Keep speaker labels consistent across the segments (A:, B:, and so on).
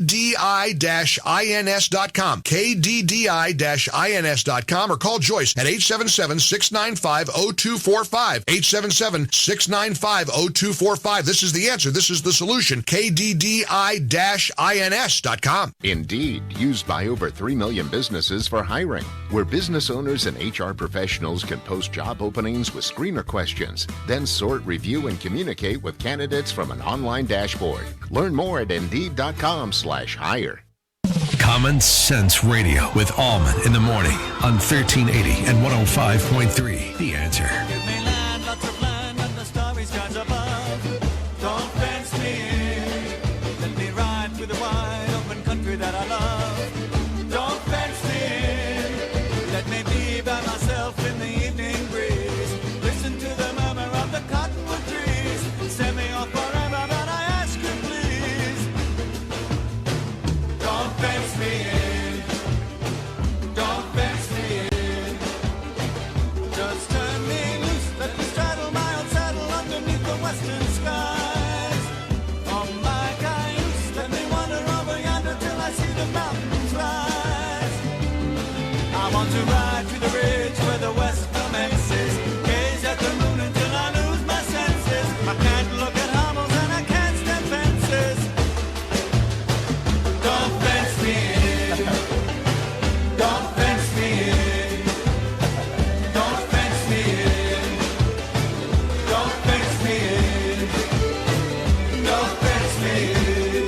A: KDDI-INS.com, KDDI-INS.com, or call Joyce at 877-695-0245, 877-695-0245. This is the answer. This is the solution. KDDI-INS.com.
B: Indeed, used by over 3 million businesses for hiring, where business owners and HR professionals can post job openings with screener questions, then sort, review, and communicate with candidates from an online dashboard. Learn more at Indeed.com/hire.
C: Common Sense Radio with Allman in the morning on 1380 and 105.3. The Answer.
D: Give me land, lots of land, and the starry skies above. Don't fence me in. Let me ride through the wide open country that I love. Don't fence me in. Let me be by myself in the evening breeze. Listen to the murmur of the cottonwood trees. Send me off forever, but I ask you please. Don't fence me in. Don't fence me in. Just turn me loose, let me straddle my old saddle underneath the western skies. On my cayuse, let me wander over yonder till I see the mountains rise. I want to ride through the ridge where the west commences, gaze at the moon until I lose my senses. I can't look at hovels and I can't stand fences. Don't fence me in. Don't fence me in. Don't fence me in. Don't fence me in. Don't fence me in.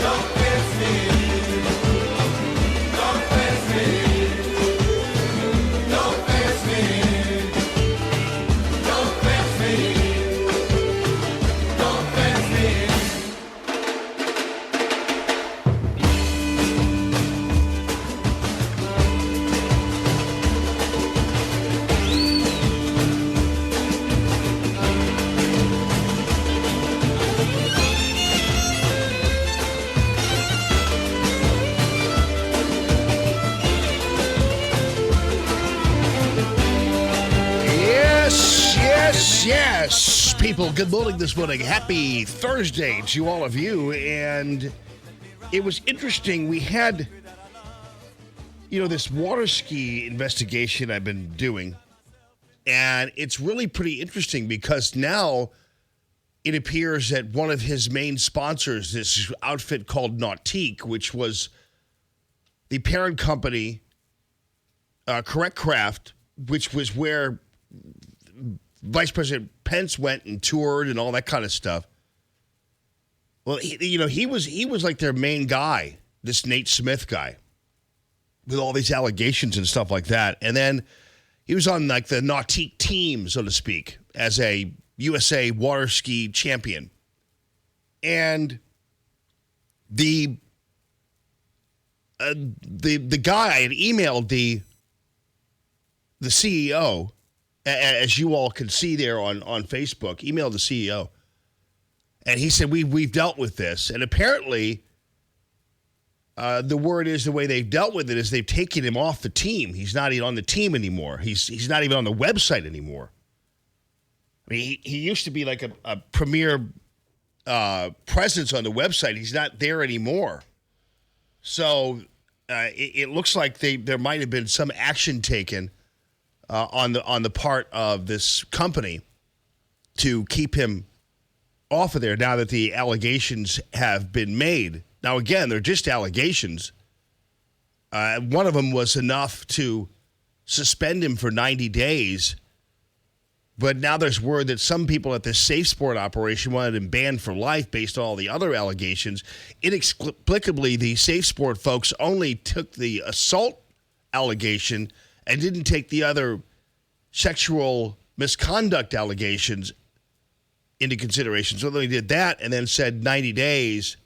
D: Don't fence me in. Don't fence me in. Don't fence me in. Don't fence me in. Don't fence me in.
E: Yes, people, good morning this morning. Happy Thursday to all of you. And it was interesting. We had, this water ski investigation I've been doing. And it's really pretty interesting because now it appears that one of his main sponsors, this outfit called Nautique, which was the parent company, Correct Craft, which was where Vice President Pence went and toured and all that kind of stuff. Well, he was like their main guy, this Nate Smith guy, with all these allegations and stuff like that. And then he was on like the Nautique team, so to speak, as a USA water ski champion. And the guy, I had emailed the CEO, as you all can see there on Facebook, emailed the CEO, and he said, we've dealt with this. And apparently, the word is the way they've dealt with it is they've taken him off the team. He's not even on the team anymore. He's not even on the website anymore. I mean, he used to be like a premier presence on the website. He's not there anymore. So it looks like there might have been some action taken on the part of this company to keep him off of there now that the allegations have been made. Now, again, they're just allegations. One of them was enough to suspend him for 90 days. But now there's word that some people at this Safe Sport operation wanted him banned for life based on all the other allegations. Inexplicably, the Safe Sport folks only took the assault allegation and didn't take the other sexual misconduct allegations into consideration. So they did that and then said 90 days.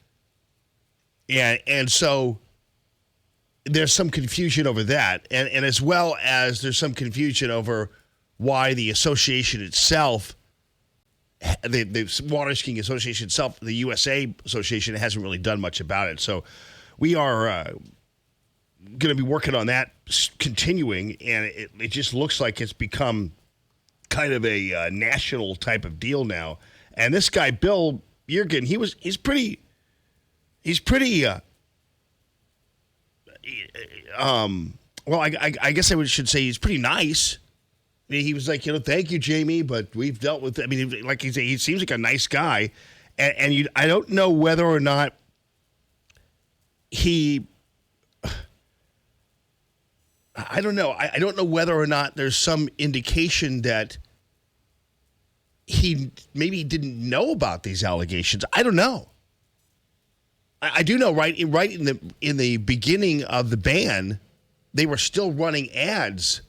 E: And so there's some confusion over that. And as well as there's some confusion over why the association itself, the Water Skiing Association itself, the USA Association, hasn't really done much about it. So we are going to be working on that, continuing, and it just looks like it's become kind of a national type of deal now. And this guy, Bill Yergin, he's pretty He's pretty. Well, I guess should say he's pretty nice. I mean, he was like, thank you, Jamie, but we've dealt with it. I mean, like he seems like a nice guy, and I don't know whether or not he. I don't know. I don't know whether or not there's some indication that he maybe didn't know about these allegations. I don't know. I do know right in the beginning of the ban, they were still running ads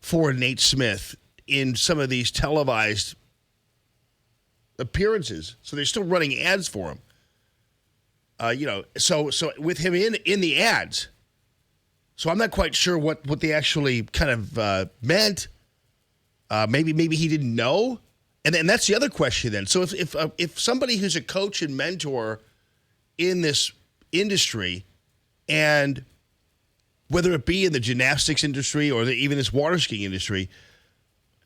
E: for Nate Smith in some of these televised appearances. So they're still running ads for him. So with him in the ads. So I'm not quite sure what they actually kind of meant. Maybe he didn't know. And that's the other question then. So if somebody who's a coach and mentor in this industry, and whether it be in the gymnastics industry or even this water skiing industry,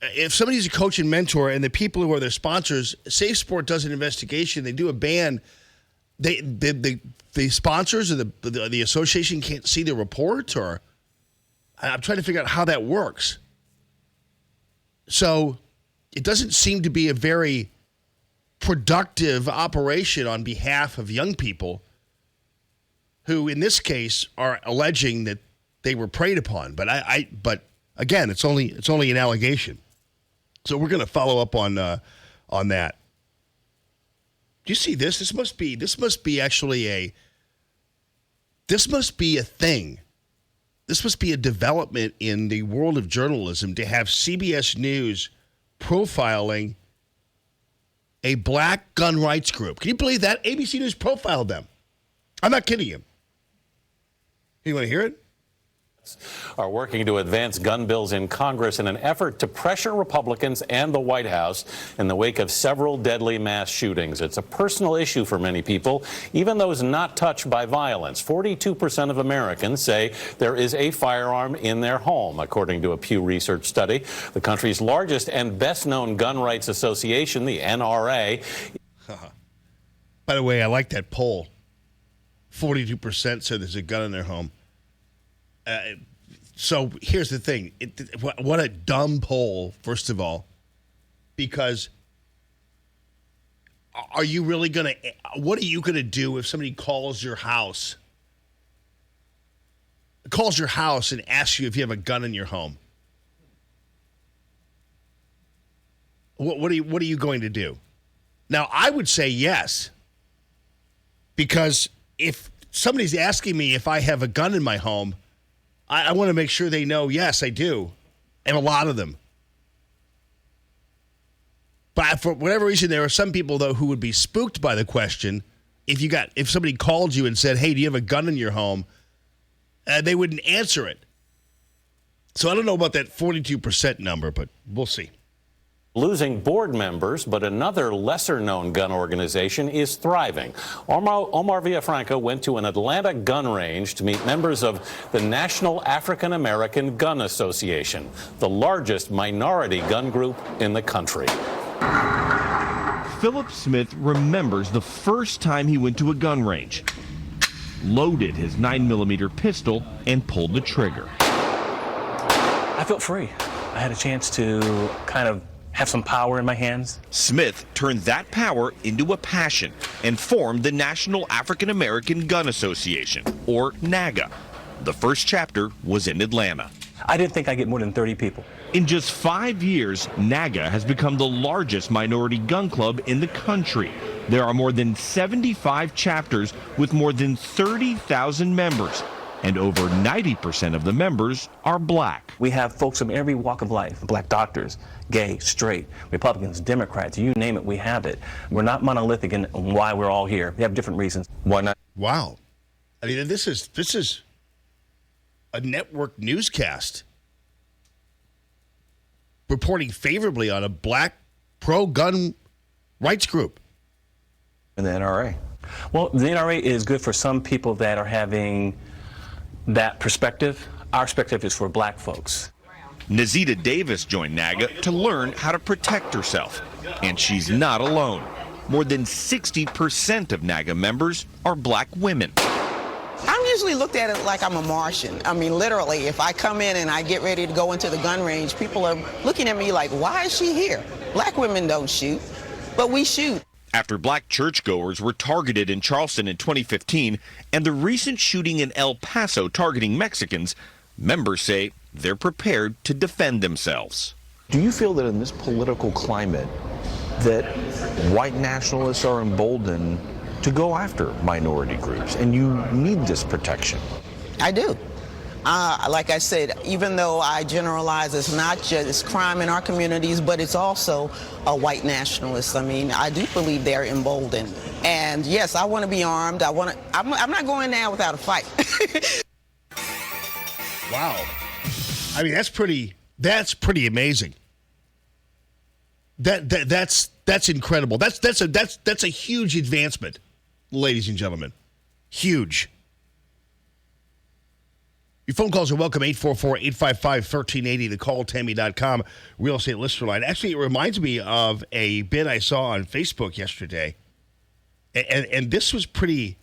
E: if somebody's a coach and mentor and the people who are their sponsors, Safe Sport does an investigation, they do a ban, the sponsors or the association can't see the report, or I'm trying to figure out how that works. So it doesn't seem to be a very productive operation on behalf of young people who, in this case, are alleging that they were preyed upon. But but again, it's only an allegation. So we're going to follow up on that. Do you see this? This must be actually this must be a thing. This must be a development in the world of journalism to have CBS News profiling a black gun rights group. Can you believe that? ABC News profiled them. I'm not kidding you. You want to hear it?
F: Are working to advance gun bills in Congress in an effort to pressure Republicans and the White House in the wake of several deadly mass shootings. It's a personal issue for many people, even those not touched by violence. 42% of Americans say there is a firearm in their home, according to a Pew Research study. The country's largest and best-known gun rights association, the NRA.
E: By the way, I like that poll. 42% said there's a gun in their home. So here's the thing. What a dumb poll, first of all, because what are you going to do if somebody calls your house and asks you if you have a gun in your home? What are you going to do? Now, I would say yes, because if somebody's asking me if I have a gun in my home, I want to make sure they know, yes, I do, and a lot of them. But for whatever reason, there are some people, though, who would be spooked by the question. If somebody called you and said, hey, do you have a gun in your home? They wouldn't answer it. So I don't know about that 42% number, but we'll see.
F: Losing board members, but another lesser-known gun organization is thriving. Omar Villafranca went to an Atlanta gun range to meet members of the National African American Gun Association, the largest minority gun group in the country.
G: Philip Smith remembers the first time he went to a gun range, loaded his 9mm pistol, and pulled the trigger.
H: I felt free. I had a chance to kind of have some power in my hands.
G: Smith turned that power into a passion and formed the National African American Gun Association, or NAGA. The first chapter was in Atlanta.
H: I didn't think I'd get more than 30 people.
G: In just 5 years, NAGA has become the largest minority gun club in the country. There are more than 75 chapters with more than 30,000 members. And over 90% of the members are black.
H: We have folks from every walk of life, black doctors, gay, straight, Republicans, Democrats, you name it, we have it. We're not monolithic in why we're all here. We have different reasons. Why not?
E: Wow. I mean, this is a network newscast reporting favorably on a black pro-gun rights group.
H: And the NRA. Well, the NRA is good for some people that are having that perspective. Our perspective is for black folks.
G: Nazita Davis joined NAGA to learn how to protect herself, and she's not alone. more than 60% of NAGA members are black women.
I: I'm usually looked at it like I'm a Martian. I mean, literally, if I come in and I get ready to go into the gun range, people are looking at me like, why is she here? Black women don't shoot, but we shoot.
G: After black churchgoers were targeted in Charleston in 2015 and the recent shooting in El Paso targeting Mexicans, members say they're prepared to defend themselves.
J: Do you feel that in this political climate that white nationalists are emboldened to go after minority groups and you need this protection?
I: I do. Like I said, even though I generalize, it's not just crime in our communities, but it's also a white nationalist. I mean, I do believe they're emboldened. And yes, I want to be armed. I'm not going down without a fight.
E: Wow. I mean, that's pretty amazing. That's incredible. That's a huge advancement, ladies and gentlemen. Huge. Your phone calls are welcome, 844-855-1380, the calltammy.com real estate listener line. Actually, it reminds me of a bit I saw on Facebook yesterday. And this was pretty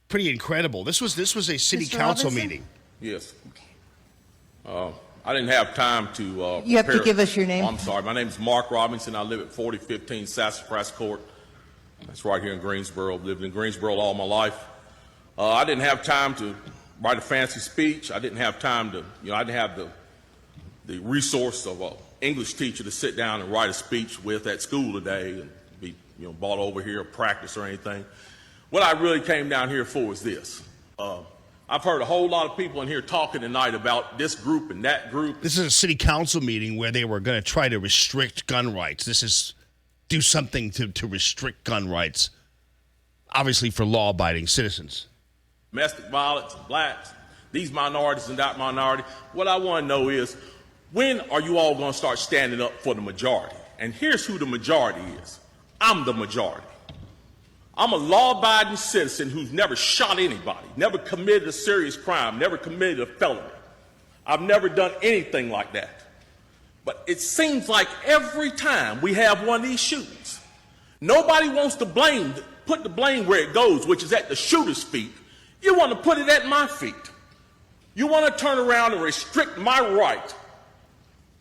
E: incredible. This was a city
K: Mr.
E: council
K: Robinson?
E: meeting.
K: Yes. I didn't have time to
L: You have to give us your name.
K: I'm sorry. My name is Mark Robinson. I live at 4015 Sassafras Court. That's right here in Greensboro. I've lived in Greensboro all my life. I didn't have time to write a fancy speech. I didn't have time to, I didn't have the resource of an English teacher to sit down and write a speech with at school today and be, brought over here or practice or anything. What I really came down here for is this. I've heard a whole lot of people in here talking tonight about this group and that group.
E: This is a city council meeting where they were going to try to restrict gun rights. This is do something to restrict gun rights, obviously for law-abiding citizens.
K: Domestic violence, blacks, these minorities and that minority. What I want to know is, when are you all going to start standing up for the majority? And here's who the majority is. I'm the majority. I'm a law-abiding citizen who's never shot anybody, never committed a serious crime, never committed a felony. I've never done anything like that. But it seems like every time we have one of these shootings, nobody wants to put the blame where it goes, which is at the shooter's feet. You want to put it at my feet. You want to turn around and restrict my right,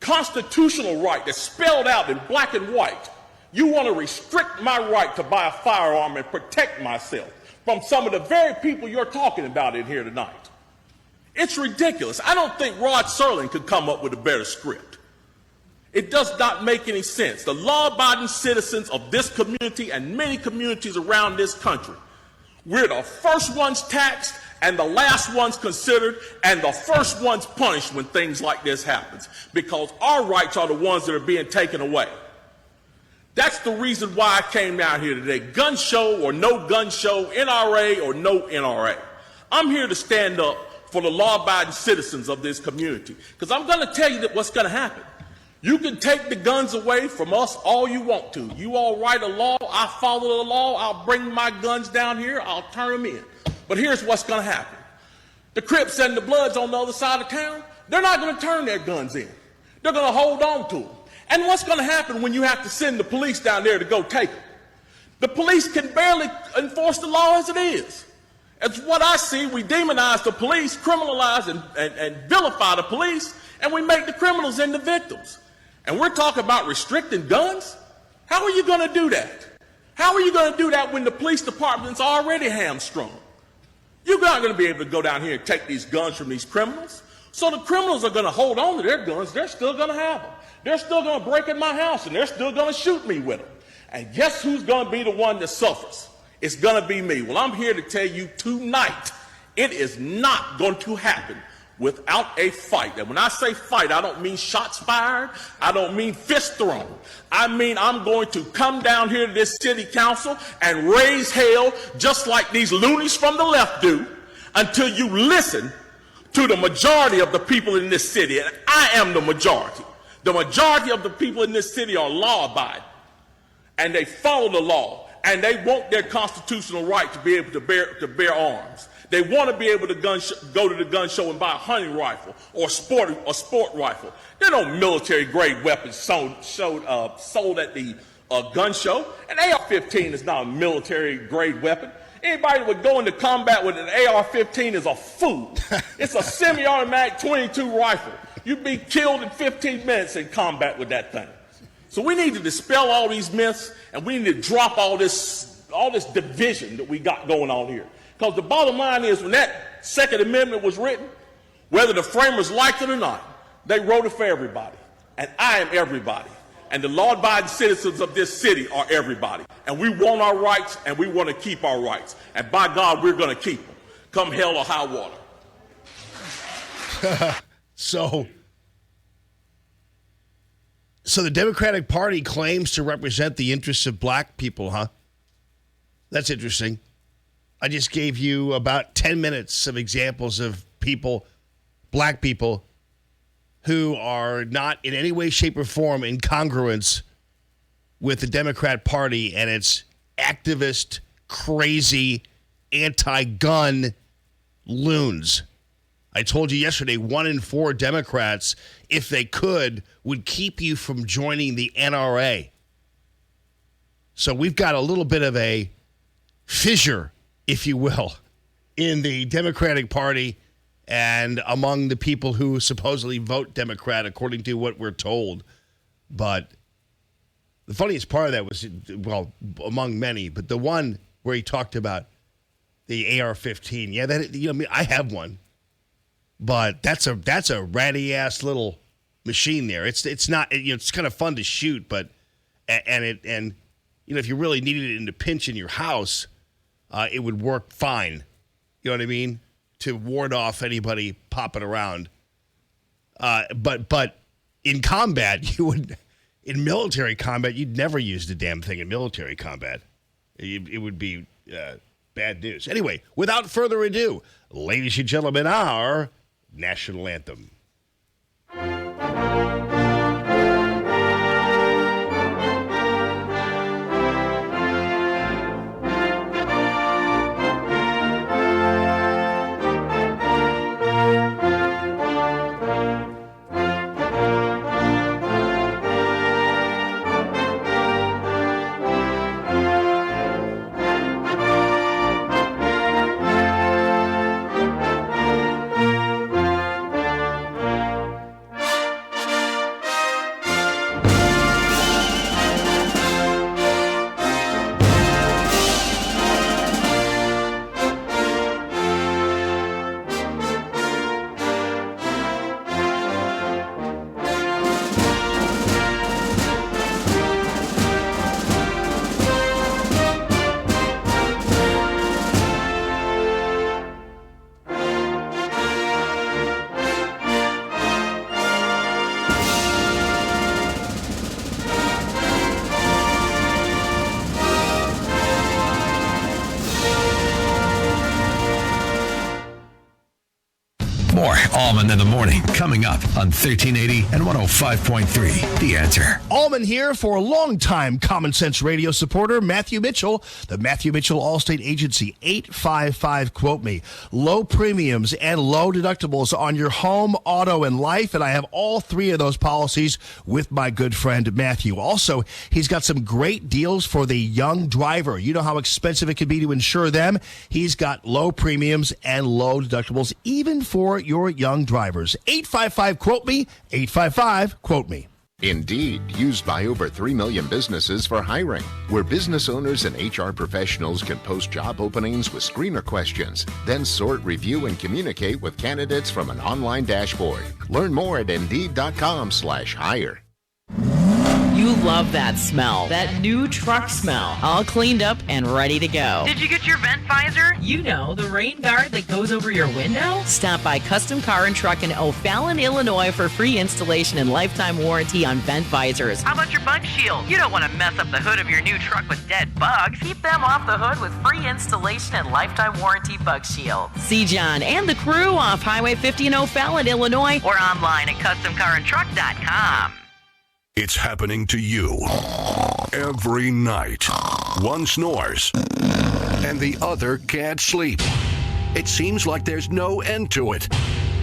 K: constitutional right that's spelled out in black and white. You want to restrict my right to buy a firearm and protect myself from some of the very people you're talking about in here tonight. It's ridiculous. I don't think Rod Serling could come up with a better script. It does not make any sense. The law-abiding citizens of this community and many communities around this country, we're the first ones taxed and the last ones considered and the first ones punished when things like this happens, because our rights are the ones that are being taken away. That's the reason why I came down here today. Gun show or no gun show, NRA or no NRA. I'm here to stand up for the law-abiding citizens of this community, because I'm going to tell you that what's going to happen. You can take the guns away from us all you want to. You all write a law, I follow the law, I'll bring my guns down here, I'll turn them in. But here's what's going to happen. The Crips and the Bloods on the other side of town, they're not going to turn their guns in. They're going to hold on to them. And what's going to happen when you have to send the police down there to go take them? The police can barely enforce the law as it is. As what I see, we demonize the police, criminalize and vilify the police, and we make the criminals into victims. And we're talking about restricting guns? How are you going to do that? How are you going to do that when the police department's already hamstrung? You're not going to be able to go down here and take these guns from these criminals. So the criminals are going to hold on to their guns. They're still going to have them. They're still going to break in my house, and they're still going to shoot me with them. And guess who's going to be the one that suffers? It's going to be me. Well, I'm here to tell you tonight, it is not going to happen without a fight. And when I say fight, I don't mean shots fired. I don't mean fists thrown. I mean I'm going to come down here to this city council and raise hell just like these loonies from the left do until you listen to the majority of the people in this city. And I am the majority. The majority of the people in this city are law-abiding, and they follow the law, and they want their constitutional right to be able to bear arms. They want to be able to go to the gun show and buy a hunting rifle or a sport rifle. There are no military-grade weapons sold at the a gun show. An AR-15 is not a military-grade weapon. Anybody that would go into combat with an AR-15 is a fool. It's a semi-automatic 22 rifle. You'd be killed in 15 minutes in combat with that thing. So we need to dispel all these myths, and we need to drop all this division that we got going on here. Because the bottom line is, when that Second Amendment was written, whether the framers liked it or not, they wrote it for everybody. And I am everybody. And the law-abiding citizens of this city are everybody. And we want our rights, and we want to keep our rights. And by God, we're going to keep them, come hell or high water.
E: So the Democratic Party claims to represent the interests of black people, huh? That's interesting. I just gave you about 10 minutes of examples of people, black people, who are not in any way, shape, or form in congruence with the Democrat Party and its activist, crazy, anti-gun loons. I told you yesterday, 1 in 4 Democrats, if they could, would keep you from joining the NRA. So we've got a little bit of a fissure, if you will, in the Democratic Party and among the people who supposedly vote Democrat, according to what we're told. But the funniest part of that was, well, among many, but the one where he talked about the AR-15. Yeah, that, you know, I mean, I have one, but that's a ratty ass little machine there. It's not, you know, it's kind of fun to shoot, but and you know, if you really needed it in a pinch in your house, it would work fine. You know what I mean? To ward off anybody popping around. But in combat, in military combat, you'd never use the damn thing in military combat. It would be bad news. Anyway, without further ado, ladies and gentlemen, our national anthem.
C: More Allman in the Morning coming up on 1380 and 105.3. The Answer.
E: Allman here for a longtime Common Sense Radio supporter, Matthew Mitchell, the Matthew Mitchell Allstate Agency, 855-QUOTE-ME. Low premiums and low deductibles on your home, auto, and life, and I have all 3 of those policies with my good friend Matthew. Also, he's got some great deals for the young driver. You know how expensive it can be to insure them. He's got low premiums and low deductibles, even for your young drivers. 855-QUOTE-ME, 855-QUOTE-ME.
B: Indeed, used by over 3 million businesses for hiring, where business owners and HR professionals can post job openings with screener questions, then sort, review, and communicate with candidates from an online dashboard. Learn more at Indeed.com/hire.
L: You love that smell, that new truck smell, all cleaned up and ready to go.
M: Did you get your vent visor?
L: You know, the rain guard that goes over your window? Stop by Custom Car and Truck in O'Fallon, Illinois for free installation and lifetime warranty on vent visors.
M: How about your bug shield? You don't want to mess up the hood of your new truck with dead bugs. Keep them off the hood with free installation and lifetime warranty bug shield.
L: See John and the crew off Highway 50 in O'Fallon, Illinois,
M: or online at customcarandtruck.com.
C: It's happening to you every night. One snores and the other can't sleep. It seems like there's no end to it.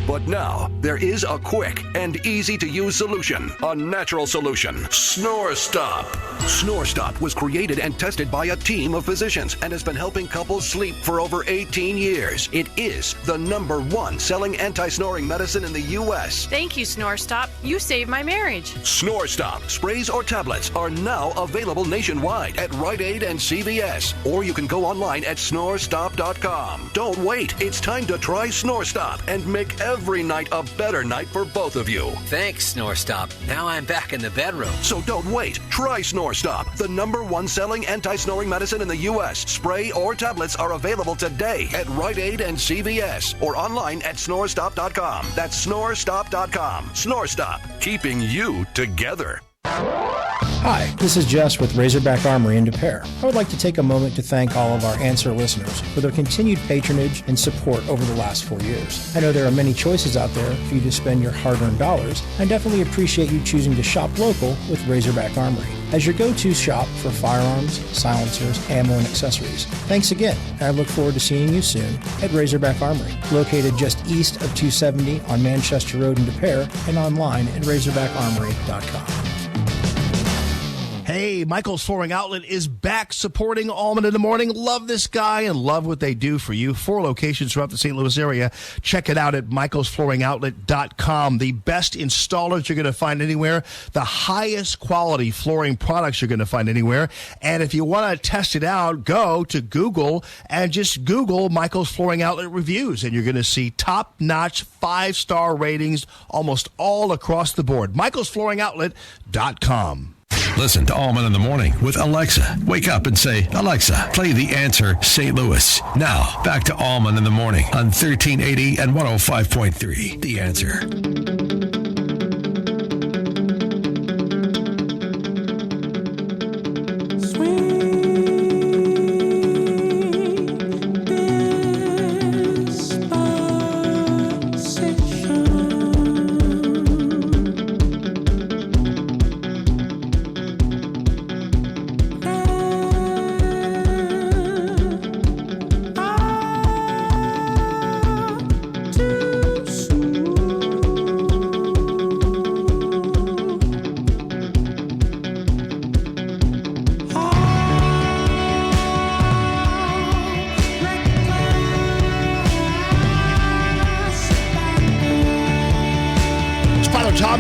N: But now, there is a quick and easy-to-use solution, a natural solution, Snore Stop. Snore Stop was created and tested by a team of physicians and has been helping couples sleep for over 18 years. It is the #1 selling anti-snoring medicine in the U.S.
O: Thank you, Snore Stop. You saved my marriage.
N: Snore Stop sprays or tablets are now available nationwide at Rite Aid and CVS, or you can go online at snorestop.com. Don't wait. It's time to try Snore Stop and make every night a better night for both of you.
P: Thanks, Snore Stop. Now I'm back in the bedroom.
N: So don't wait. Try Snore Stop, the #1 selling anti-snoring medicine in the U.S. Spray or tablets are available today at Rite Aid and CVS or online at snorestop.com. That's snorestop.com. Snore Stop, keeping you together.
Q: Hi, this is Jess with Razorback Armory in Des Peres. I would like to take a moment to thank all of our Answer listeners for their continued patronage and support over the last 4 years. I know there are many choices out there for you to spend your hard-earned dollars. I definitely appreciate you choosing to shop local with Razorback Armory as your go-to shop for firearms, silencers, ammo, and accessories. Thanks again, and I look forward to seeing you soon at Razorback Armory, located just east of 270 on Manchester Road in Des Peres and online at razorbackarmory.com.
E: Hey, Michael's Flooring Outlet is back supporting Allman in the Morning. Love this guy and love what they do for you. 4 locations throughout the St. Louis area. Check it out at michaelsflooringoutlet.com. The best installers you're going to find anywhere. The highest quality flooring products you're going to find anywhere. And if you want to test it out, go to Google and just Google Michael's Flooring Outlet reviews. And you're going to see top-notch 5-star ratings almost all across the board. michaelsflooringoutlet.com.
C: Listen to Allman in the Morning with Alexa. Wake up and say, Alexa, play The Answer St. Louis. Now, back to Allman in the Morning on 1380 and 105.3. The Answer.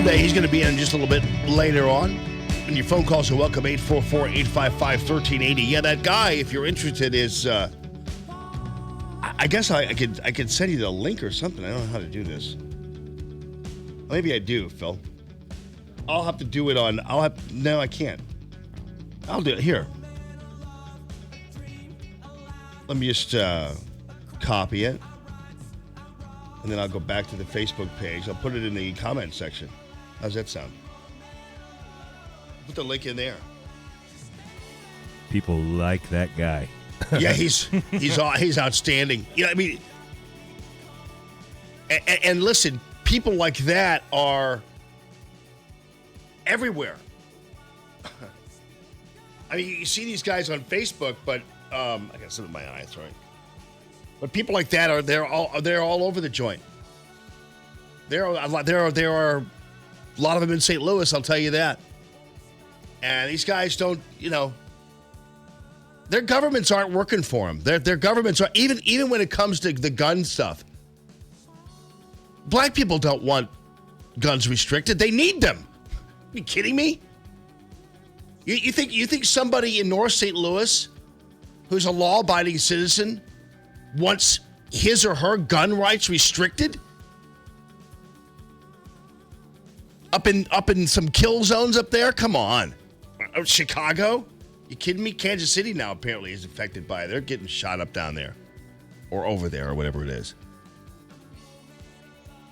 E: He's going to be in just a little bit later on. And your phone calls are welcome, 844-855-1380. Yeah, that guy, if you're interested, is... I guess I could send you the link or something. I don't know how to do this. Maybe I do, Phil. I'll have to do it on... No, I can't. I'll do it. Here. Let me just copy it. And then I'll go back to the Facebook page. I'll put it in the comment section. How's that sound? Put the link in there.
R: People like that guy.
E: Yeah, he's outstanding. You know, I mean, and listen, people like that are everywhere. I mean, you see these guys on Facebook, but I got some in my eyes, right? But people like that are they're all over the joint. There are a lot of them in St. Louis, I'll tell you that. And these guys don't, their governments aren't working for them. Their governments are even when it comes to the gun stuff. Black people don't want guns restricted. They need them. Are you kidding me? You think somebody in North St. Louis who's a law-abiding citizen wants his or her gun rights restricted? Up in some kill zones up there? Come on. Chicago? You kidding me? Kansas City now apparently is affected by it. They're getting shot up down there. Or over there, or whatever it is.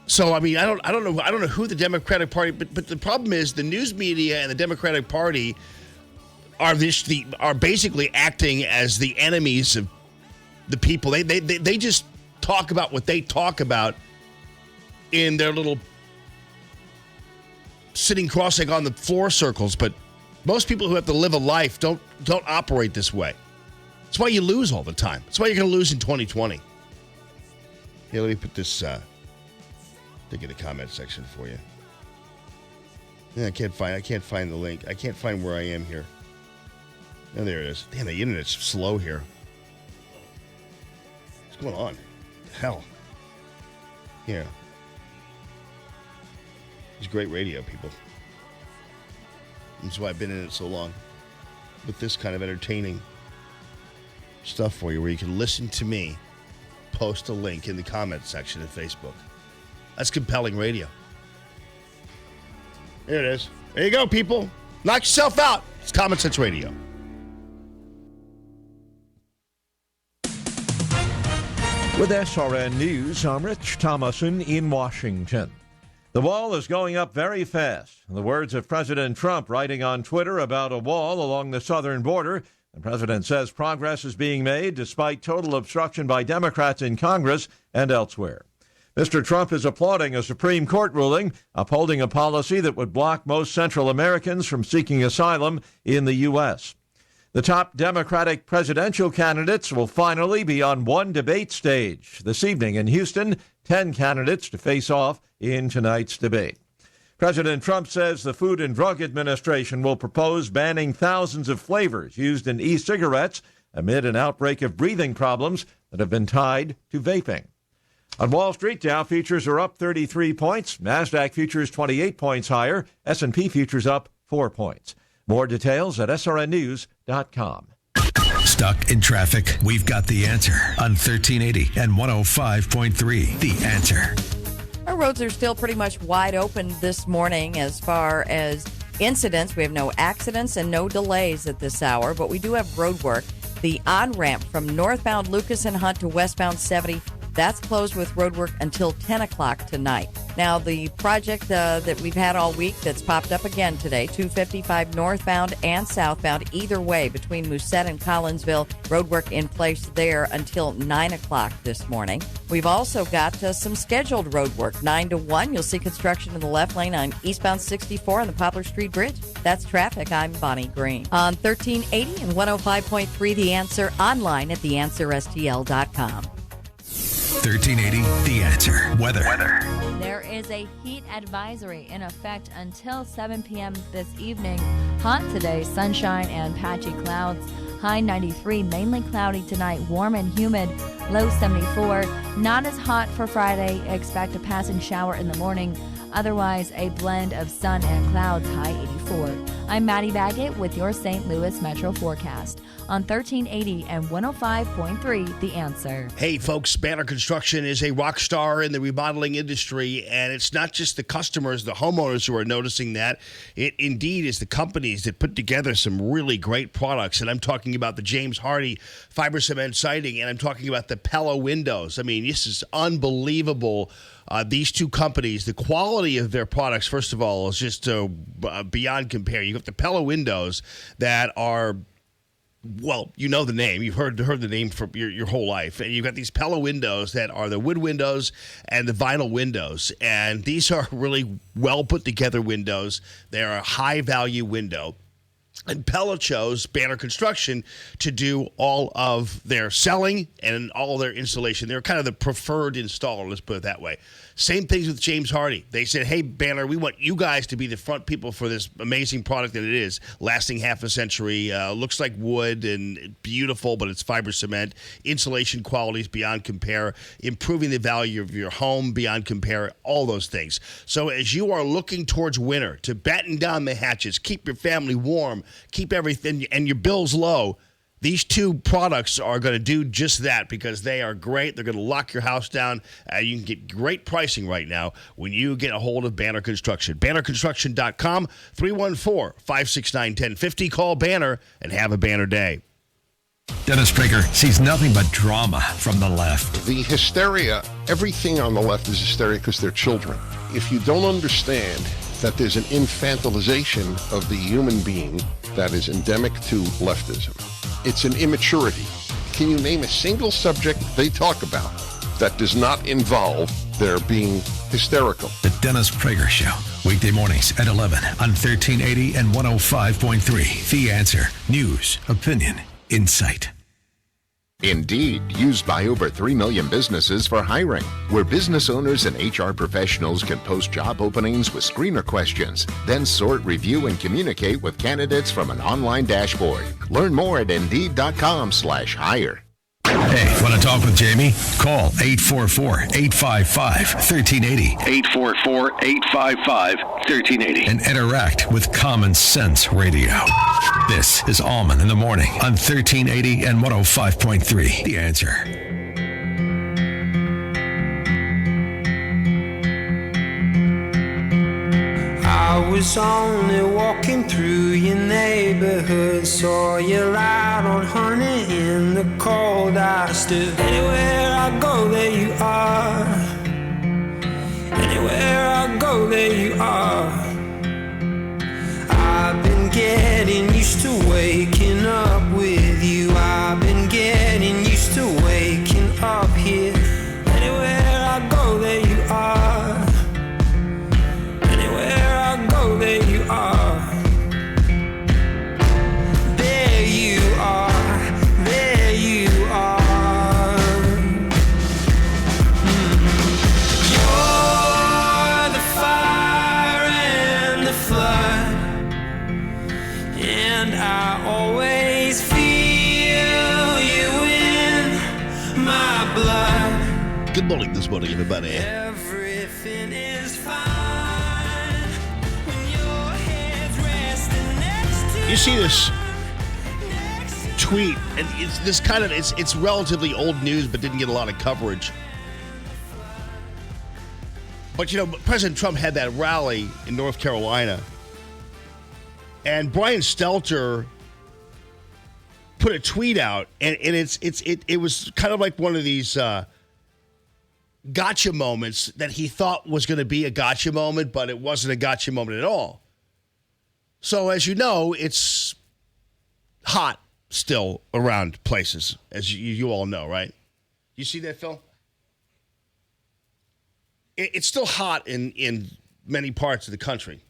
E: So, I mean, I don't know who the Democratic Party, but the problem is the news media and the Democratic Party are basically acting as the enemies of the people. They just talk about what they talk about in their little sitting crossing on the floor circles, but most people who have to live a life don't operate this way. That's why you lose all the time. That's why you're going to lose in 2020. Here, let me put this Look at the comment section for you. Yeah, I can't find the link. I can't find where I am here. Oh, there it is. Damn, the internet's slow here. What's going on? Hell. Yeah. It's great radio, people. That's why I've been in it so long. With this kind of entertaining stuff for you, where you can listen to me post a link in the comment section of Facebook. That's compelling radio. There it is. There you go, people. Knock yourself out. It's Common Sense Radio.
R: With SRN News, I'm Rich Thomason in Washington. The wall is going up very fast. In the words of President Trump writing on Twitter about a wall along the southern border, the president says progress is being made despite total obstruction by Democrats in Congress and elsewhere. Mr. Trump is applauding a Supreme Court ruling upholding a policy that would block most Central Americans from seeking asylum in the U.S. The top Democratic presidential candidates will finally be on one debate stage. This evening in Houston, 10 candidates to face off in tonight's debate. President Trump says the Food and Drug Administration will propose banning thousands of flavors used in e-cigarettes amid an outbreak of breathing problems that have been tied to vaping. On Wall Street, Dow futures are up 33 points. NASDAQ futures 28 points higher. S&P futures up 4 points. More details at srnnews.com.
C: Stuck in traffic? We've got the answer on 1380 and 105.3. The Answer.
S: Our roads are still pretty much wide open this morning as far as incidents. We have no accidents and no delays at this hour, but we do have road work. The on-ramp from northbound Lucas and Hunt to westbound 70, that's closed with road work until 10 o'clock tonight. Now, the project that we've had all week that's popped up again today, 255 northbound and southbound, either way between Moosehead and Collinsville, road work in place there until 9 o'clock this morning. We've also got some scheduled road work, 9 to 1. You'll see construction in the left lane on eastbound 64 on the Poplar Street Bridge. That's traffic. I'm Bonnie Green. On 1380 and 105.3 The Answer, online at theanswerstl.com.
C: 1380 The Answer. Weather.
T: There is a heat advisory in effect until 7 p.m. this evening. Hot today, sunshine and patchy clouds. High 93, mainly cloudy tonight, warm and humid. Low 74. Not as hot for Friday. Expect a passing shower in the morning. Otherwise, a blend of sun and clouds, high 84. I'm Maddie Baggett with your St. Louis Metro forecast on 1380 and 105.3 The Answer.
E: Hey, folks, Banner Construction is a rock star in the remodeling industry, and it's not just the customers, the homeowners who are noticing that. It indeed is the companies that put together some really great products, and I'm talking about the James Hardie fiber cement siding, and I'm talking about the Pella windows. I mean, this is unbelievable. These two companies, the quality of their products, first of all, is just beyond compare. You have the Pella windows that are, well, you know the name. You've heard the name for your whole life. And you've got these Pella windows that are the wood windows and the vinyl windows. And these are really well put together windows. They are a high value window. And Pella chose Banner Construction to do all of their selling and all their installation. They're kind of the preferred installer, let's put it that way. Same things with James Hardie. They said, hey, Banner, we want you guys to be the front people for this amazing product that it is, lasting half a century, looks like wood and beautiful, but it's fiber cement. Insulation qualities beyond compare, improving the value of your home beyond compare, all those things. So as you are looking towards winter to batten down the hatches, keep your family warm, keep everything and your bills low, these two products are going to do just that because they are great. They're going to lock your house down. You can get great pricing right now when you get a hold of Banner Construction. BannerConstruction.com, 314-569-1050. Call Banner and have a Banner day.
C: Dennis Prager sees nothing but drama from the left.
B: The hysteria, everything on the left is hysteria because they're children. If you don't understand that there's an infantilization of the human being that is endemic to leftism, it's an immaturity. Can you name a single subject they talk about that does not involve their being hysterical?
C: The Dennis Prager Show. Weekday mornings at 11 on 1380 and 105.3. The Answer. News, opinion, insight.
B: Indeed, used by over 3 million businesses for hiring, where business owners and HR professionals can post job openings with screener questions, then sort, review, and communicate with candidates from an online dashboard. Learn more at Indeed.com/hire.
C: Hey, want to talk with Jamie? Call 844-855-1380. 844-855-1380. And interact with Common Sense Radio. This is Allman in the Morning on 1380 and 105.3. The Answer.
D: I was only walking through your neighborhood, saw you light on honey in the cold. I stood anywhere I go, there you are. Anywhere I go, there you are. I've been getting used to waking up with you. I've been getting used to waking up here. Anywhere I go, there you are. There you are. There you are. There you are. You're the fire and the flood, and I always feel you in my blood.
E: Good morning this morning, everybody.
D: Everything is fine.
E: You see this tweet, and it's relatively old news, but didn't get a lot of coverage. But President Trump had that rally in North Carolina, and Brian Stelter put a tweet out, and it was kind of like one of these gotcha moments that he thought was going to be a gotcha moment, but it wasn't a gotcha moment at all. So, as you know, it's hot still around places, as you all know, right? You see that, Phil? It's still hot in many parts of the country.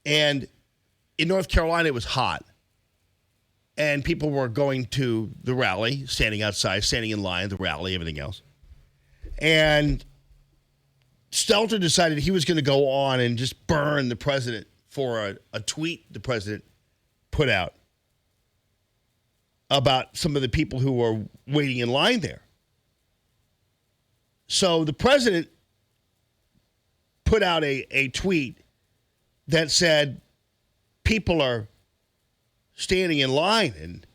E: And in North Carolina, it was hot. And people were going to the rally, standing outside, standing in line, the rally, everything else. And Stelter decided he was going to go on and just burn the president for a tweet the president put out about some of the people who were waiting in line there. So the president put out a tweet that said people are standing in line and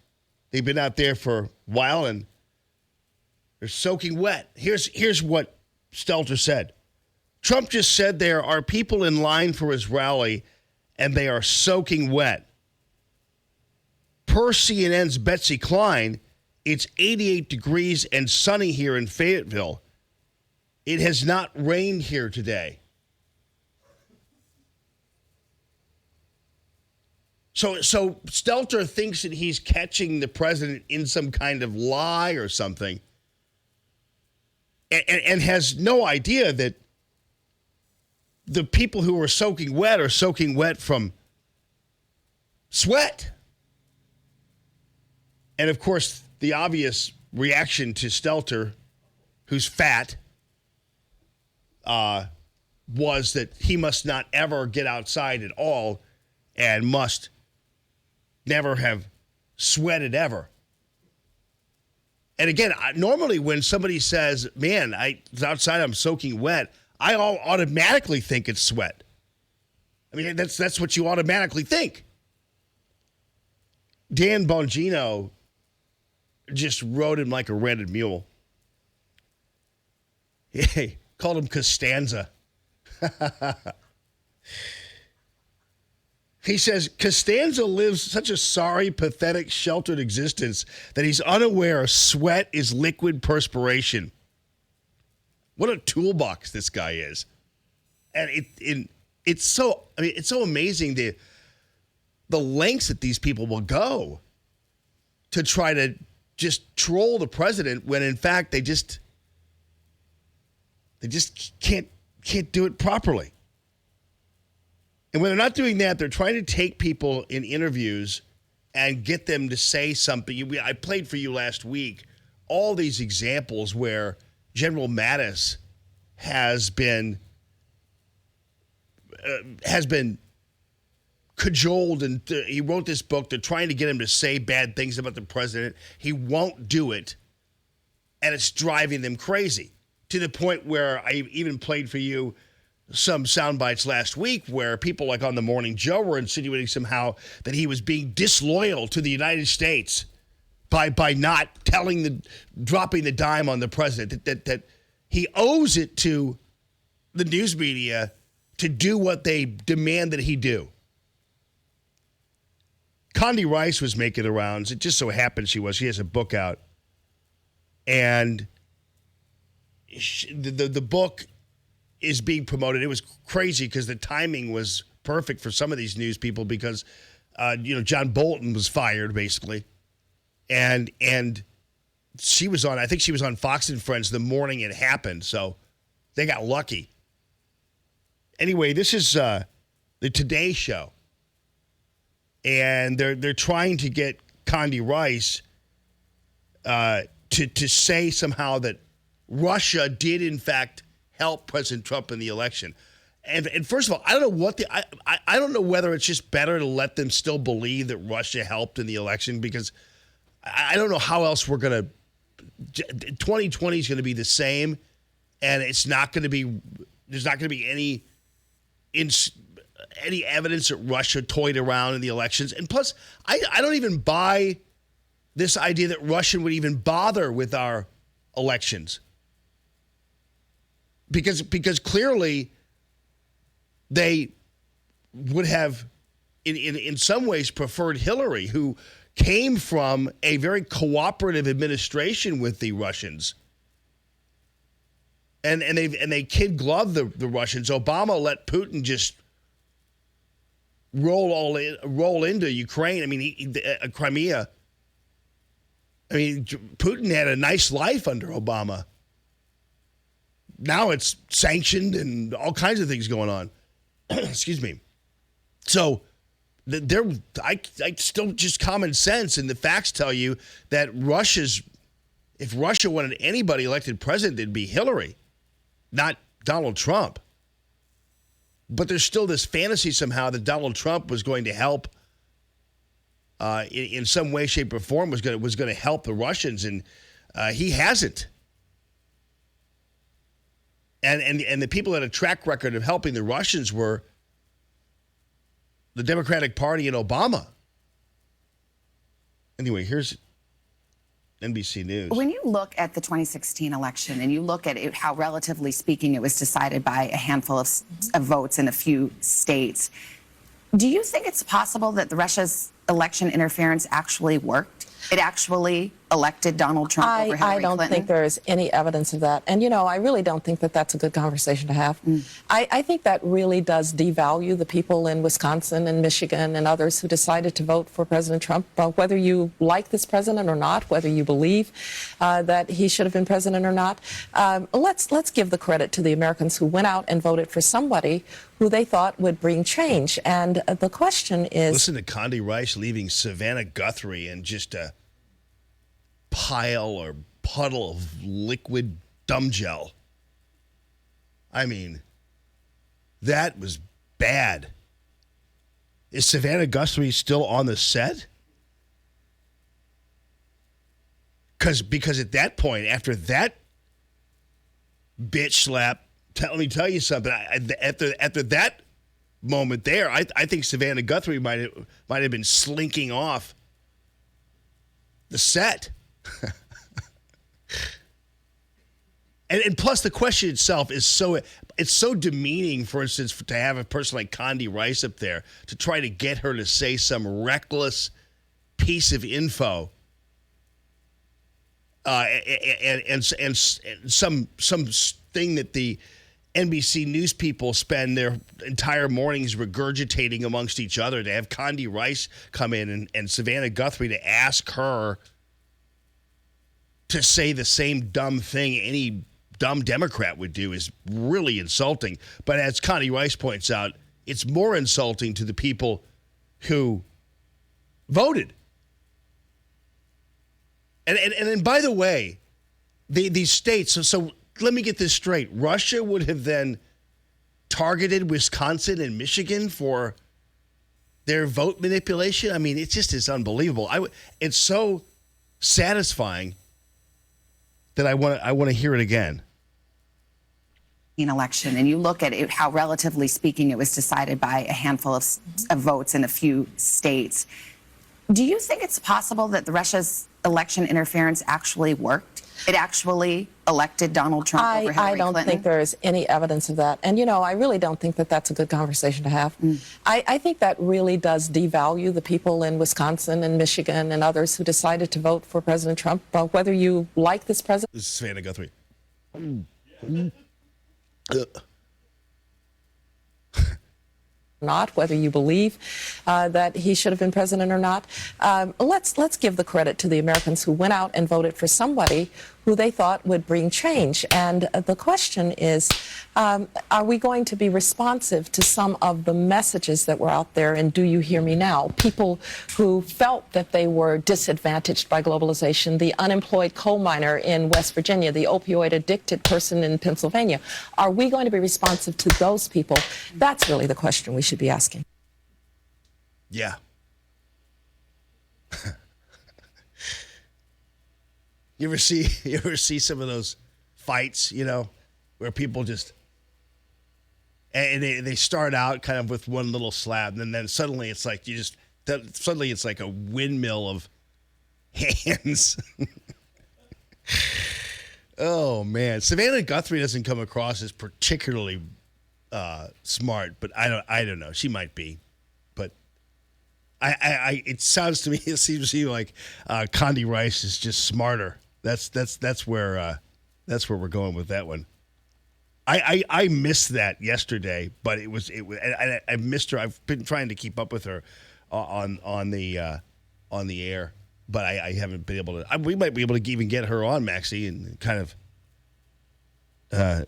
E: they've been out there for a while and they're soaking wet. Here's what Stelter said. Trump just said there are people in line for his rally and they are soaking wet. Per CNN's Betsy Klein, it's 88 degrees and sunny here in Fayetteville. It has not rained here today. So Stelter thinks that he's catching the president in some kind of lie or something, and has no idea that the people who are soaking wet from sweat. And, of course, the obvious reaction to Stelter, who's fat, was that he must not ever get outside at all and must never have sweated ever. And again, normally when somebody says, man, outside I'm soaking wet, I automatically think it's sweat. I mean, that's what you automatically think. Dan Bongino just rode him like a rented mule. He called him Costanza. He says, Costanza lives such a sorry, pathetic, sheltered existence that he's unaware sweat is liquid perspiration. What a toolbox this guy is. And it's so amazing the lengths that these people will go to try to just troll the president when in fact they just can't do it properly. And when they're not doing that, they're trying to take people in interviews and get them to say something. I played for you last week all these examples where General Mattis has been cajoled, and he wrote this book. They're trying to get him to say bad things about the president. He won't do it, and it's driving them crazy to the point where I even played for you some sound bites last week where people like on the Morning Joe were insinuating somehow that he was being disloyal to the United States by not dropping the dime on the president, that he owes it to the news media to do what they demand that he do. Condi Rice was making the rounds. It just so happens she has a book out. And the book is being promoted. It was crazy because the timing was perfect for some of these news people because, John Bolton was fired basically. And she was on, I think she was on Fox and Friends the morning it happened. So they got lucky. Anyway, this is the Today Show. And they're trying to get Condi Rice to say somehow that Russia did in fact help President Trump in the election. And first of all, I don't know I don't know whether it's just better to let them still believe that Russia helped in the election, because I don't know how else we're going to 2020 is going to be the same, and it's not going to be, there's not going to be any evidence that Russia toyed around in the elections. And plus, I don't even buy this idea that Russia would even bother with our elections. Because clearly they would have, in some ways, preferred Hillary, who came from a very cooperative administration with the Russians. And they kid glove the Russians. Obama let Putin just roll into Ukraine. I mean, Crimea. I mean, Putin had a nice life under Obama. Now it's sanctioned and all kinds of things going on. Excuse me. So I still just common sense, and the facts tell you that if Russia wanted anybody elected president, it'd be Hillary, not Donald Trump. But there's still this fantasy somehow that Donald Trump was going to help in some way, shape, or form, was going to help the Russians, and he hasn't. And the people that had a track record of helping the Russians were the Democratic Party and Obama. Anyway, here's NBC News.
U: When you look at the 2016 election and you look at it, how relatively speaking it was decided by a handful of votes in a few states, do you think it's possible that Russia's election interference actually worked? It actually elected Donald Trump over Hillary Clinton?
V: I don't think there is any evidence of that. And, I really don't think that that's a good conversation to have. I think that really does devalue the people in Wisconsin and Michigan and others who decided to vote for President Trump. Whether you like this president or not, whether you believe that he should have been president or not, let's give the credit to the Americans who went out and voted for somebody who they thought would bring change. And the question is...
E: Listen to Condi Rice leaving Savannah Guthrie and just a pile or puddle of liquid dumb gel. I mean, that was bad. Is Savannah Guthrie still on the set? Because at that point, after that bitch slap, let me tell you something. After that moment there, I think Savannah Guthrie might have been slinking off the set. and plus the question itself is so demeaning, for instance, to have a person like Condi Rice up there to try to get her to say some reckless piece of info and some thing that the NBC News people spend their entire mornings regurgitating amongst each other, to have Condi Rice come in and Savannah Guthrie to ask her to say the same dumb thing any dumb Democrat would do is really insulting. But as Condi Rice points out, it's more insulting to the people who voted And by the way, these states, so let me get this straight. Russia would have then targeted Wisconsin and Michigan for their vote manipulation. I mean, it just is unbelievable. It's so satisfying that I want to hear it again.
U: Election, and you look at it, how relatively speaking it was decided by a handful of votes in a few states. Do you think it's possible that Russia's election interference actually worked? It actually elected Donald Trump over Hillary Clinton?
V: I don't think there is any evidence of that. And, I really don't think that that's a good conversation to have. I think that really does devalue the people in Wisconsin and Michigan and others who decided to vote for President Trump, whether you like this president.
E: This is Savannah Guthrie.
V: Not whether you believe that he should have been president or not. Let's give the credit to the Americans who went out and voted for somebody who they thought would bring change. And the question is, are we going to be responsive to some of the messages that were out there? And do you hear me now? People who felt that they were disadvantaged by globalization, the unemployed coal miner in West Virginia, the opioid addicted person in Pennsylvania. Are we going to be responsive to those people? That's really the question we should be asking.
E: Yeah. You ever see some of those fights, where people just, and they start out kind of with one little slab, and then suddenly it's like suddenly it's like a windmill of hands. Oh man, Savannah Guthrie doesn't come across as particularly smart, but I don't know. She might be, but it seems to me like Condi Rice is just smarter. That's where we're going with that one. I missed that yesterday, but it was I missed her. I've been trying to keep up with her on the air, but I haven't been able to. We might be able to even get her on, Maxie, and kind of.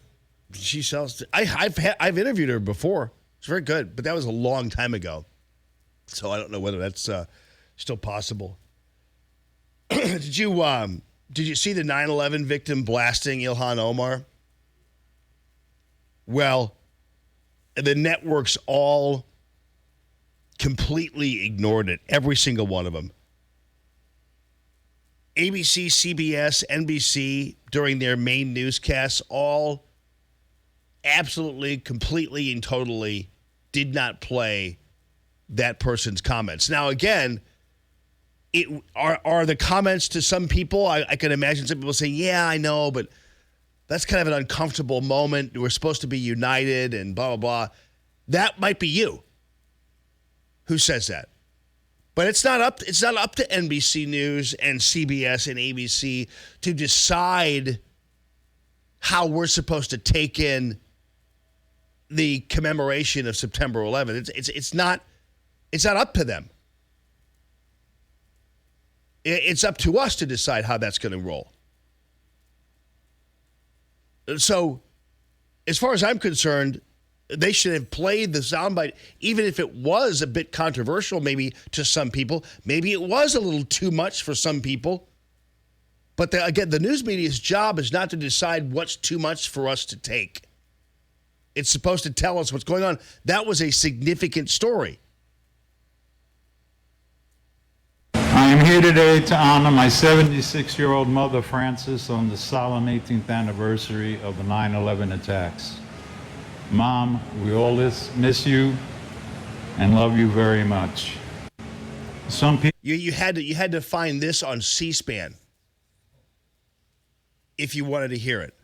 E: She sells. I've interviewed her before. It's very good, but that was a long time ago, so I don't know whether that's still possible. Did you see the 9/11 victim blasting Ilhan Omar? Well, the networks all completely ignored it. Every single one of them. ABC, CBS, NBC, during their main newscasts, all absolutely, completely, and totally did not play that person's comments. Now, again, are the comments to some people, I can imagine some people saying, yeah, I know, but that's kind of an uncomfortable moment. We're supposed to be united and blah, blah, blah. That might be you who says that. But it's not up to NBC News and CBS and ABC to decide how we're supposed to take in the commemoration of September 11th. It's not up to them. It's up to us to decide how that's going to roll. So, as far as I'm concerned, they should have played the soundbite, even if it was a bit controversial, maybe to some people. Maybe it was a little too much for some people. But again, the news media's job is not to decide what's too much for us to take. It's supposed to tell us what's going on. That was a significant story.
A: I am here today to honor my 76-year-old mother, Frances, on the solemn 18th anniversary of the 9/11 attacks. Mom, we all miss you and love you very much. Some people
E: you had to find this on C-SPAN if you wanted to hear it.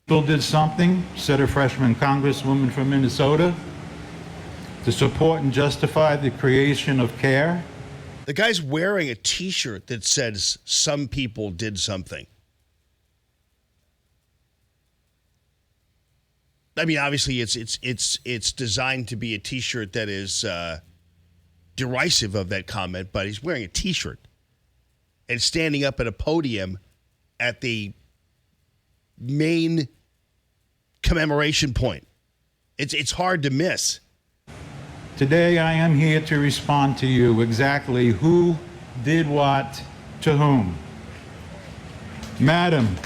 A: People did something, said a freshman congresswoman from Minnesota, to support and justify the creation of CARE.
E: The guy's wearing a T-shirt that says "Some people did something." I mean, obviously, it's designed to be a T-shirt that is derisive of that comment, but he's wearing a T-shirt and standing up at a podium at the main commemoration point. It's hard to miss.
A: Today I am here to respond to you exactly who did what to whom? Madam,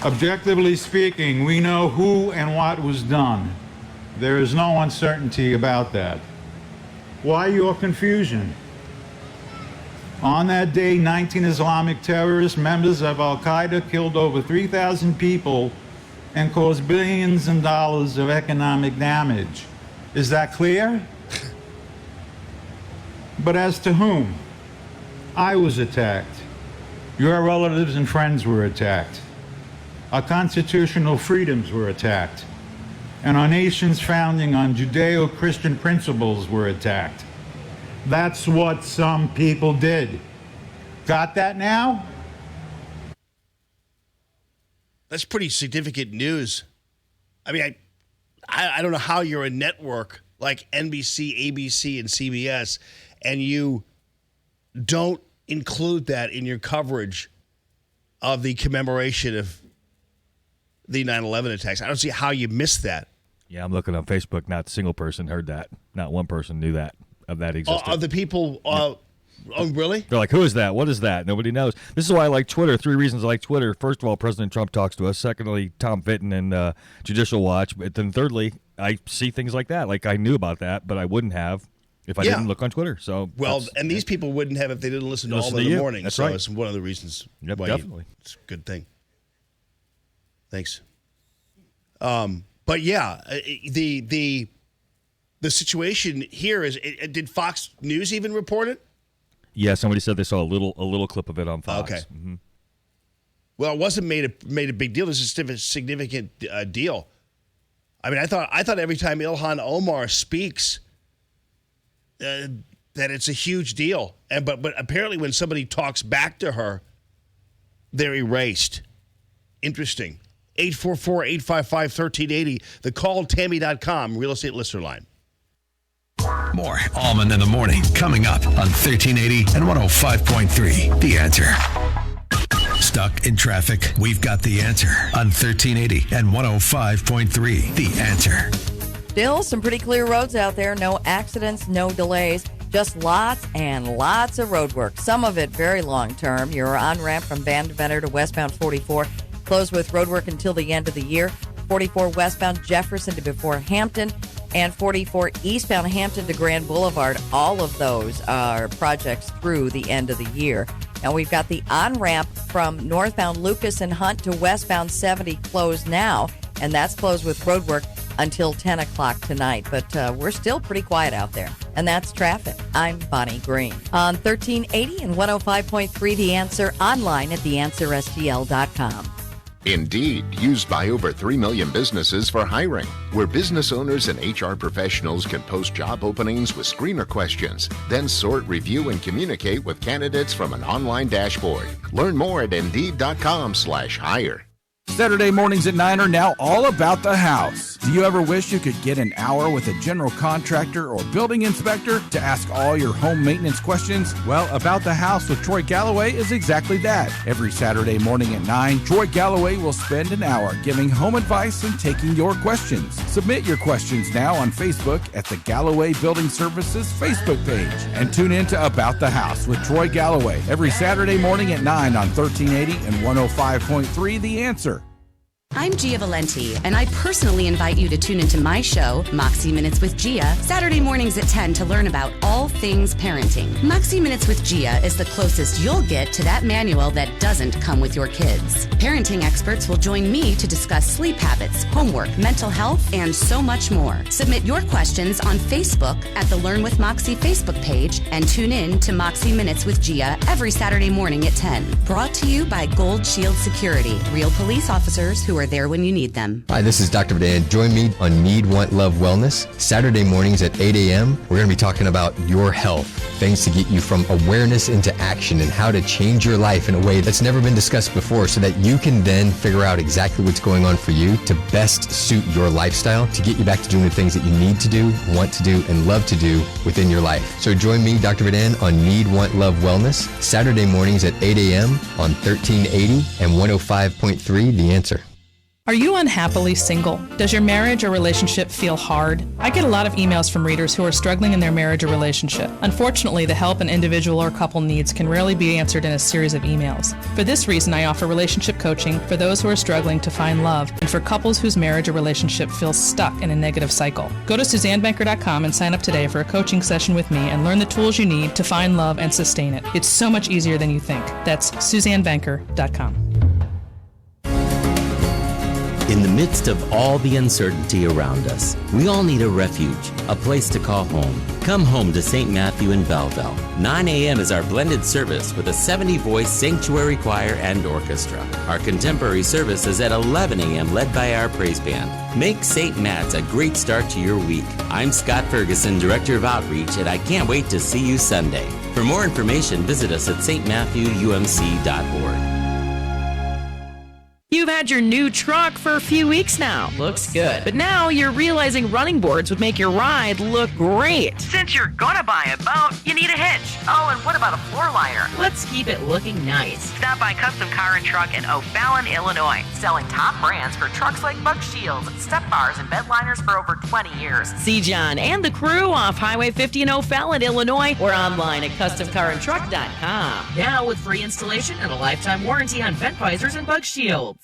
A: objectively speaking, we know who and what was done. There is no uncertainty about that. Why your confusion? On that day, 19 Islamic terrorist members of Al-Qaeda killed over 3,000 people and caused billions of dollars of economic damage. Is that clear? But as to whom? I was attacked. Your relatives and friends were attacked. Our constitutional freedoms were attacked. And our nation's founding on Judeo-Christian principles were attacked. That's what some people did. Got that now?
E: That's pretty significant news. I mean, I don't know how you're a network like NBC, ABC, and CBS, and you don't include that in your coverage of the commemoration of the 9/11 attacks. I don't see how you missed that.
F: Yeah, I'm looking on Facebook. Not a single person heard that. Not one person knew that existed.
E: Of the people, oh, really?
F: They're like, who is that? What is that? Nobody knows. This is why I like Twitter. 3 reasons I like Twitter. First of all, President Trump talks to us. Secondly, Tom Fitton and Judicial Watch. But then thirdly, I see things like that. Like I knew about that, but I wouldn't have if I didn't look on Twitter. So
E: and these people wouldn't have if they didn't listen to All in the Morning. That's so right. It's one of the reasons why
F: definitely.
E: It's a good thing. Thanks. But yeah, the situation here is. Did Fox News even report it?
F: Yeah, somebody said they saw a little clip of it on Fox.
E: Okay.
F: Mm-hmm.
E: Well, it wasn't made a big deal. This is a significant deal. I mean, I thought every time Ilhan Omar speaks, that it's a huge deal. But apparently, when somebody talks back to her, they're erased. Interesting. 844-855-1380. The calltammy.com real estate listener line.
C: More Allman in the Morning coming up on 1380 and 105.3. The Answer. Stuck in traffic? We've got the answer on 1380 and 105.3. The Answer.
S: Still some pretty clear roads out there. No accidents, no delays. Just lots and lots of road work. Some of it very long term. Your on-ramp from Van Deventer to westbound 44 closed with road work until the end of the year. 44 westbound Jefferson to before Hampton, and 44 eastbound Hampton to Grand Boulevard. All of those are projects through the end of the year. And we've got the on-ramp from northbound Lucas and Hunt to westbound 70 closed now, and that's closed with road work until 10 o'clock tonight. But we're still pretty quiet out there. And that's traffic. I'm Bonnie Green. On 1380 and 105.3 The Answer, online at theanswerstl.com.
B: Indeed, used by over 3 million businesses for hiring, where business owners and HR professionals can post job openings with screener questions, then sort, review, and communicate with candidates from an online dashboard. Learn more at Indeed.com/hire.
H: Saturday mornings at 9 are now all about the house. Do you ever wish you could get an hour with a general contractor or building inspector to ask all your home maintenance questions? Well, About the House with Troy Galloway is exactly that. Every Saturday morning at 9, Troy Galloway will spend an hour giving home advice and taking your questions. Submit your questions now on Facebook at the Galloway Building Services Facebook page. And tune in to About the House with Troy Galloway every Saturday morning at 9 on 1380 and 105.3 The Answer.
W: I'm Gia Valenti, and I personally invite you to tune into my show, Moxie Minutes with Gia, Saturday mornings at 10 to learn about all things parenting. Moxie Minutes with Gia is the closest you'll get to that manual that doesn't come with your kids. Parenting experts will join me to discuss sleep habits, homework, mental health, and so much more. Submit your questions on Facebook at the Learn with Moxie Facebook page and tune in to Moxie Minutes with Gia every Saturday morning at 10. Brought to you by Gold Shield Security, real police officers who are there when you need them.
X: Hi, this is Dr. Dan. Join me on Need, Want, Love, Wellness. Saturday mornings at 8 a.m. We're going to be talking about your health, things to get you from awareness into action and how to change your life in a way that's never been discussed before so that you can then figure out exactly what's going on for you to best suit your lifestyle to get you back to doing the things that you need to do, want to do, and love to do within your life. So join me, Dr. Vadan, on Need, Want, Love, Wellness, Saturday mornings at 8 a.m. on 1380 and 105.3 The Answer.
G: Are you unhappily single? Does your marriage or relationship feel hard? I get a lot of emails from readers who are struggling in their marriage or relationship. Unfortunately, the help an individual or couple needs can rarely be answered in a series of emails. For this reason, I offer relationship coaching for those who are struggling to find love and for couples whose marriage or relationship feels stuck in a negative cycle. Go to SuzanneBanker.com and sign up today for a coaching session with me and learn the tools you need to find love and sustain it. It's so much easier than you think. That's SuzanneBanker.com.
I: In the midst of all the uncertainty around us, we all need a refuge, a place to call home. Come home to St. Matthew in Belleville. 9 a.m. is our blended service with a 70-voice sanctuary choir and orchestra. Our contemporary service is at 11 a.m. led by our praise band. Make St. Matt's a great start to your week. I'm Scott Ferguson, Director of Outreach, and I can't wait to see you Sunday. For more information, visit us at stmatthewumc.org.
L: You've had your new truck for a few weeks now. Looks good. But now you're realizing running boards would make your ride look great.
M: Since you're gonna buy a boat, you need a hitch. Oh, and what about a floor liner?
L: Let's keep it looking nice.
M: Stop by Custom Car and Truck in O'Fallon, Illinois. Selling top brands for trucks like Bug Shields, step bars, and bed liners for over 20 years.
L: See John and the crew off Highway 50 in O'Fallon, Illinois, or online at CustomCarAndTruck.com. Now with free installation and a lifetime warranty on vent visors and Bug Shields.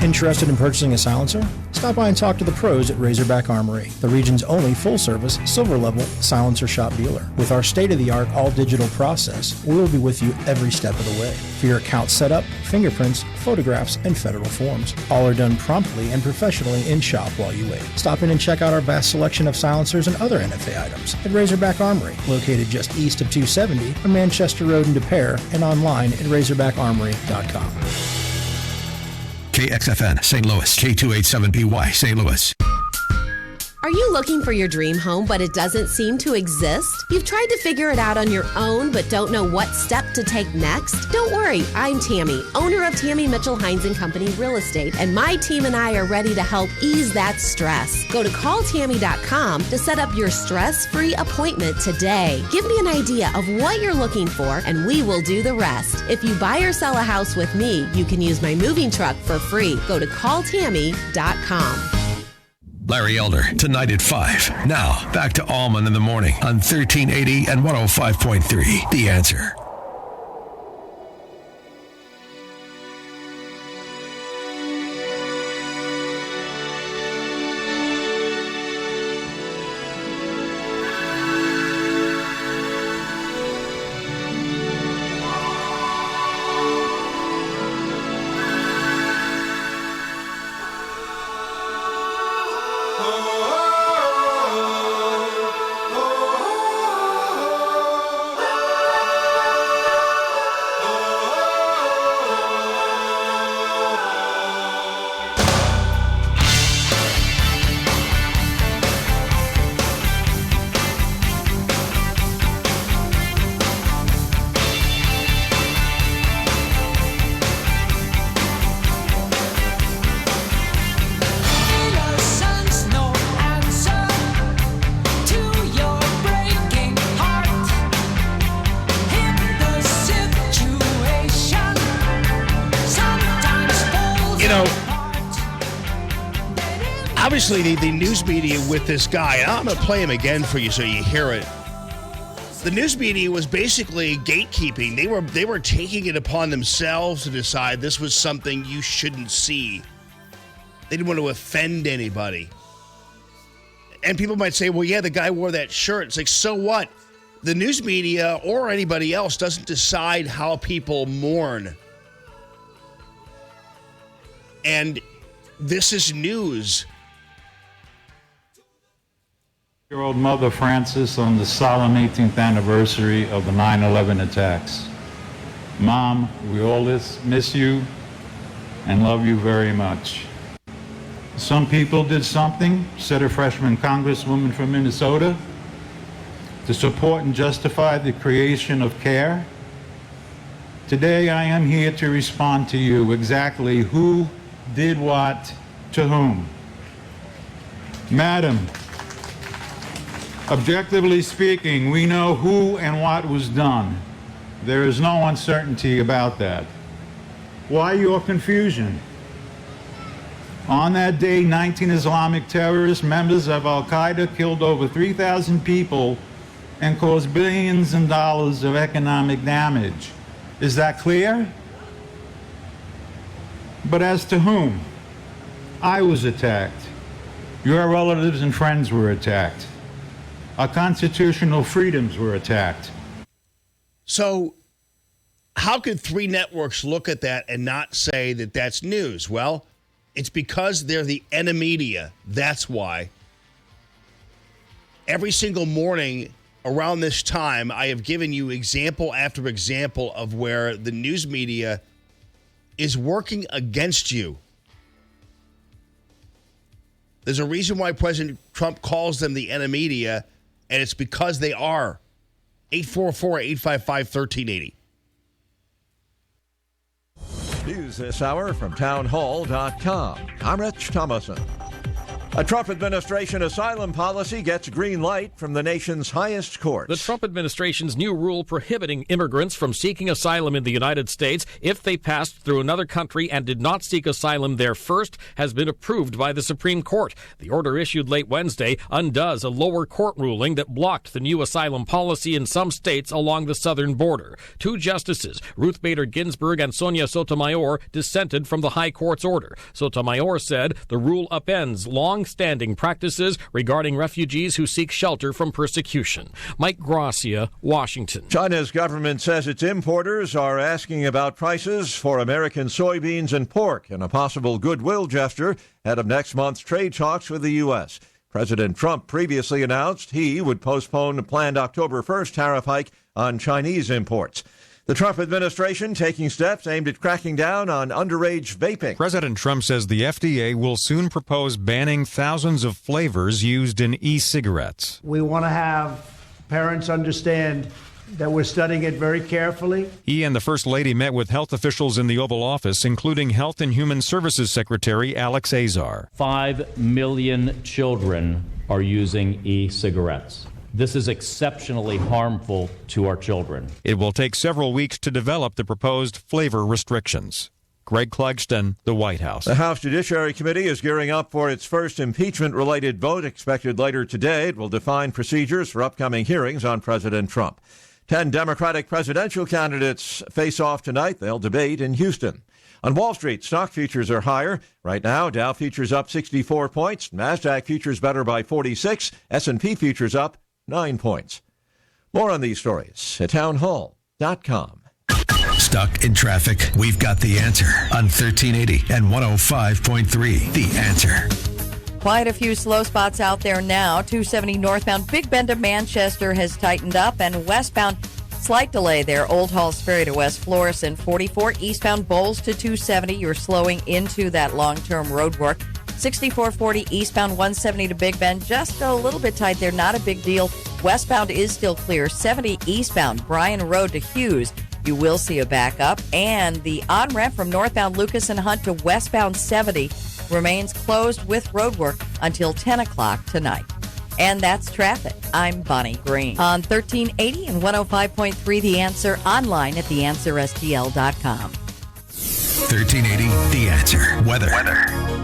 Q: Interested in purchasing a silencer? Stop by and talk to the pros at Razorback Armory, the region's only full-service, silver-level silencer shop dealer. With our state-of-the-art all-digital process, we will be with you every step of the way. For your account setup, fingerprints, photographs, and federal forms. All are done promptly and professionally in shop while you wait. Stop in and check out our vast selection of silencers and other NFA items at Razorback Armory, located just east of 270 on Manchester Road in Des Peres, and online at razorbackarmory.com.
C: KXFN, St. Louis, K287BY, St. Louis.
J: Are you looking for your dream home, but it doesn't seem to exist? You've tried to figure it out on your own, but don't know what step to take next? Don't worry, I'm Tammy, owner of Tammy Mitchell Hines & Company Real Estate, and my team and I are ready to help ease that stress. Go to calltammy.com to set up your stress-free appointment today. Give me an idea of what you're looking for, and we will do the rest. If you buy or sell a house with me, you can use my moving truck for free. Go to calltammy.com.
C: Larry Elder, tonight at 5. Now, back to Allman in the morning on 1380 and 105.3. The Answer.
E: Obviously, the news media with this guy, and I'm going to play him again for you so you hear it. The news media was basically gatekeeping. They were taking it upon themselves to decide this was something you shouldn't see. They didn't want to offend anybody. And people might say, well, yeah, the guy wore that shirt. It's like, so what? The news media or anybody else doesn't decide how people mourn. And this is news.
A: Year-old mother Frances on the solemn 18th anniversary of the 9/11 attacks. Mom, we all miss you and love you very much. Some people did something, said a freshman congresswoman from Minnesota, to support and justify the creation of CARE. Today I am here to respond to you exactly who did what to whom. Madam, objectively speaking, we know who and what was done. There is no uncertainty about that. Why your confusion? On that day, 19 Islamic terrorist members of Al-Qaeda killed over 3,000 people and caused billions in dollars of economic damage. Is that clear? But as to whom? I was attacked. Your relatives and friends were attacked. Our constitutional freedoms were attacked.
E: So how could three networks look at that and not say that that's news? Well, it's because they're the media. That's why. Every single morning around this time, I have given you example after example of where the news media is working against you. There's a reason why President Trump calls them the media, and it's because they are. 844-855-1380.
R: News this hour from townhall.com. I'm Rich Thomason. A Trump administration asylum policy gets green light from the nation's highest court.
K: The Trump administration's new rule prohibiting immigrants from seeking asylum in the United States if they passed through another country and did not seek asylum there first has been approved by the Supreme Court. The order issued late Wednesday undoes a lower court ruling that blocked the new asylum policy in some states along the southern border. Two justices, Ruth Bader Ginsburg and Sonia Sotomayor, dissented from the High Court's order. Sotomayor said the rule upends long-standing practices regarding refugees who seek shelter from persecution. Mike Gracia, Washington.
R: China's government says its importers are asking about prices for American soybeans and pork in a possible goodwill gesture ahead of next month's trade talks with the U.S. President Trump previously announced he would postpone a planned October 1st tariff hike on Chinese imports. The Trump administration taking steps aimed at cracking down on underage vaping.
N: President Trump says the FDA will soon propose banning thousands of flavors used in e-cigarettes.
O: We want to have parents understand that we're studying it very carefully.
N: He and the First Lady met with health officials in the Oval Office, including Health and Human Services Secretary Alex Azar.
P: 5 million children are using e-cigarettes. This is exceptionally harmful to our children.
N: It will take several weeks to develop the proposed flavor restrictions. Greg Clugston, the White House.
R: The House Judiciary Committee is gearing up for its first impeachment-related vote expected later today. It will define procedures for upcoming hearings on President Trump. 10 Democratic presidential candidates face off tonight. They'll debate in Houston. On Wall Street, stock futures are higher. Right now, Dow futures up 64 points. NASDAQ futures better by 46. S&P futures up 9 points. More on these stories at townhall.com.
C: Stuck in traffic? We've got the answer on 1380 and 105.3. The Answer.
S: Quite a few slow spots out there now. 270 northbound Big Bend to Manchester has tightened up, and westbound, slight delay there. Old Halls Ferry to West Florissant. 44 eastbound Bowles to 270. You're slowing into that long-term road work. 6440 eastbound 170 to Big Bend. Just a little bit tight there. Not a big deal. Westbound is still clear. 70 eastbound Bryan Road to Hughes. You will see a backup. And the on-ramp from northbound Lucas and Hunt to westbound 70 remains closed with roadwork until 10 o'clock tonight. And that's traffic. I'm Bonnie Green. On 1380 and 105.3 The Answer, online at theanswerstl.com.
C: 1380 The Answer. Weather.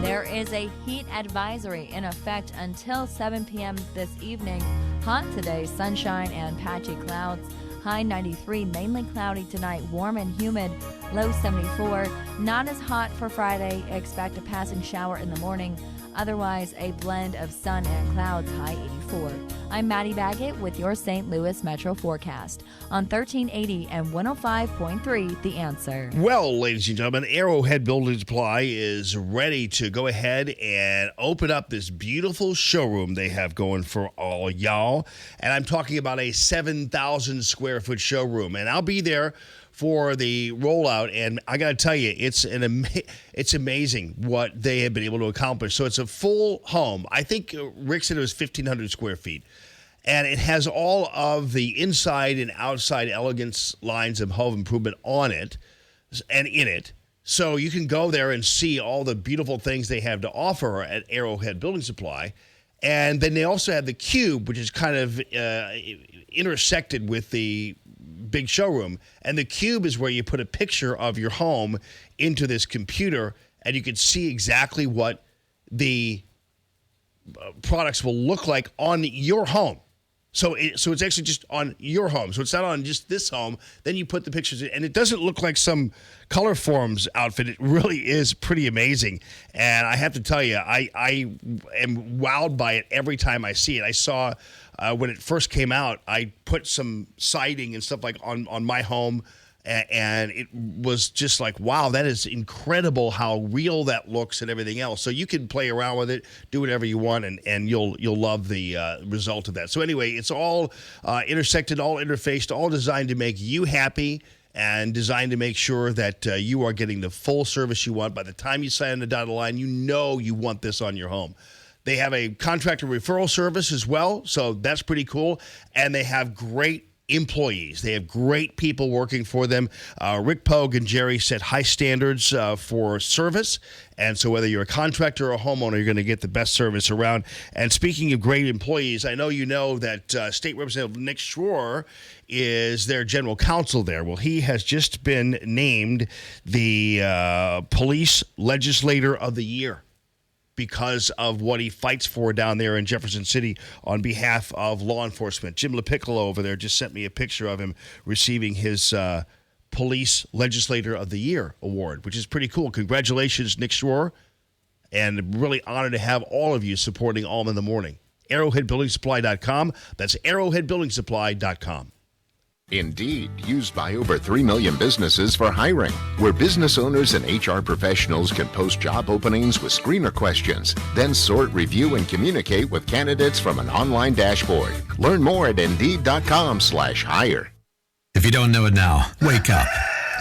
T: There is a heat advisory in effect until 7 p.m. this evening. Hot today, sunshine and patchy clouds. High 93, mainly cloudy tonight, warm and humid, low 74. Not as hot for Friday. Expect a passing shower in the morning. Otherwise, a blend of sun and clouds, high 84. I'm Maddie Baggett with your St. Louis Metro forecast on 1380 and 105.3 The Answer.
E: Well, ladies and gentlemen, Arrowhead Building Supply is ready to go ahead and open up this beautiful showroom they have going for all y'all. And I'm talking about a 7,000 square foot showroom. And I'll be there for the rollout, and I got to tell you, it's amazing what they have been able to accomplish. So it's a full home. I think Rick said it was 1,500 square feet, and it has all of the inside and outside elegance lines of home improvement on it and in it. So you can go there and see all the beautiful things they have to offer at Arrowhead Building Supply. And then they also have the Cube, which is kind of intersected with the big showroom. And the Cube is where you put a picture of your home into this computer, and you can see exactly what the products will look like on your home. So it's actually just on your home. So it's not on just this home. Then you put the pictures in, and it doesn't look like some Color Forms outfit. It really is pretty amazing. And I have to tell you, I am wowed by it every time I see it. I saw when it first came out, I put some siding and stuff like on my home, and it was just like, wow, that is incredible how real that looks and everything else. So you can play around with it, do whatever you want, and you'll love the result of that. So anyway, it's all intersected, all interfaced, all designed to make you happy and designed to make sure that you are getting the full service you want. By the time you sign on the dotted line, you know you want this on your home. They have a contractor referral service as well, so that's pretty cool. And they have great employees. They have great people working for them. Rick Pogue and Jerry set high standards for service. And so whether you're a contractor or a homeowner, you're going to get the best service around. And speaking of great employees, I know you know that State Representative Nick Schroer is their general counsel there. Well, he has just been named the Police Legislator of the Year, because of what he fights for down there in Jefferson City on behalf of law enforcement. Jim LaPiccolo over there just sent me a picture of him receiving his Police Legislator of the Year award, which is pretty cool. Congratulations, Nick Schroer, and really honored to have all of you supporting Allman in the Morning. ArrowheadBuildingSupply.com. That's ArrowheadBuildingSupply.com.
B: Indeed, used by over 3 million businesses for hiring, where business owners and HR professionals can post job openings with screener questions, then sort, review, and communicate with candidates from an online dashboard. Learn more at Indeed.com/hire.
C: If you don't know it now, wake up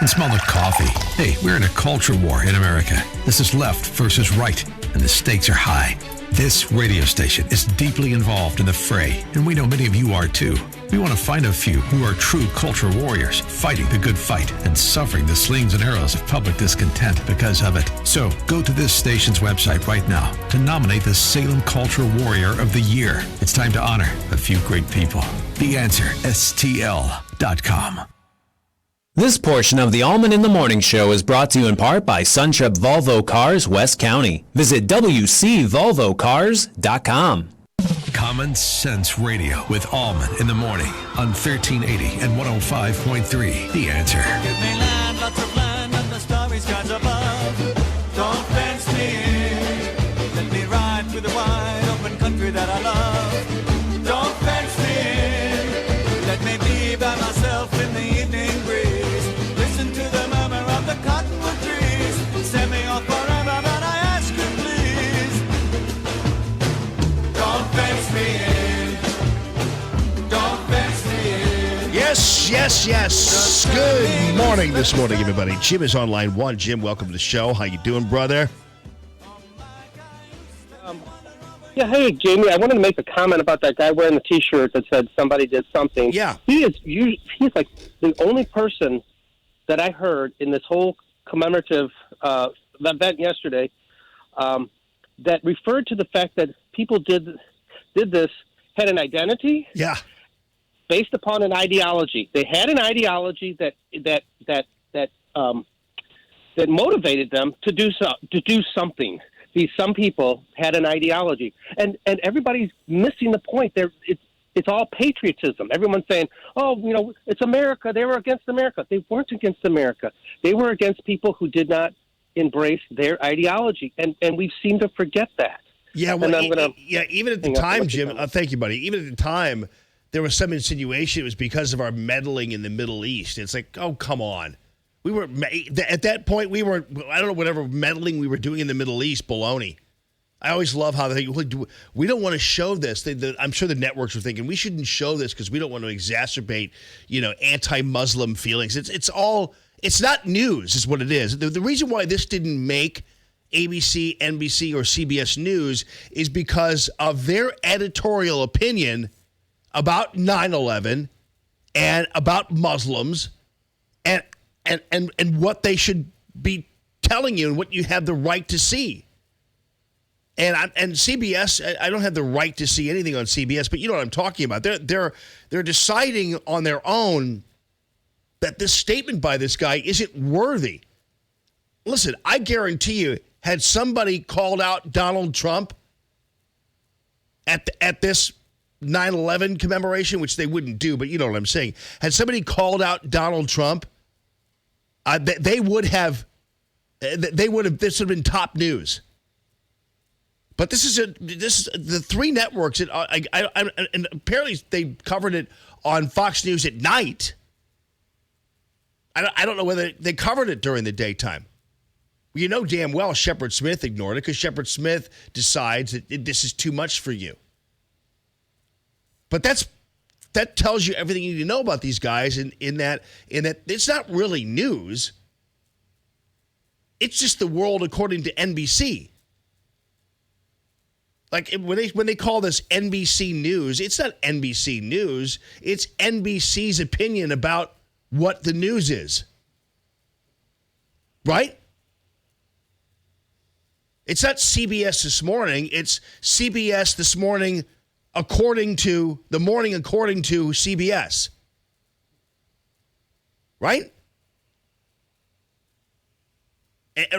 C: and smell the coffee. Hey, we're in a culture war in America. This is left versus right, and the stakes are high. This radio station is deeply involved in the fray, and we know many of you are too. We want to find a few who are true culture warriors, fighting the good fight and suffering the slings and arrows of public discontent because of it. So go to this station's website right now to nominate the Salem Culture Warrior of the Year. It's time to honor a few great people. The Answer, STL.com.
D: This portion of the Allman in the Morning Show is brought to you in part by Suntrip Volvo Cars, West County. Visit WCVolvoCars.com.
C: Common Sense Radio with Allman in the Morning on 1380 and 105.3. The Answer.
F: Give me land, lots of land, and the starry skies above. Don't fence me in. Let me ride through the wide open country that I love. Don't fence me in. Let me be by myself in the evening breeze. Listen to the murmur of the cottonwood trees. Send me off forever, but I ask you please. Don't fence me in. Don't fence me in.
E: Yes, yes, yes. Good morning this morning, everybody. Jim is on line one. Jim, welcome to the show. How you doing, brother?
U: Yeah, hey, Jamie, I wanted to make a comment about that guy wearing the T-shirt that said somebody did something.
E: Yeah.
U: He's like the only person that I heard in this whole commemorative event yesterday that referred to the fact that people did this, had an identity.
E: Yeah.
U: Based upon an ideology. They had an ideology that motivated them to do something. Some people had an ideology, and everybody's missing the point. It's all patriotism. Everyone's saying, "Oh, it's America." They were against America. They weren't against America. They were against people who did not embrace their ideology, and we seem to forget that.
E: Yeah, well, even at the time, Jim. Thank you, buddy. Even at the time, there was some insinuation it was because of our meddling in the Middle East. It's like, oh, come on. We were at that point. We were, I don't know, whatever meddling we were doing in the Middle East. Baloney. I always love how they we don't want to show this. I'm sure the networks were thinking we shouldn't show this because we don't want to exacerbate, anti-Muslim feelings. It's not news, is what it is. The reason why this didn't make ABC, NBC, or CBS News is because of their editorial opinion about 9/11 and about Muslims and what they should be telling you and what you have the right to see. And CBS, I don't have the right to see anything on CBS, but you know what I'm talking about. They're deciding on their own that this statement by this guy isn't worthy. Listen, I guarantee you, had somebody called out Donald Trump at this 9/11 commemoration, which they wouldn't do, but you know what I'm saying. Had somebody called out Donald Trump, they would have. This would have been top news. But this is the three networks. And apparently they covered it on Fox News at night. I don't know whether they covered it during the daytime. You know damn well Shepard Smith ignored it because Shepard Smith decides that this is too much for you. But that tells you everything you need to know about these guys in that it's not really news. It's just the world according to NBC. Like when they call this NBC News, it's not NBC News. It's NBC's opinion about what the news is. Right? It's not CBS This Morning. It's CBS This Morning according to CBS. Right?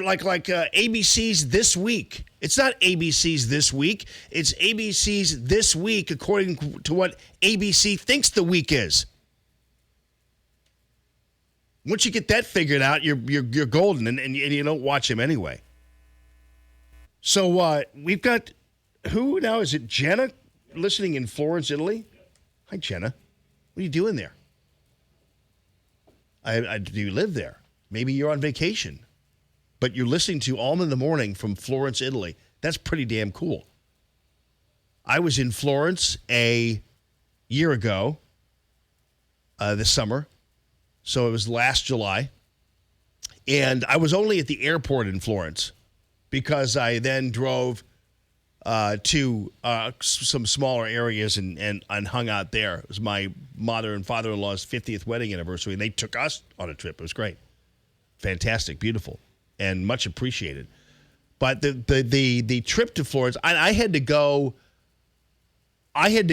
E: Like ABC's This Week. It's not ABC's This Week. It's ABC's This Week according to what ABC thinks the week is. Once you get that figured out, you're golden, and you don't watch him anyway. So we've got, who now? Is it Jenna listening in Florence, Italy? Hi, Jenna. What are you doing there? Do you live there? Maybe you're on vacation. But you're listening to Allman in the Morning from Florence, Italy. That's pretty damn cool. I was in Florence a year ago this summer. So it was last July. And I was only at the airport in Florence because I then drove to some smaller areas and hung out there. It was my mother and father-in-law's 50th wedding anniversary, and they took us on a trip. It was great. Fantastic, beautiful, and much appreciated. But the trip to Florence, I had to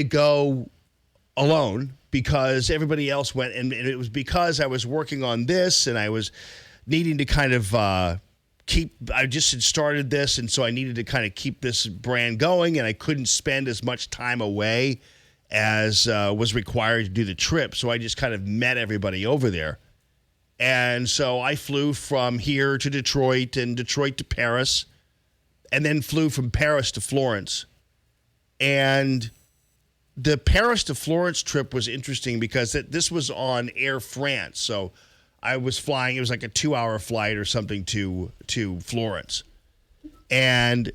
E: go alone because everybody else went, and it was because I was working on this and I was needing to kind of I just had started this, and so I needed to kind of keep this brand going, and I couldn't spend as much time away as was required to do the trip. So I just kind of met everybody over there. And so I flew from here to Detroit and Detroit to Paris, and then flew from Paris to Florence. And the Paris to Florence trip was interesting because this was on Air France. So I was flying, it was like a 2-hour flight or something to Florence. And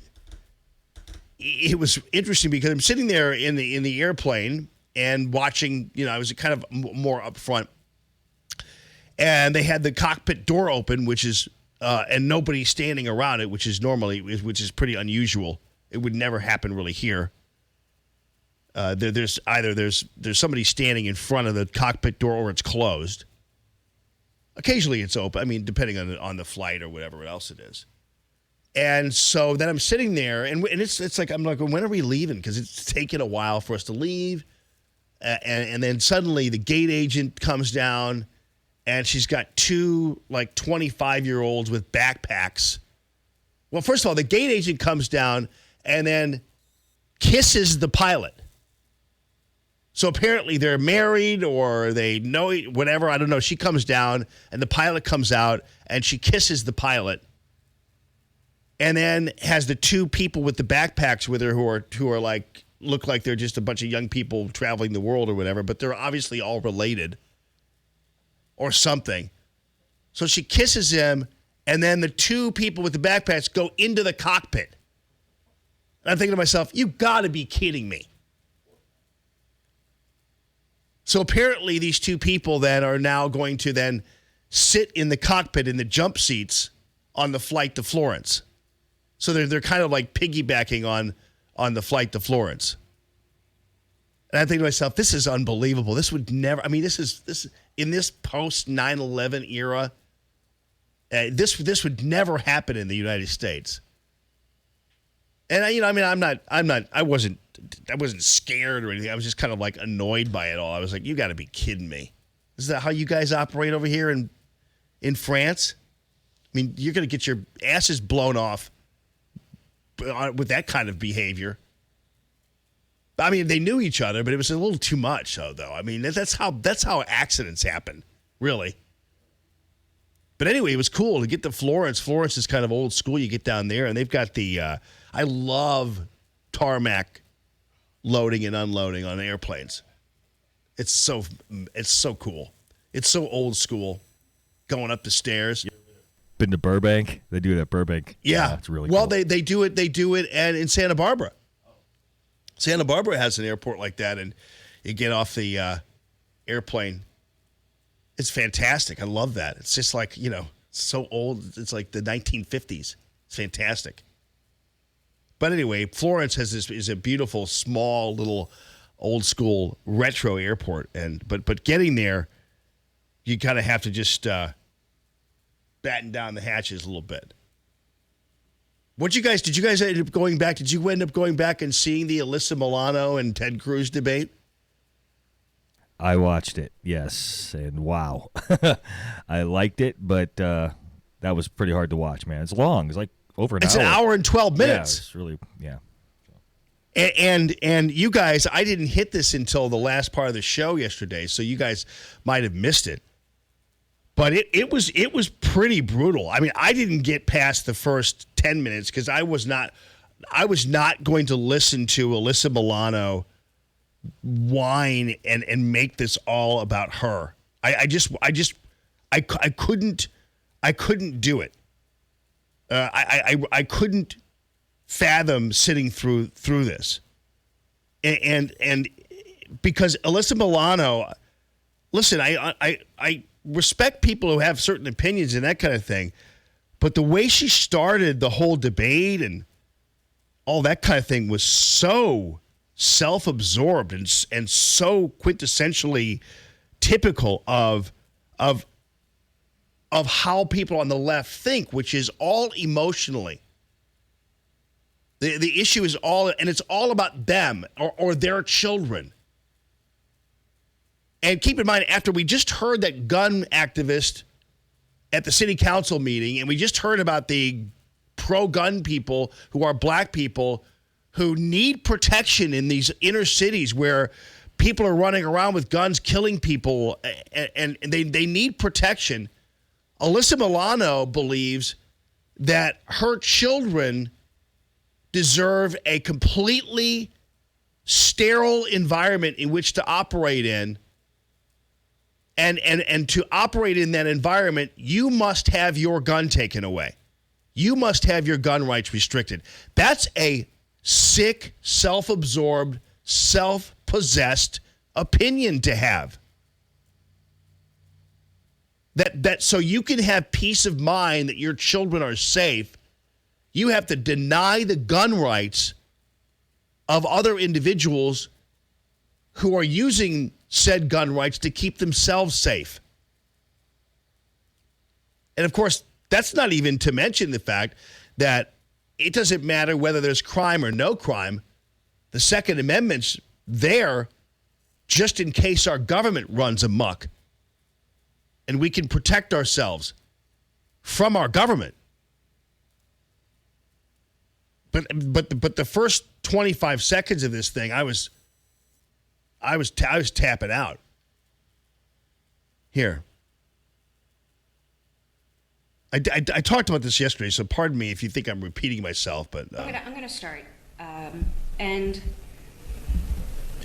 E: it was interesting because I'm sitting there in the airplane and watching, I was kind of more up front. And they had the cockpit door open, which is, and nobody standing around it, which is pretty unusual. It would never happen really here. There's somebody standing in front of the cockpit door, or it's closed. Occasionally it's open. I mean, depending on the flight or whatever else it is. And so then I'm sitting there, and it's like, I'm like, when are we leaving? Because it's taken a while for us to leave. And then suddenly the gate agent comes down, and she's got two, 25-year-olds with backpacks. Well, first of all, the gate agent comes down and then kisses the pilot. So apparently they're married or they know whatever. I don't know. She comes down, and the pilot comes out, and she kisses the pilot. And then has the two people with the backpacks with her who are look like they're just a bunch of young people traveling the world or whatever, but they're obviously all related or something. So she kisses him, and then the two people with the backpacks go into the cockpit. And I'm thinking to myself, you got to be kidding me. So apparently these two people then are now going to then sit in the cockpit in the jump seats on the flight to Florence. So they're kind of like piggybacking on the flight to Florence. And I think to myself, this is unbelievable. This would never, this in this post 9/11 era, this would never happen in the United States. And I wasn't scared or anything. I was just kind of annoyed by it all. I was like, you got to be kidding me. Is that how you guys operate over here in France? I mean, you're going to get your asses blown off with that kind of behavior. I mean, they knew each other, but it was a little too much, though. I mean, that's how accidents happen, really. But anyway, it was cool to get to Florence. Florence is kind of old school. You get down there, and they've got the I love tarmac loading and unloading on airplanes. It's so cool. It's so old school, going up the stairs.
H: Been to Burbank? They do it at Burbank.
E: Yeah,
H: it's really
E: well.
H: cool.
E: They do it, and in Santa Barbara. Santa Barbara has an airport like that, and you get off the airplane. It's fantastic. I love that. It's just like, so old. It's like the 1950s. It's fantastic. But anyway, Florence is a beautiful, small, little, old school retro airport, but getting there, you kind of have to just batten down the hatches a little bit. Did you guys end up going back? Did you end up going back and seeing the Alyssa Milano and Ted Cruz debate?
H: I watched it, yes, and wow. I liked it, but that was pretty hard to watch, man. It's long. It's like over an hour.
E: It's an hour and 12 minutes.
H: Yeah, it's really, yeah.
E: And you guys, I didn't hit this until the last part of the show yesterday, so you guys might have missed it. But it was pretty brutal. I mean, I didn't get past the first 10 minutes because I was not going to listen to Alyssa Milano whine and make this all about her. I couldn't do it. I couldn't fathom sitting through this. And because Alyssa Milano, listen, I respect people who have certain opinions and that kind of thing, but the way she started the whole debate and all that kind of thing was so self-absorbed and so quintessentially typical of how people on the left think, which is all emotionally. The issue is it's all about them or their children. And keep in mind, after we just heard that gun activist at the city council meeting, and we just heard about the pro-gun people who are black people who need protection in these inner cities where people are running around with guns, killing people, and they need protection. Alyssa Milano believes that her children deserve a completely sterile environment in which to operate in. And to operate in that environment, you must have your gun taken away. You must have your gun rights restricted. That's a sick, self-absorbed, self-possessed opinion to have. That so you can have peace of mind that your children are safe, you have to deny the gun rights of other individuals who are using said gun rights to keep themselves safe. And of course, that's not even to mention the fact that it doesn't matter whether there's crime or no crime. The Second Amendment's there just in case our government runs amok. And we can protect ourselves from our government. But the first 25 seconds of this thing, I was tapping out. Here. I talked about this yesterday, so pardon me if you think I'm repeating myself, but...
V: I'm going to start. And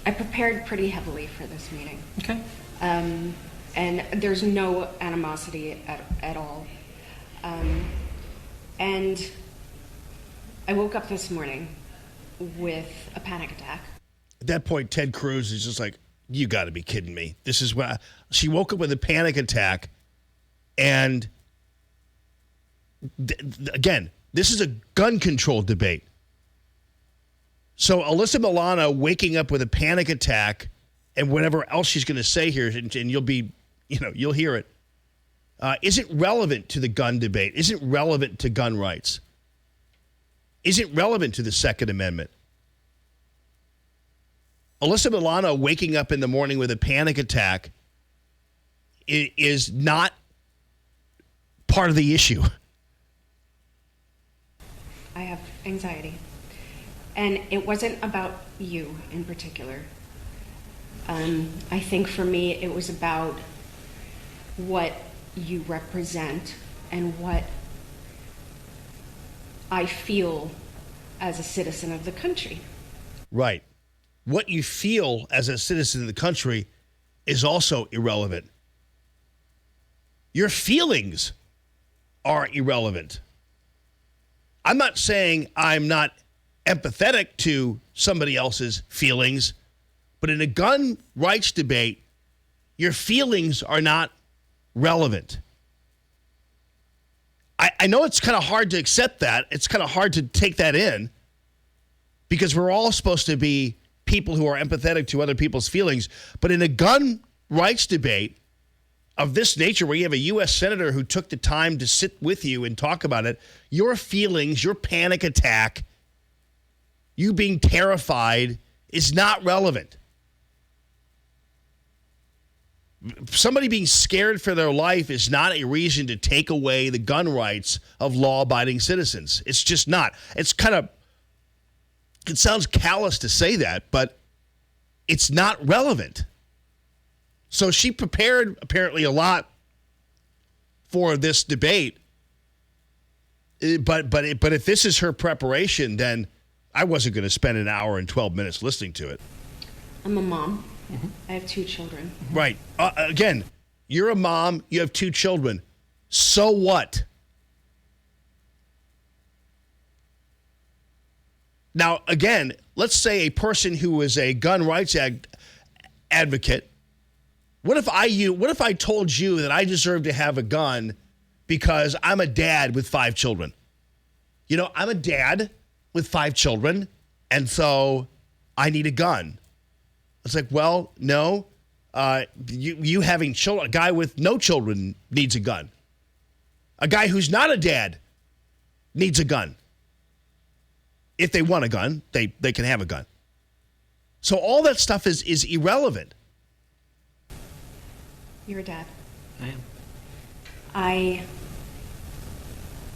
V: I prepared pretty heavily for this meeting.
W: Okay.
V: And there's no animosity at all. And I woke up this morning with a panic attack.
E: At that point, Ted Cruz is just like, you got to be kidding me. This is why she woke up with a panic attack. And again, this is a gun control debate. So Alyssa Milano waking up with a panic attack and whatever else she's going to say here, and you'll be, you'll hear it, isn't relevant to the gun debate, isn't relevant to gun rights, isn't relevant to the Second Amendment. Alyssa Milano waking up in the morning with a panic attack is not part of the issue.
V: I have anxiety. And it wasn't about you in particular. I think for me, it was about what you represent and what I feel as a citizen of the country.
E: Right. What you feel as a citizen of the country is also irrelevant. Your feelings are irrelevant. I'm not saying I'm not empathetic to somebody else's feelings, but in a gun rights debate, your feelings are not relevant. I know it's kind of hard to accept that. It's kind of hard to take that in because we're all supposed to be people who are empathetic to other people's feelings. But in a gun rights debate of this nature, where you have a U.S. senator who took the time to sit with you and talk about it, your feelings, your panic attack, you being terrified is not relevant. Somebody being scared for their life is not a reason to take away the gun rights of law-abiding citizens. It's just not. It sounds callous to say that, but it's not relevant. So she prepared apparently a lot for this debate. But if this is her preparation, then I wasn't going to spend an hour and 12 minutes listening to it.
V: I'm a mom. I have 2 children.
E: Right. Again, you're a mom. You have 2 children. So what? Now, again, let's say a person who is a gun rights advocate. What if I told you that I deserve to have a gun because I'm a dad with 5 children? You know, I'm a dad with 5 children, and so I need a gun. It's like, well, no. You having children, a guy with no children needs a gun. A guy who's not a dad needs a gun. If they want a gun, they can have a gun. So all that stuff is irrelevant.
V: You're a dad.
K: I am.
V: I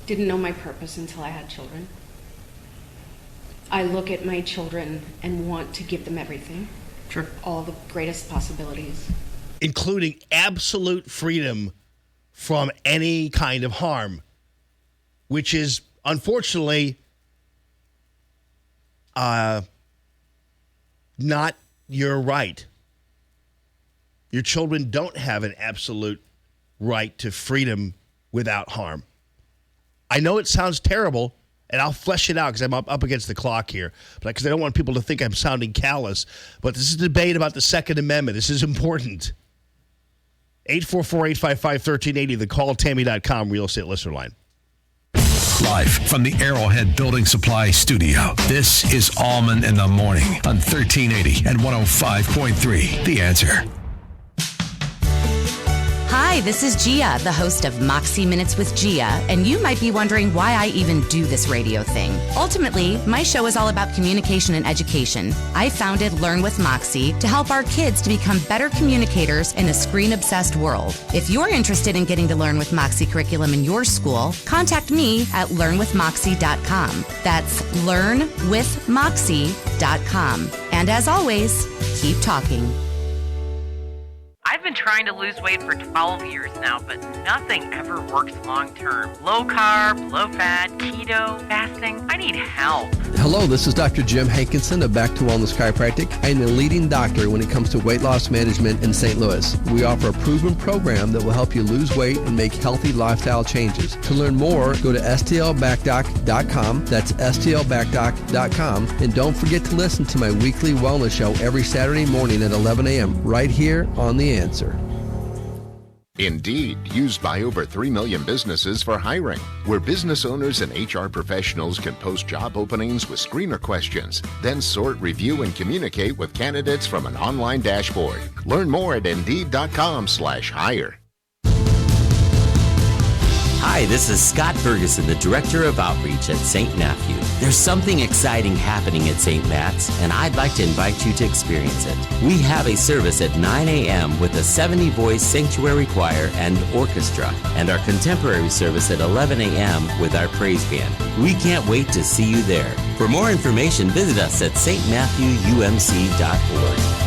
V: didn't know my purpose until I had children. I look at my children and want to give them everything.
K: Sure.
V: All the greatest possibilities.
E: Including absolute freedom from any kind of harm, which is unfortunately not your right. Your children don't have an absolute right to freedom without harm. I know it sounds terrible, and I'll flesh it out because I'm up against the clock here, but because I don't want people to think I'm sounding callous. But this is a debate about the Second Amendment. This is important. 844-855-1380, the calltammy.com real estate listener line.
C: Live from the Arrowhead Building Supply Studio, this is Allman in the Morning on 1380 and 105.3. The Answer.
G: Hi, this is Gia, the host of Moxie Minutes with Gia, and you might be wondering why I even do this radio thing. Ultimately, my show is all about communication and education. I founded Learn with Moxie to help our kids to become better communicators in a screen-obsessed world. If you're interested in getting to Learn with Moxie curriculum in your school, contact me at learnwithmoxie.com. That's learnwithmoxie.com. And as always, keep talking.
M: I've been trying to lose weight for 12 years now, but nothing ever works long term. Low carb, low fat, keto, fasting. I need help.
I: Hello, this is Dr. Jim Hankinson of Back to Wellness Chiropractic. I am the leading doctor when it comes to weight loss management in St. Louis. We offer a proven program that will help you lose weight and make healthy lifestyle changes. To learn more, go to stlbackdoc.com. That's stlbackdoc.com. And don't forget to listen to my weekly wellness show every Saturday morning at 11 a.m. right here on The Answer.
B: Indeed, used by over 3 million businesses for hiring, where business owners and HR professionals can post job openings with screener questions, then sort, review, and communicate with candidates from an online dashboard. Learn more at Indeed.com/hire.
L: Hi, this is Scott Ferguson, the Director of Outreach at St. Matthew. There's something exciting happening at St. Matt's, and I'd like to invite you to experience it. We have a service at 9 a.m. with a 70-voice sanctuary choir and orchestra, and our contemporary service at 11 a.m. with our praise band. We can't wait to see you there. For more information, visit us at stmatthewumc.org.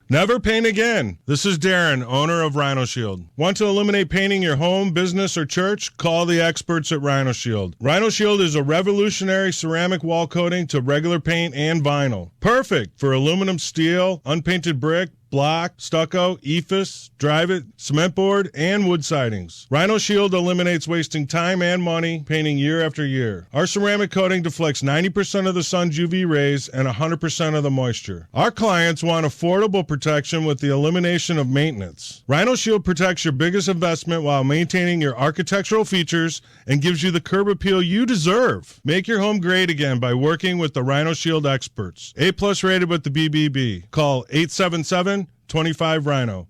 Q: Never paint again. This is Darren, owner of Rhino Shield. Want to eliminate painting your home, business, or church? Call the experts at Rhino Shield. Rhino Shield is a revolutionary ceramic wall coating to regular paint and vinyl. Perfect for aluminum, steel, unpainted brick, block, stucco, ephes, drive-it, cement board, and wood sidings. Rhino Shield eliminates wasting time and money painting year after year. Our ceramic coating deflects 90% of the sun's UV rays and 100% of the moisture. Our clients want affordable protection with the elimination of maintenance. Rhino Shield protects your biggest investment while maintaining your architectural features and gives you the curb appeal you deserve. Make your home great again by working with the Rhino Shield experts. A+ rated with the BBB. Call 877-25-RHINO,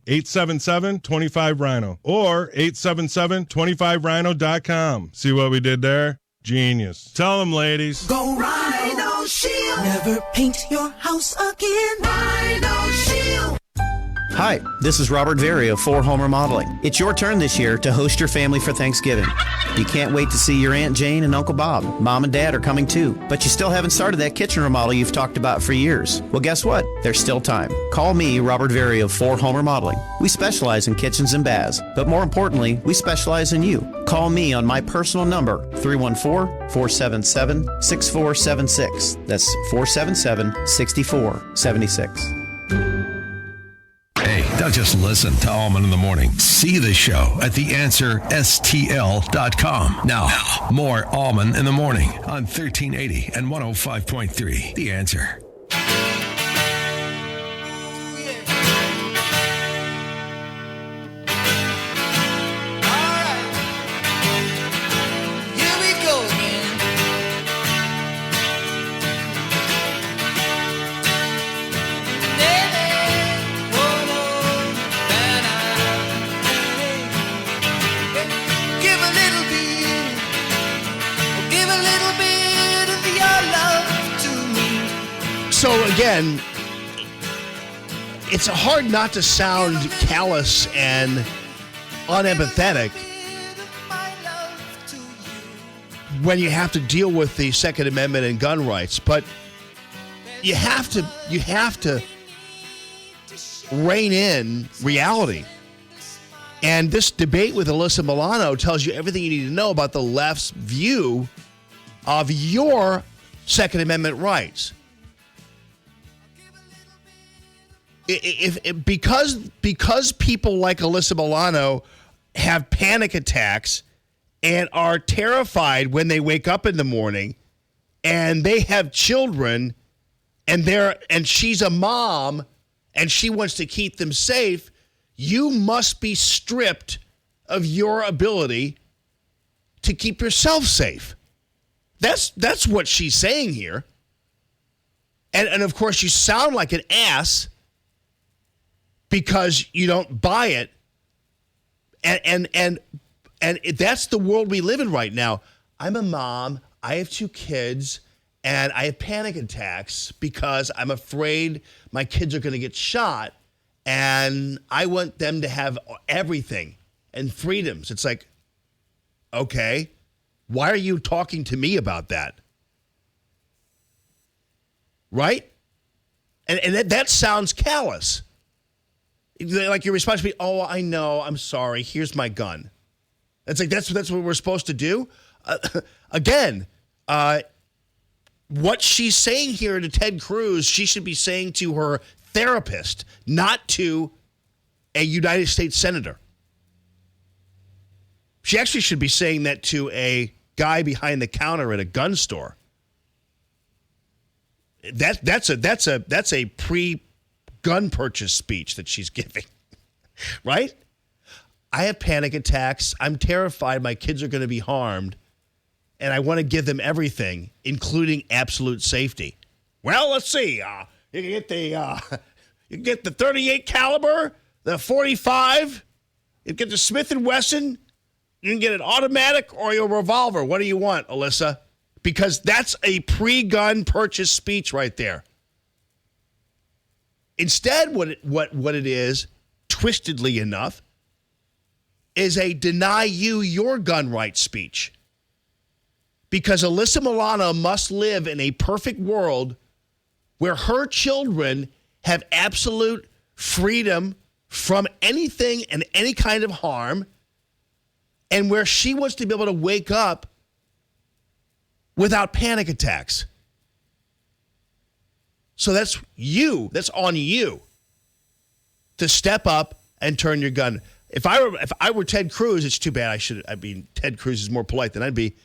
Q: 877-25-RHINO, or 877-25rhino.com. See what we did there? Genius. Tell them, ladies.
F: Go Rhino Shield. Never paint your house again. Rhino Shield.
W: Hi, this is Robert Very of 4 Home Remodeling. It's your turn this year to host your family for Thanksgiving. You can't wait to see your Aunt Jane and Uncle Bob. Mom and Dad are coming too, but you still haven't started that kitchen remodel you've talked about for years. Well, guess what? There's still time. Call me, Robert Very of 4 Home Remodeling. We specialize in kitchens and baths, but more importantly, we specialize in you. Call me on my personal number, 314-477-6476. That's 477-6476.
C: Hey, don't just listen to Allman in the Morning. See the show at theanswerstl.com. Now, more Allman in the Morning on 1380 and 105.3. The Answer.
E: So again, it's hard not to sound callous and unempathetic when you have to deal with the Second Amendment and gun rights, but you have to rein in reality. And this debate with Alyssa Milano tells you everything you need to know about the left's view of your Second Amendment rights. Because people like Alyssa Milano have panic attacks and are terrified when they wake up in the morning, and they have children, and she's a mom and she wants to keep them safe, you must be stripped of your ability to keep yourself safe. That's what she's saying here. And of course you sound like an ass because you don't buy it. And that's the world we live in right now. I'm a mom, I have 2 kids, and I have panic attacks because I'm afraid my kids are going to get shot, and I want them to have everything and freedoms. It's like, okay, why are you talking to me about that? Right? And that sounds callous. Like your response would be, oh, I know, I'm sorry, here's my gun. It's like, that's what we're supposed to do? What she's saying here to Ted Cruz, she should be saying to her therapist, not to a United States senator. She actually should be saying that to a guy behind the counter at a gun store. That's a pre-gun purchase speech that she's giving, right? I have panic attacks. I'm terrified my kids are going to be harmed, and I want to give them everything, including absolute safety. Well, let's see. You can get the 38 caliber, The 45, you get the Smith & Wesson, you can get an automatic or a revolver. What do you want, Alyssa? Because that's a pre-gun purchase speech right there. Instead, what it is, twistedly enough, is a deny you your gun rights speech. Because Alyssa Milano must live in a perfect world where her children have absolute freedom from anything and any kind of harm, and where she wants to be able to wake up without panic attacks. So that's on you to step up and turn your gun. If I were Ted Cruz, it's too bad Ted Cruz is more polite than I'd be.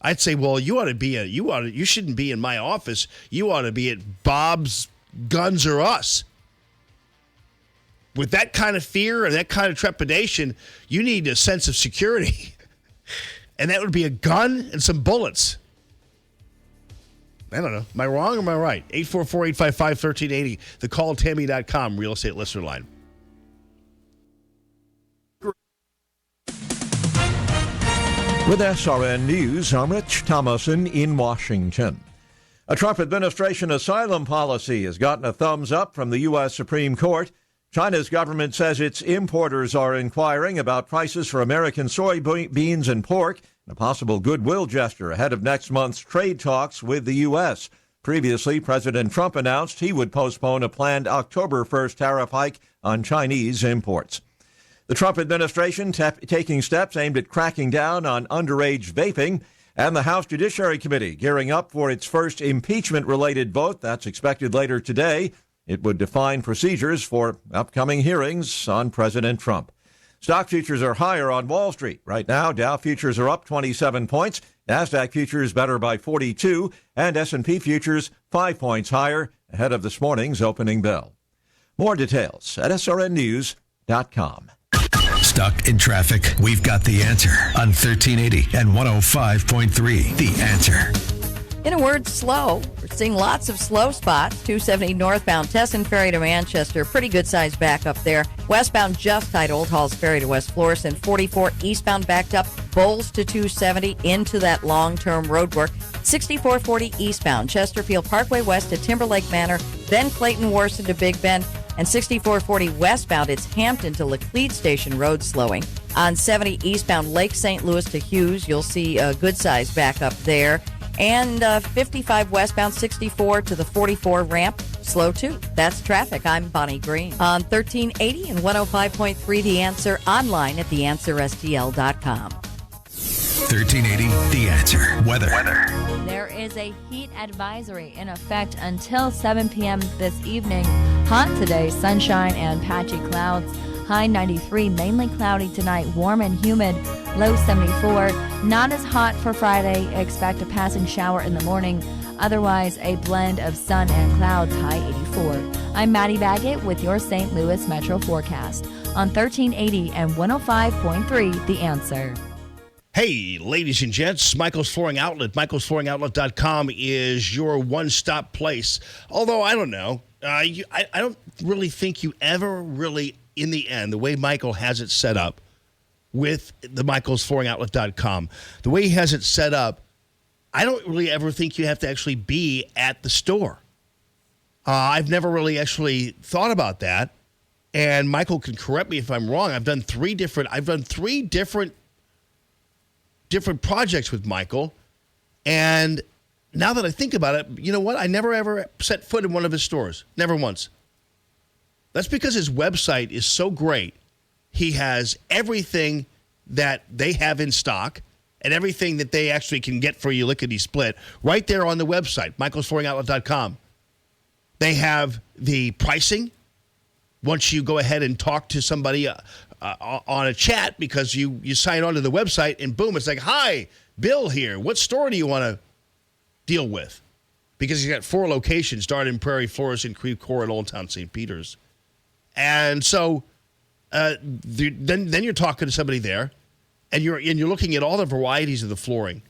E: I'd say, well, you shouldn't be in my office. You ought to be at Bob's Guns or Us. With that kind of fear and that kind of trepidation, you need a sense of security. And that would be a gun and some bullets. I don't know. Am I wrong or am I right? 844-855-1380. The calltammy.com real estate listener line.
R: With SRN News, I'm Rich Thomason in Washington. A Trump administration asylum policy has gotten a thumbs up from the U.S. Supreme Court. China's government says its importers are inquiring about prices for American soybeans and pork, a possible goodwill gesture ahead of next month's trade talks with the U.S. Previously, President Trump announced he would postpone a planned October 1st tariff hike on Chinese imports. The Trump administration taking steps aimed at cracking down on underage vaping, and the House Judiciary Committee gearing up for its first impeachment-related vote. That's expected later today. It would define procedures for upcoming hearings on President Trump. Stock futures are higher on Wall Street. Right now, Dow futures are up 27 points, NASDAQ futures better by 42, and S&P futures 5 points higher ahead of this morning's opening bell. More details at srnnews.com.
C: Stuck in traffic? We've got the answer on 1380 and 105.3. The Answer.
S: In a word, slow. We're seeing lots of slow spots. 270 northbound, Tesson Ferry to Manchester. Pretty good size backup there. Westbound, just tight, Old Halls Ferry to West Florissant. 44 eastbound backed up, Bowles to 270 into that long-term road work. 6440 eastbound, Chesterfield Parkway West to Timberlake Manor. Then Clayton Worcester to Big Bend. And 6440 westbound, it's Hampton to Laclede Station Road slowing. On 70 eastbound, Lake St. Louis to Hughes, you'll see a good size backup there. And 55 westbound, 64 to the 44 ramp, slow too. That's traffic. I'm Bonnie Green. On 1380 and 105.3 The Answer, online at theanswerstl.com.
C: 1380 The Answer. Weather.
T: There is a heat advisory in effect until 7 p.m. this evening. Hot today, sunshine and patchy clouds. High 93, mainly cloudy tonight, warm and humid, low 74. Not as hot for Friday. Expect a passing shower in the morning. Otherwise, a blend of sun and clouds, high 84. I'm Maddie Baggett with your St. Louis Metro forecast on 1380 and 105.3 The Answer.
E: Hey, ladies and gents, Michael's Flooring Outlet. Michael'sFlooringOutlet.com is your one-stop place. Although, I don't know. I don't really think you ever really, in the end, the way Michael has it set up with the Michael'sFlooringOutlet.com, the way he has it set up, I don't really ever think you have to actually be at the store. I've never really actually thought about that. And Michael can correct me if I'm wrong. I've done three different projects with Michael, and now that I think about it, you know what? I never ever set foot in one of his stores. Never once. That's because his website is so great. He has everything that they have in stock and everything that they actually can get for you lickety-split right there on the website, michaelsflooringoutlet.com. They have the pricing. Once you go ahead and talk to somebody on a chat, because you sign on to the website and boom, it's like, hi, Bill here. What store do you want to deal with? Because he's got 4 locations, Darden, Prairie, Florissant, Creve Coeur, and Old Town St. Peters. And so then you're talking to somebody there, and you're looking at all the varieties of the flooring.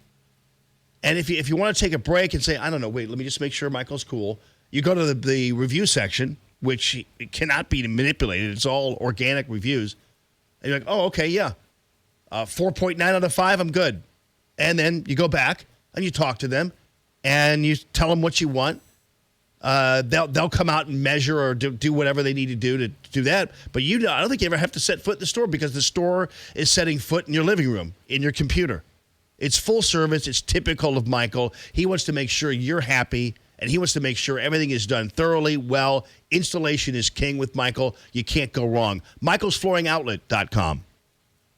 E: And if you want to take a break and say, I don't know, wait, let me just make sure Michael's cool, you go to the review section, which cannot be manipulated. It's all organic reviews. And you're like, oh, okay, yeah. 4.9 out of 5, I'm good. And then you go back and you talk to them and you tell them what you want. They'll come out and measure or do whatever they need to do that. But I don't think you ever have to set foot in the store because the store is setting foot in your living room, in your computer. It's full service. It's typical of Michael. He wants to make sure you're happy, and he wants to make sure everything is done thoroughly, well. Installation is king with Michael. You can't go wrong. MichaelsFlooringOutlet.com.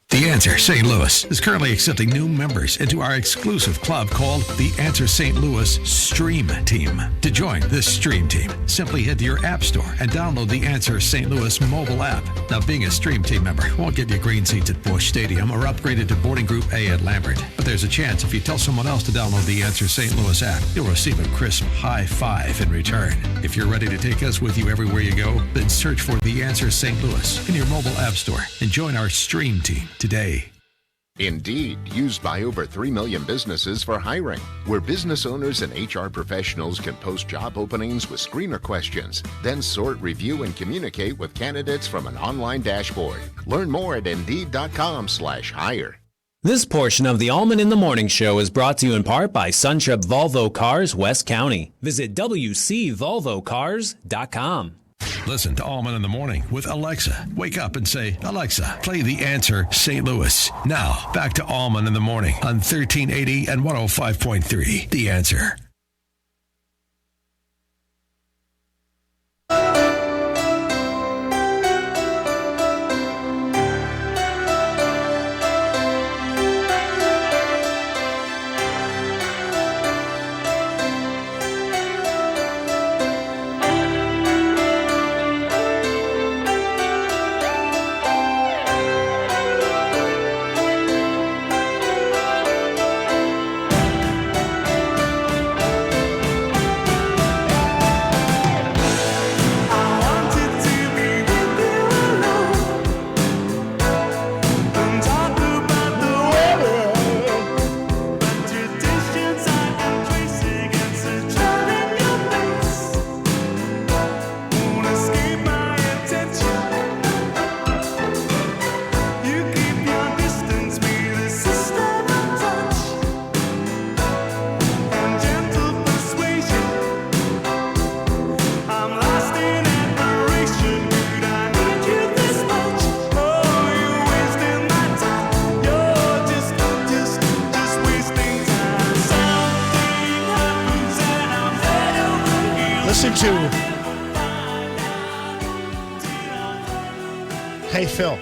C: The Answer St. Louis is currently accepting new members into our exclusive club called The Answer St. Louis Stream Team. To join this stream team, simply head to your app store and download the Answer St. Louis mobile app. Now, being a stream team member won't get you green seats at Busch Stadium or upgraded to boarding group A at Lambert. But there's a chance if you tell someone else to download the Answer St. Louis app, you'll receive a crisp high five in return. If you're ready to take us with you everywhere you go, then search for The Answer St. Louis in your mobile app store and join our stream team today.
B: Indeed, used by over 3 million businesses for hiring, where business owners and HR professionals can post job openings with screener questions, then sort, review, and communicate with candidates from an online dashboard. Learn more at Indeed.com/hire.
D: This portion of the Allman in the Morning Show is brought to you in part by Sunshub Volvo Cars, West County. Visit WCVolvoCars.com.
C: Listen to Allman in the Morning with Alexa. Wake up and say, Alexa, play The Answer St. Louis. Now, back to Allman in the Morning on 1380 and 105.3. The Answer.
E: Hey, Phil.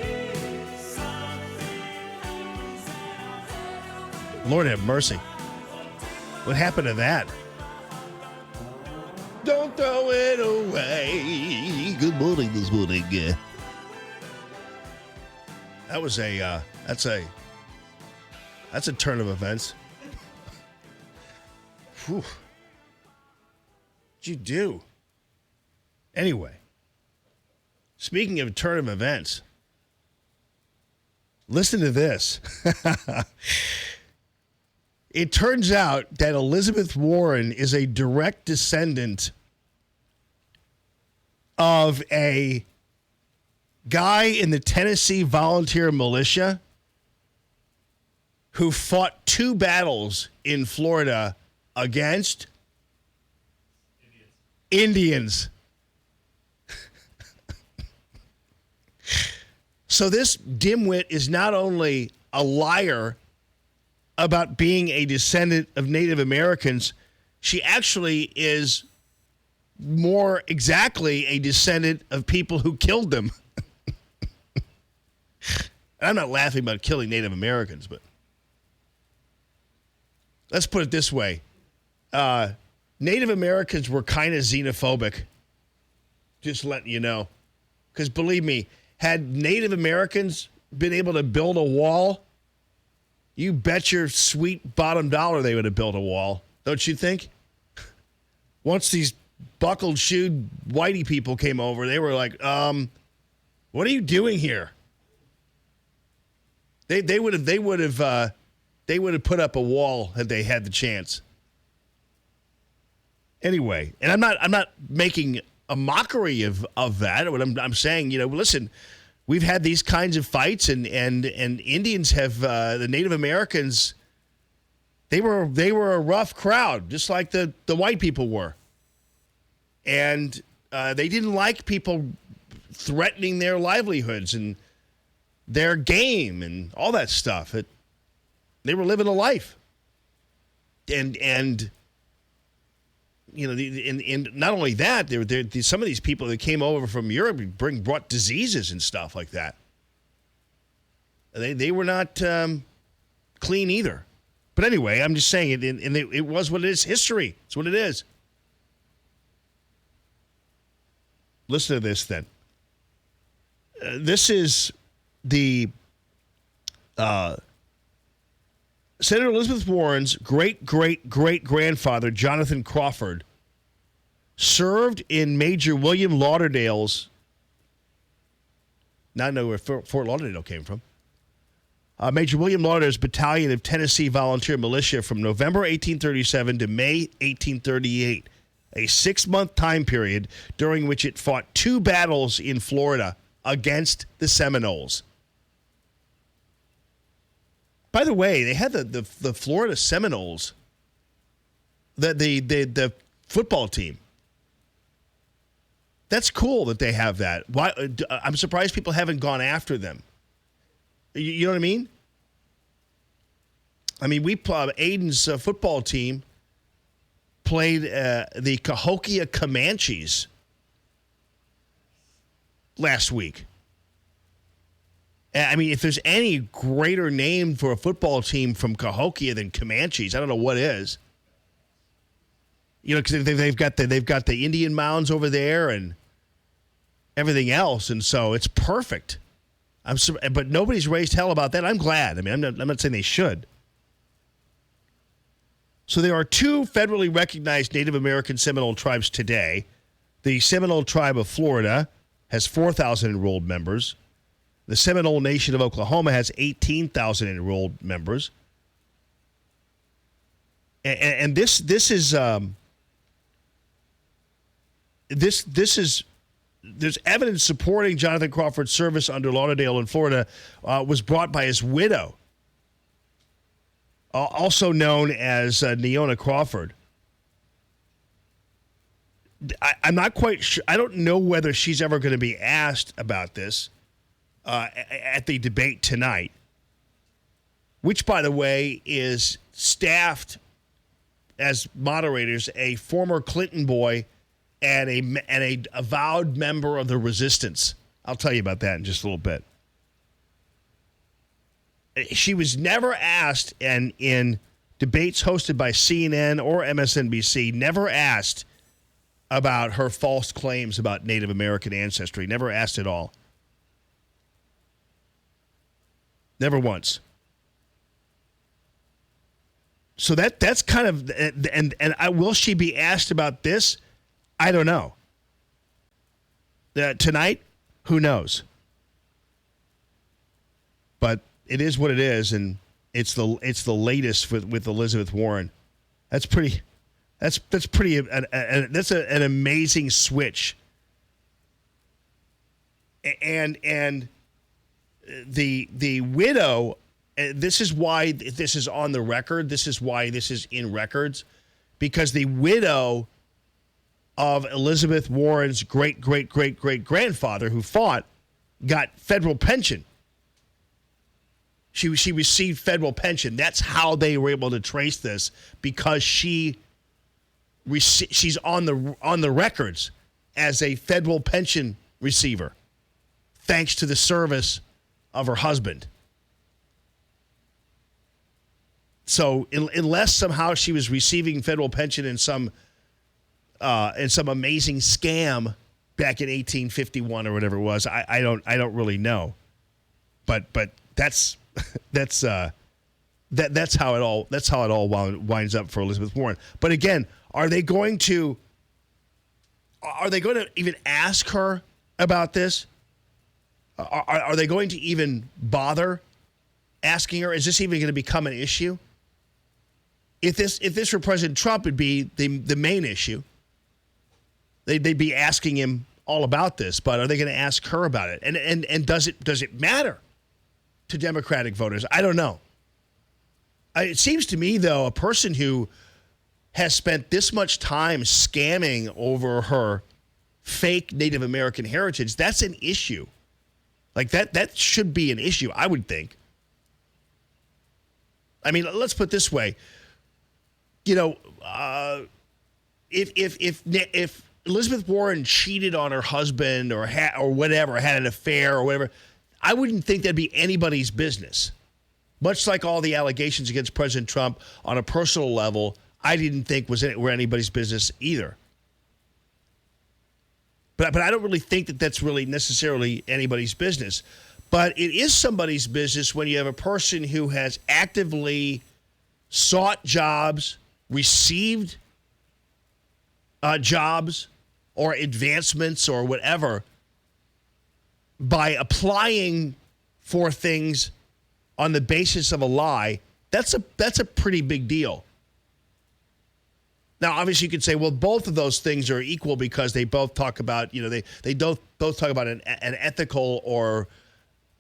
E: Lord have mercy. What happened to that? Don't throw it away. Good morning this morning. That was that's a turn of events. Whew. What'd you do? Anyway, speaking of turn of events, listen to this. It turns out that Elizabeth Warren is a direct descendant of a guy in the Tennessee Volunteer Militia who fought 2 battles in Florida against Indians. So this dimwit is not only a liar about being a descendant of Native Americans, she actually is more exactly a descendant of people who killed them. I'm not laughing about killing Native Americans, but let's put it this way. Native Americans were kind of xenophobic, just letting you know. Because believe me, had Native Americans been able to build a wall, you bet your sweet bottom dollar they would have built a wall. Don't you think? Once these buckled-shoed whitey people came over, they were like, what are you doing here? They would have put up a wall had they had the chance. Anyway, and I'm not making a mockery of that. What I'm saying, listen, we've had these kinds of fights, and Indians have the Native Americans. They were a rough crowd, just like the white people were, and they didn't like people threatening their livelihoods and their game and all that stuff. They were living a life, and not only that, there some of these people that came over from Europe brought diseases and stuff like that. They were not clean either. But anyway, I'm just saying it was what it is. History. It's what it is. Listen to this then. This is the Senator Elizabeth Warren's great-great-great-grandfather, Jonathan Crawford, served in Major William Lauderdale's, now I know where Fort Lauderdale came from, Major William Lauderdale's battalion of Tennessee Volunteer Militia from November 1837 to May 1838, a 6-month time period during which it fought 2 battles in Florida against the Seminoles. By the way, they had the Florida Seminoles, the football team. That's cool that they have that. Why? I'm surprised people haven't gone after them. You know what I mean? I mean, Aiden's football team played the Cahokia Comanches last week. I mean, if there's any greater name for a football team from Cahokia than Comanches, I don't know what is. Because they've got the Indian mounds over there and everything else, and so it's perfect. But nobody's raised hell about that. I'm glad. I mean, I'm not saying they should. So there are 2 federally recognized Native American Seminole tribes today. The Seminole Tribe of Florida has 4,000 enrolled members. The Seminole Nation of Oklahoma has 18,000 enrolled members. And this is there's evidence supporting Jonathan Crawford's service under Lauderdale in Florida was brought by his widow, also known as Neona Crawford. I'm not quite sure. I don't know whether she's ever going to be asked about this at the debate tonight, which, by the way, is staffed as moderators a former Clinton boy and a avowed member of the resistance. I'll tell you about that in just a little bit. She was never asked, and in debates hosted by CNN or MSNBC, never asked about her false claims about Native American ancestry. Never asked at all. Never once. So that's kind of, and will she be asked about this? I don't know. Tonight, who knows? But it is what it is, and it's the latest with Elizabeth Warren. That's pretty. That's that's an amazing switch. And the widow. This is why this is on the record. This is why this is in records, because the widow of Elizabeth Warren's great-great-great-great-grandfather who fought got federal pension. She received federal pension. That's how they were able to trace this, because she's on the records as a federal pension receiver, thanks to the service of her husband. So unless somehow she was receiving federal pension in some amazing scam back in 1851 or whatever it was, I don't really know. But that's how it all winds up for Elizabeth Warren. But again, are they going to even ask her about this? Are they going to even bother asking her? Is this even going to become an issue? If this were President Trump, it'd be the main issue. they'd be asking him all about this, but are they going to ask her about it? And does it matter to Democratic voters? I don't know. It seems to me, though, a person who has spent this much time scamming over her fake Native American heritage, that's an issue. Like that should be an issue, I would think. I mean, let's put it this way. You know, if Elizabeth Warren cheated on her husband or whatever, had an affair or whatever, I wouldn't think that'd be anybody's business. Much like all the allegations against President Trump on a personal level, I didn't think were anybody's business either. But I don't really think that that's really necessarily anybody's business. But it is somebody's business when you have a person who has actively sought jobs, received jobs or advancements or whatever by applying for things on the basis of a lie. That's a pretty big deal. Now, obviously, you could say, well, both of those things are equal because they both talk about, they both talk about an ethical or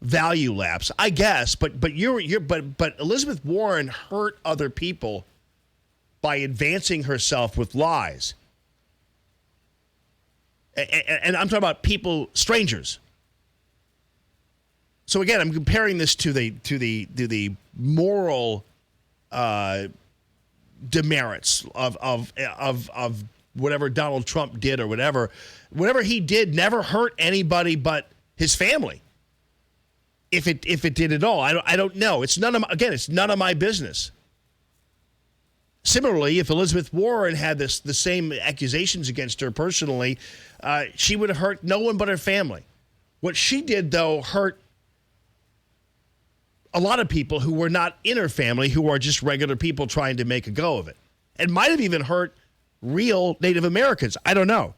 E: value lapse, I guess. But Elizabeth Warren hurt other people by advancing herself with lies, and I'm talking about people, strangers. So again, I'm comparing this to the moral demerits of whatever Donald Trump did or whatever he did never hurt anybody but his family. If it did at all, I don't know. It's none of my business. Similarly, if Elizabeth Warren had the same accusations against her personally, she would have hurt no one but her family. What she did, though, hurt a lot of people who were not in her family, who are just regular people trying to make a go of it. It might have even hurt real Native Americans. I don't know.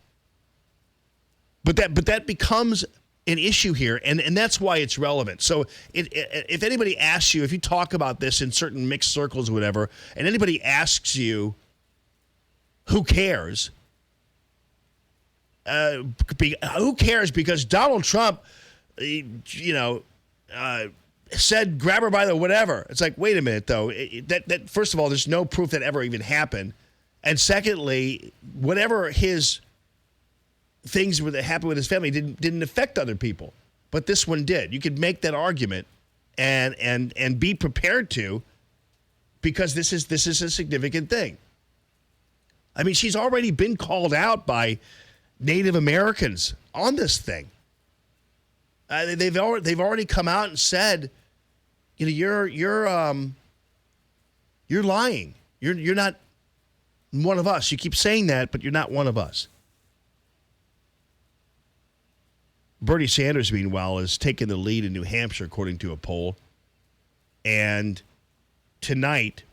E: But that becomes an issue here, and that's why it's relevant. So if anybody asks you, if you talk about this in certain mixed circles or whatever, and anybody asks you, who cares? Who cares? Because Donald Trump, said grab her by the whatever. It's like, wait a minute, though. That first of all, there's no proof that ever even happened. And secondly, whatever his things that happened with his family didn't affect other people. But this one did. You could make that argument and be prepared to, because this is a significant thing. I mean, she's already been called out by Native Americans on this thing. They've already come out and said, you're lying. You're not one of us. You keep saying that, but you're not one of us. Bernie Sanders, meanwhile, has taken the lead in New Hampshire, according to a poll. And tonight,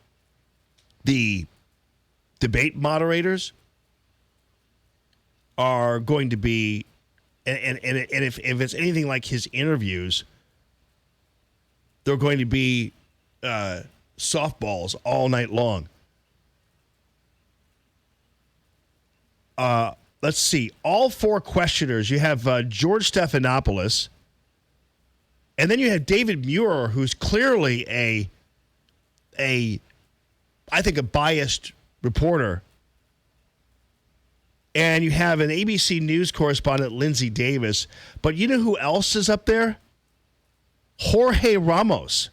E: the debate moderators are going to be, and if it's anything like his interviews, they're going to be softballs all night long. Let's see. All four questioners. You have George Stephanopoulos, and then you have David Muir, who's clearly I think a biased reporter. And you have an ABC News correspondent, Lindsay Davis. But you know who else is up there? Jorge Ramos.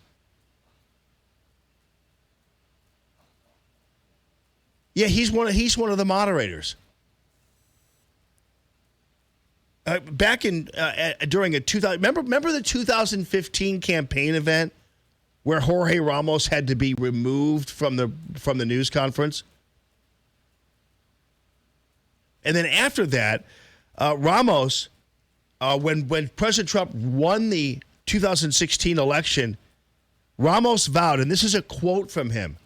E: Yeah, he's one of the moderators. Back in during a 2000, remember the 2015 campaign event where Jorge Ramos had to be removed from the news conference? And then after that, Ramos, when President Trump won the 2016 election, Ramos vowed, and this is a quote from him,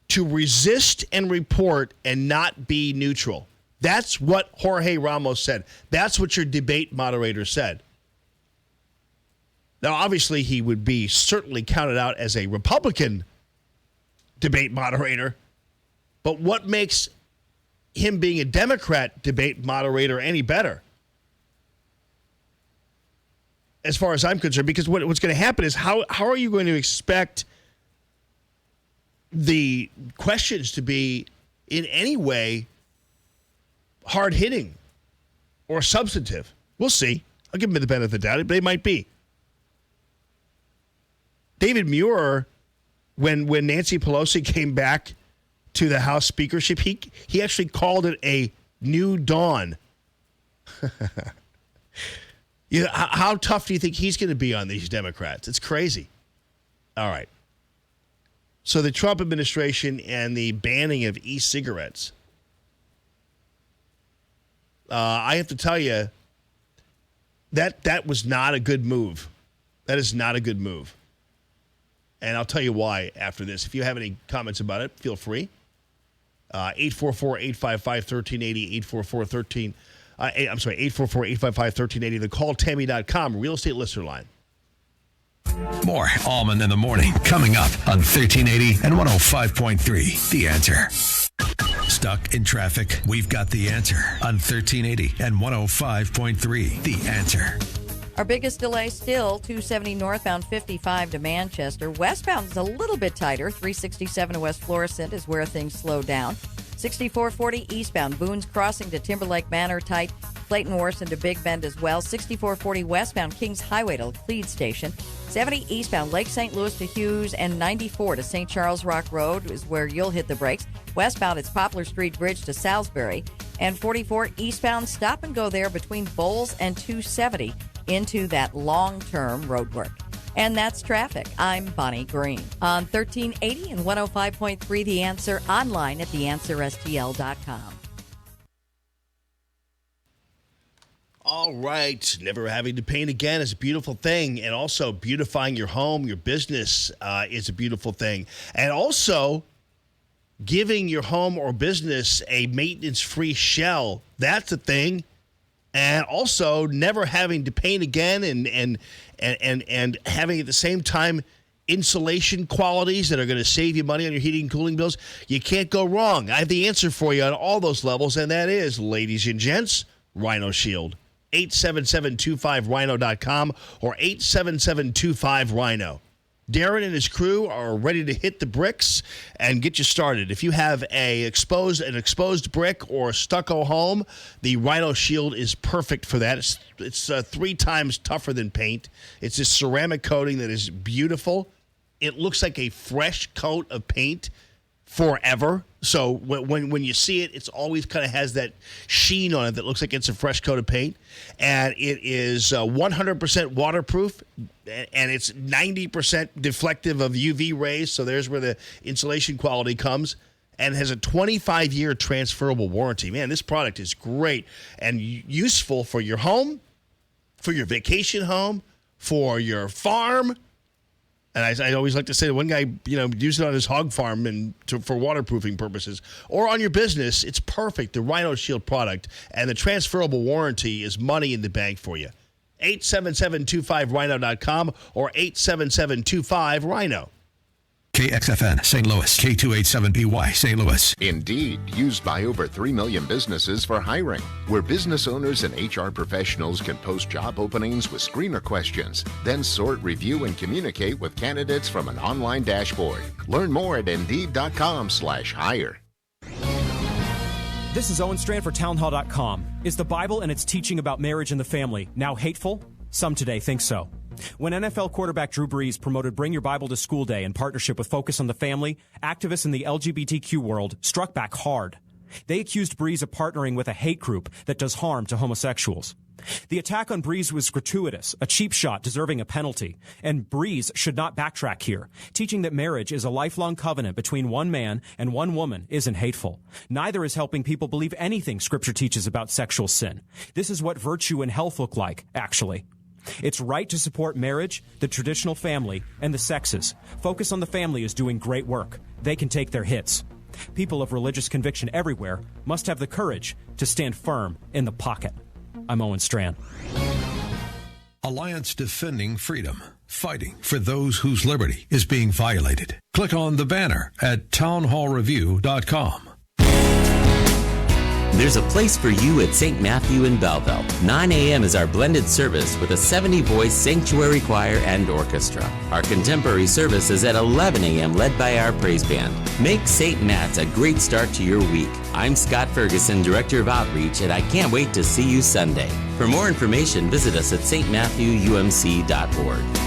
E: to resist and report and not be neutral. That's what Jorge Ramos said. That's what your debate moderator said. Now, obviously, he would be certainly counted out as a Republican debate moderator, but what makes him being a Democrat debate moderator any better, as far as I'm concerned, because what's going to happen is how are you going to expect the questions to be in any way hard-hitting or substantive? We'll see. I'll give him the benefit of the doubt. They might be. David Muir, when Nancy Pelosi came back to the House speakership, he actually called it a new dawn. How tough do you think he's going to be on these Democrats? It's crazy. All right. So the Trump administration and the banning of e-cigarettes. I have to tell you, that was not a good move. That is not a good move. And I'll tell you why after this. If you have any comments about it, feel free. 844-855-1380, 844-855-1380, the calltammy.com real estate listener line.
C: More Allman in the Morning coming up on 1380 and 105.3. The Answer. Stuck in traffic? We've got the answer on 1380 and 105.3. The Answer.
S: Our biggest delay still 270 northbound 55 to Manchester. Westbound is a little bit tighter. 367 to West Florissant is where things slow down. 6440 eastbound Boone's Crossing to Timberlake Manor tight. Clayton Warson to Big Bend as well. 6440 westbound Kings Highway to Cleed Station. 70 eastbound Lake St. Louis to Hughes, and 94 to St. Charles Rock Road is where you'll hit the brakes. Westbound, it's Poplar Street Bridge to Salisbury. And 44 eastbound, stop and go there between Bowles and 270 into that long-term road work. And that's traffic. I'm Bonnie Green on 1380 and 105.3 The Answer, online at theanswerstl.com.
E: All right. Never having to paint again is a beautiful thing. And also beautifying your home, your business is a beautiful thing. And also giving your home or business a maintenance-free shell, that's a thing. And also never having to paint again and having at the same time insulation qualities that are going to save you money on your heating and cooling bills. You can't go wrong. I have the answer for you on all those levels, and that is, ladies and gents, Rhino Shield. 877-25rhino.com or 877-25rhino. Darren and his crew are ready to hit the bricks and get you started. If you have an exposed brick or stucco home, the Rhino Shield is perfect for that. It's 3 times tougher than paint. It's a ceramic coating that is beautiful. It looks like a fresh coat of paint forever. So when you see it, it's always kind of has that sheen on it that looks like it's a fresh coat of paint. And it is 100% waterproof, and it's 90% deflective of UV rays. So there's where the insulation quality comes. And has a 25-year transferable warranty. Man, this product is great and useful for your home, for your vacation home, for your farm. And I always like to say, one guy, used it on his hog farm and for waterproofing purposes. Or on your business, it's perfect, the Rhino Shield product. And the transferable warranty is money in the bank for you. 877-25rhino.com or 877-25rhino.
C: KXFN St. Louis, K287BY St. Louis.
B: Indeed, used by over 3 million businesses for hiring, where business owners and HR professionals can post job openings with screener questions, then sort, review, and communicate with candidates from an online dashboard. Learn more at Indeed.com/hire.
A: This is Owen Strand for townhall.com. Is the Bible and its teaching about marriage and the family now hateful? Some today think so. When NFL quarterback Drew Brees promoted Bring Your Bible to School Day in partnership with Focus on the Family, activists in the LGBTQ world struck back hard. They accused Brees of partnering with a hate group that does harm to homosexuals. The attack on Brees was gratuitous, a cheap shot deserving a penalty, and Brees should not backtrack here. Teaching that marriage is a lifelong covenant between one man and one woman isn't hateful. Neither is helping people believe anything Scripture teaches about sexual sin. This is what virtue and health look like, actually. It's right to support marriage, the traditional family, and the sexes. Focus on the Family is doing great work. They can take their hits. People of religious conviction everywhere must have the courage to stand firm in the pocket. I'm Owen Strand.
C: Alliance Defending Freedom, fighting for those whose liberty is being violated. Click on the banner at townhallreview.com.
L: There's a place for you at St. Matthew in Belleville. 9 a.m. is our blended service with a 70-voice sanctuary choir and orchestra. Our contemporary service is at 11 a.m. led by our praise band. Make St. Matt's a great start to your week. I'm Scott Ferguson, Director of Outreach, and I can't wait to see you Sunday. For more information, visit us at stmatthewumc.org.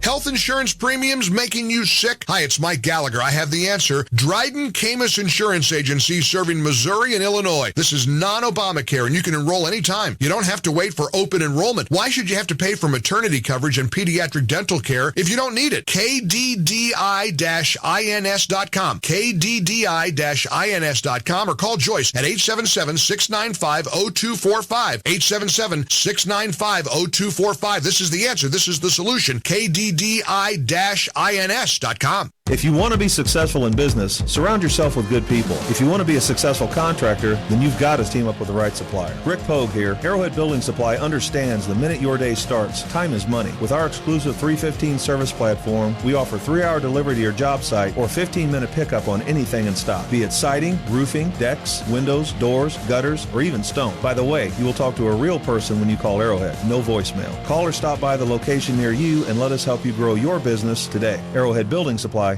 J: Health insurance premiums making you sick? Hi, it's Mike Gallagher. I have the answer. Dryden Camus Insurance Agency serving Missouri and Illinois. This is non-Obamacare, and you can enroll anytime. You don't have to wait for open enrollment. Why should you have to pay for maternity coverage and pediatric dental care if you don't need it? KDDI-INS.com. KDDI-INS.com or call Joyce at 877-695-0245. 877-695-0245. This is the answer. This is the solution. KDDI-INS.com.
O: If you want to be successful in business, surround yourself with good people. If you want to be a successful contractor, then you've got to team up with the right supplier. Rick Pogue here. Arrowhead Building Supply understands the minute your day starts, time is money. With our exclusive 315 service platform, we offer 3-hour delivery to your job site or 15-minute pickup on anything in stock, be it siding, roofing, decks, windows, doors, gutters, or even stone. By the way, you will talk to a real person when you call Arrowhead. No voicemail. Call or stop by the location near you and let us help you grow your business today. ArrowheadBuildingSupply.com.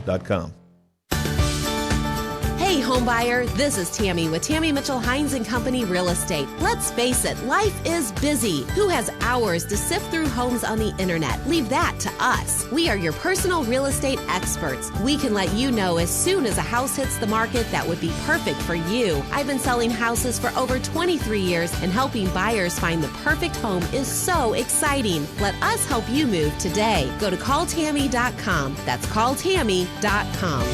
P: Hey homebuyer, this is Tammy with Tammy Mitchell Hines & Company Real Estate. Let's face it, life is busy. Who has hours to sift through homes on the internet? Leave that to us. We are your personal real estate experts. We can let you know as soon as a house hits the market that would be perfect for you. I've been selling houses for over 23 years, and helping buyers find the perfect home is so exciting. Let us help you move today. Go to calltammy.com. That's calltammy.com.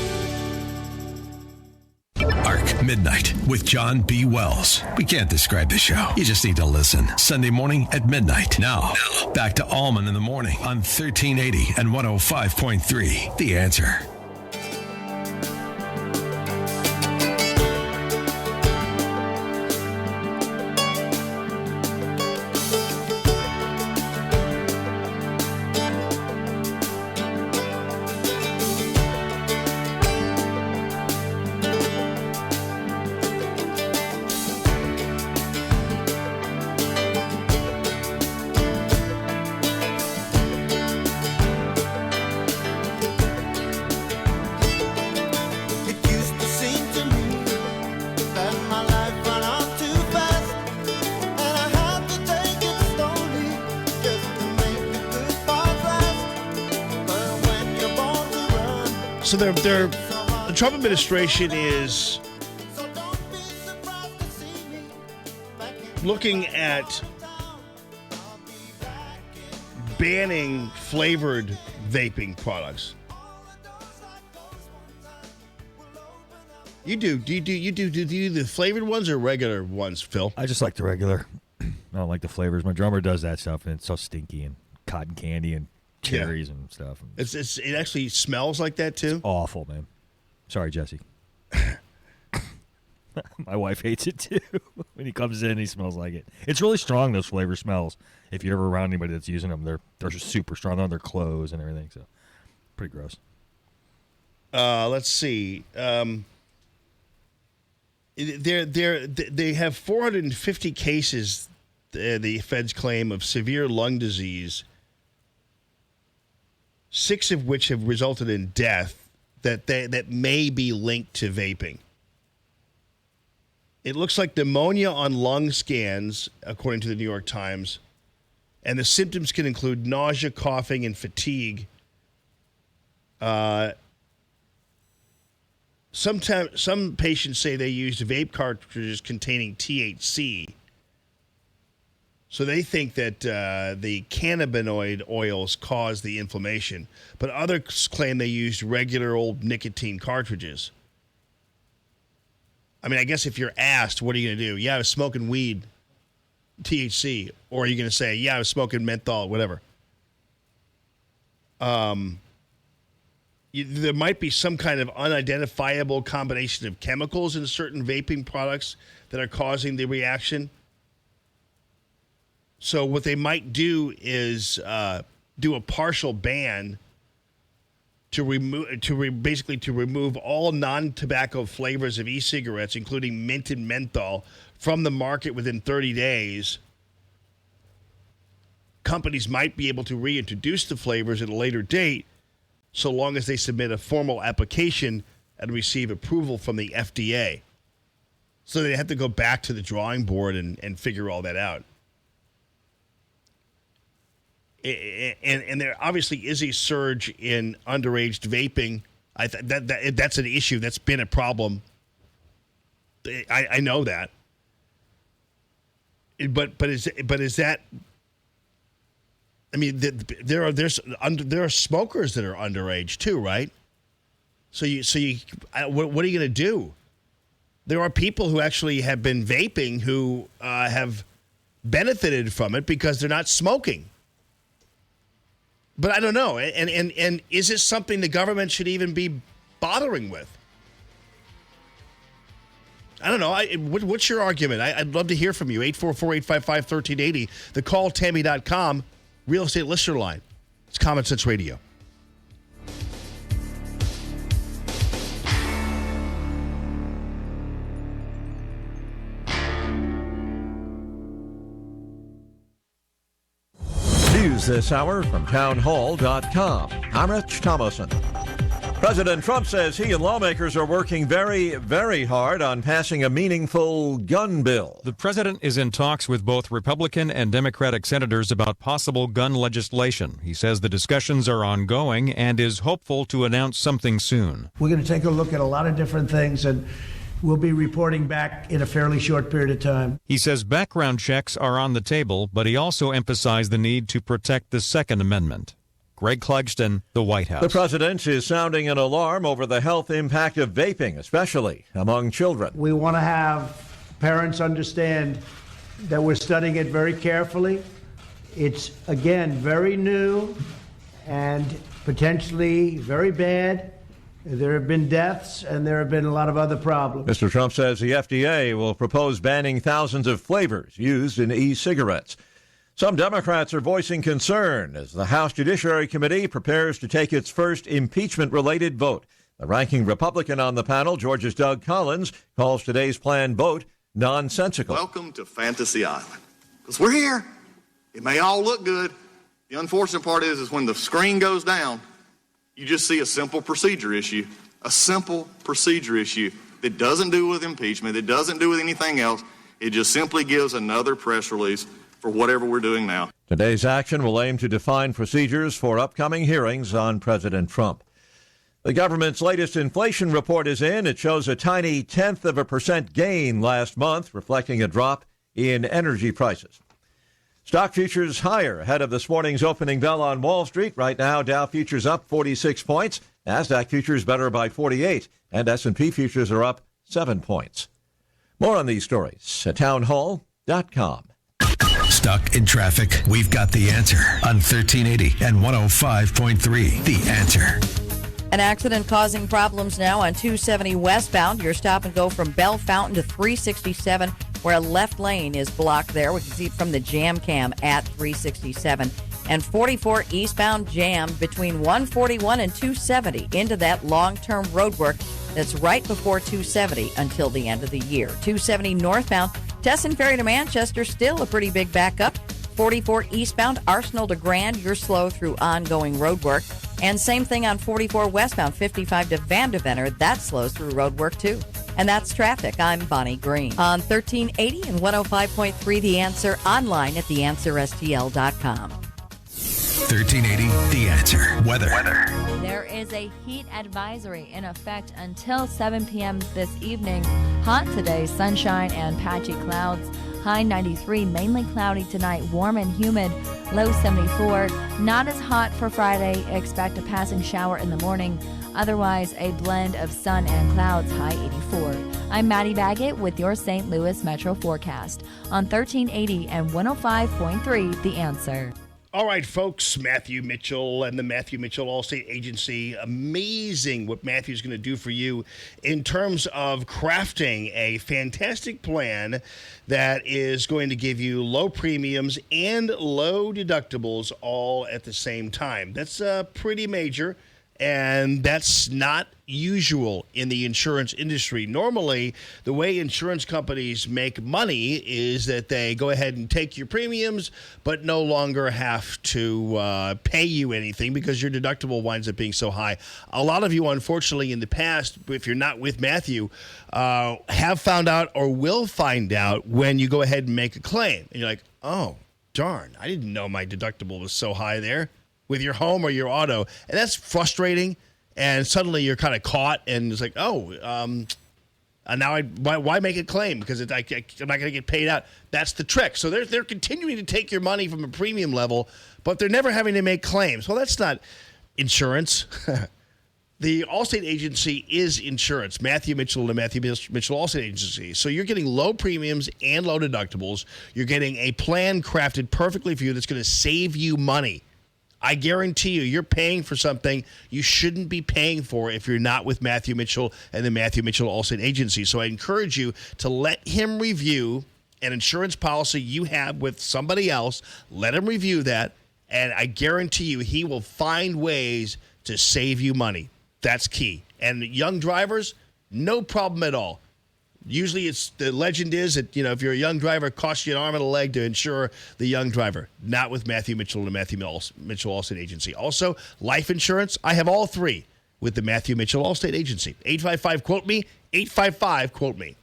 C: Arc Midnight with John B. Wells. We can't describe the show. You just need to listen. Sunday morning at midnight. Now, back to Allman in the morning on 1380 and 105.3. The Answer.
E: So the Trump administration is looking at banning flavored vaping products. You do the flavored ones or regular ones, Phil?
H: I just like the regular. I don't like the flavors. My drummer does that stuff, and it's so stinky and cotton candy and cherries and stuff.
E: It actually smells like that too.
H: It's awful, man. Sorry, Jesse. My wife hates it too. When he comes in, he smells like it. It's really strong, those flavor smells. If you're ever around anybody that's using them, they're super strong on their clothes and everything. So, pretty gross.
E: Let's see. They have 450 cases. The feds claim of severe lung disease, 6 of which have resulted in death that may be linked to vaping. It looks like pneumonia on lung scans, according to the New York Times, and the symptoms can include nausea, coughing, and fatigue. Some patients say they used vape cartridges containing THC. So they think that the cannabinoid oils cause the inflammation. But others claim they used regular old nicotine cartridges. I mean, I guess if you're asked, what are you going to do? Yeah, I was smoking weed, THC. Or are you going to say, yeah, I was smoking menthol, whatever. There might be some kind of unidentifiable combination of chemicals in certain vaping products that are causing the reaction. So what they might do is do a partial ban to remove all non-tobacco flavors of e-cigarettes, including mint and menthol, from the market within 30 days. Companies might be able to reintroduce the flavors at a later date, so long as they submit a formal application and receive approval from the FDA. So they have to go back to the drawing board and figure all that out. And there obviously is a surge in underage vaping. That's an issue. That's been a problem. I know that. But is that? I mean, there are smokers that are underage too, right? So what are you going to do? There are people who actually have been vaping who have benefited from it because they're not smoking. But I don't know. And is this something the government should even be bothering with? I don't know. What's your argument? I'd love to hear from you. 844-855-1380. The calltammy.com real estate listener line. It's Common Sense Radio.
R: News this hour from townhall.com. I'm Rich Thomason. President Trump says he and lawmakers are working very, very hard on passing a meaningful gun bill.
K: The president is in talks with both Republican and Democratic senators about possible gun legislation. He says the discussions are ongoing and is hopeful to announce something soon.
N: We're going to take a look at a lot of different things, and we'll be reporting back in a fairly short period of time.
K: He says background checks are on the table, but he also emphasized the need to protect the Second Amendment. Greg Clugston, the White House.
R: The president is sounding an alarm over the health impact of vaping, especially among children.
N: We want to have parents understand that we're studying it very carefully. It's, again, very new and potentially very bad. There have been deaths, and there have been a lot of other problems.
R: Mr. Trump says the FDA will propose banning thousands of flavors used in e-cigarettes. Some Democrats are voicing concern as the House Judiciary Committee prepares to take its first impeachment-related vote. The ranking Republican on the panel, Georgia's Doug Collins, calls today's planned vote nonsensical.
U: Welcome to Fantasy Island. Because we're here. It may all look good. The unfortunate part is when the screen goes down, you just see a simple procedure issue. A simple procedure issue that doesn't do with impeachment. It doesn't do with anything else. It just simply gives another press release for whatever we're doing now.
R: Today's action will aim to define procedures for upcoming hearings on President Trump. The government's latest inflation report is in. It shows a tiny 0.1% gain last month, reflecting a drop in energy prices. Stock futures higher ahead of this morning's opening bell on Wall Street. Right now, Dow futures up 46 points. NASDAQ futures better by 48, and S&P futures are up 7 points. More on these stories at townhall.com.
C: Stuck in traffic? We've got the answer on 1380 and 105.3. The Answer.
S: An accident causing problems now on 270 westbound. Your stop and go from Bell Fountain to 367, where a left lane is blocked there. We can see it from the jam cam at 367. And 44 eastbound jammed between 141 and 270 into that long-term road work that's right before 270 until the end of the year. 270 northbound, Tesson Ferry to Manchester, still a pretty big backup. 44 eastbound, Arsenal to Grand, you're slow through ongoing road work. And same thing on 44 westbound, 55 to Vandeventer, that slows through road work too. And that's traffic. I'm Bonnie Green. On 1380 and 105.3 The Answer, online at theanswerstl.com.
C: 1380 The Answer. Weather.
T: There is a heat advisory in effect until 7 p.m. this evening. Hot today, sunshine and patchy clouds. High 93, mainly cloudy tonight, warm and humid, low 74. Not as hot for Friday. Expect a passing shower in the morning. Otherwise, a blend of sun and clouds, high 84. I'm Maddie Baggett with your St. Louis Metro forecast on 1380 and 105.3 The Answer.
E: All right, folks, Matthew Mitchell and the Matthew Mitchell Allstate Agency. Amazing what Matthew's going to do for you in terms of crafting a fantastic plan that is going to give you low premiums and low deductibles all at the same time. That's pretty major. And that's not usual in the insurance industry. Normally, the way insurance companies make money is that they go ahead and take your premiums, but no longer have to pay you anything because your deductible winds up being so high. A lot of you, unfortunately, in the past, if you're not with Matthew, have found out or will find out when you go ahead and make a claim. And you're like, oh, darn, I didn't know my deductible was so high there with your home or your auto. And that's frustrating. And suddenly you're kind of caught, and it's like, oh, now why make a claim? Because I'm not going to get paid out. That's the trick. So they're continuing to take your money from a premium level, but they're never having to make claims. Well, that's not insurance. The Allstate agency is insurance. Matthew Mitchell and the Matthew Mitchell Allstate agency. So you're getting low premiums and low deductibles. You're getting a plan crafted perfectly for you that's going to save you money. I guarantee you're paying for something you shouldn't be paying for if you're not with Matthew Mitchell and the Matthew Mitchell Allstate agency. So I encourage you to let him review an insurance policy you have with somebody else. Let him review that, and I guarantee you he will find ways to save you money. That's key. And young drivers, no problem at all. Usually the legend is that, if you're a young driver, it costs you an arm and a leg to insure the young driver. Not with Matthew Mitchell and the Matthew Mitchell Allstate agency. Also, life insurance, I have all three with the Matthew Mitchell Allstate agency. 855-QUOTE-ME, 855-QUOTE-ME.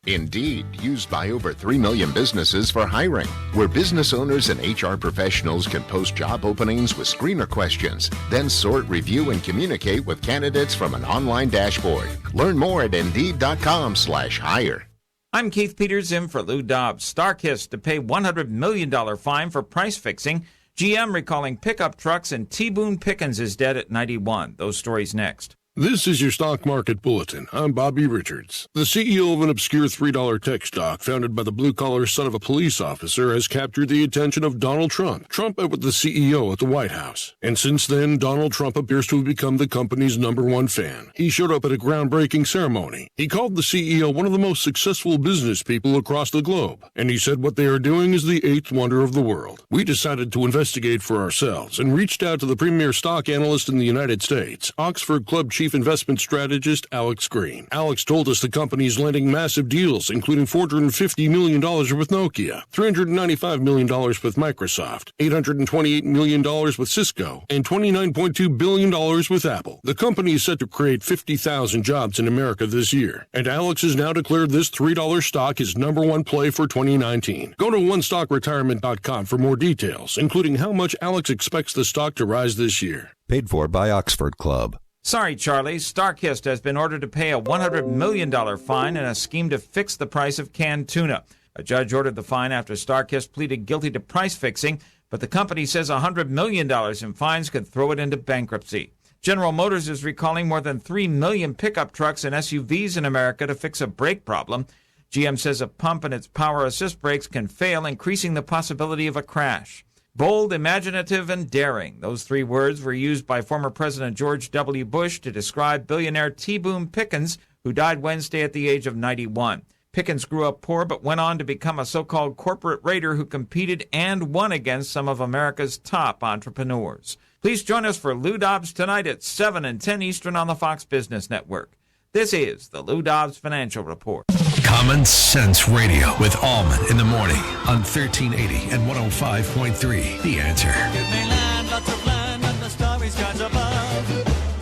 B: Indeed, used by over 3 million businesses for hiring, where business owners and HR professionals can post job openings with screener questions, then sort, review, and communicate with candidates from an online dashboard. Learn more at Indeed.com/hire.
G: I'm Keith Peters in for Lou Dobbs. StarKist to pay $100 million fine for price fixing. GM recalling pickup trucks, and T. Boone Pickens is dead at 91. Those stories next.
M: This is your Stock Market Bulletin. I'm Bobby Richards. The CEO of an obscure $3 tech stock founded by the blue-collar son of a police officer has captured the attention of Donald Trump. Trump met with the CEO at the White House. And since then, Donald Trump appears to have become the company's #1 fan. He showed up at a groundbreaking ceremony. He called the CEO one of the most successful business people across the globe. And he said what they are doing is the 8th wonder of the world. We decided to investigate for ourselves and reached out to the premier stock analyst in the United States, Oxford Club Chief Investment Strategist Alex Green. Alex told us the company is landing massive deals, including $450 million with Nokia, $395 million with Microsoft, $828 million with Cisco, and $29.2 billion with Apple. The company is set to create 50,000 jobs in America this year, and Alex has now declared this $3 stock his #1 play for 2019. Go to OneStockRetirement.com for more details, including how much Alex expects the stock to rise this year.
V: Paid for by Oxford Club.
G: Sorry, Charlie. StarKist has been ordered to pay a $100 million fine in a scheme to fix the price of canned tuna. A judge ordered the fine after StarKist pleaded guilty to price fixing, but the company says $100 million in fines could throw it into bankruptcy. General Motors is recalling more than 3 million pickup trucks and SUVs in America to fix a brake problem. GM says a pump in its power assist brakes can fail, increasing the possibility of a crash. Bold, imaginative, and daring. Those 3 words were used by former President George W. Bush to describe billionaire T. Boone Pickens, who died Wednesday at the age of 91. Pickens grew up poor but went on to become a so-called corporate raider who competed and won against some of America's top entrepreneurs. Please join us for Lou Dobbs tonight at 7 and 10 Eastern on the Fox Business Network. This is the Lou Dobbs Financial Report.
C: Common Sense Radio with Allman in the morning on 1380 and 105.3. The Answer.
F: Give me land, lots of land, and the starry skies above.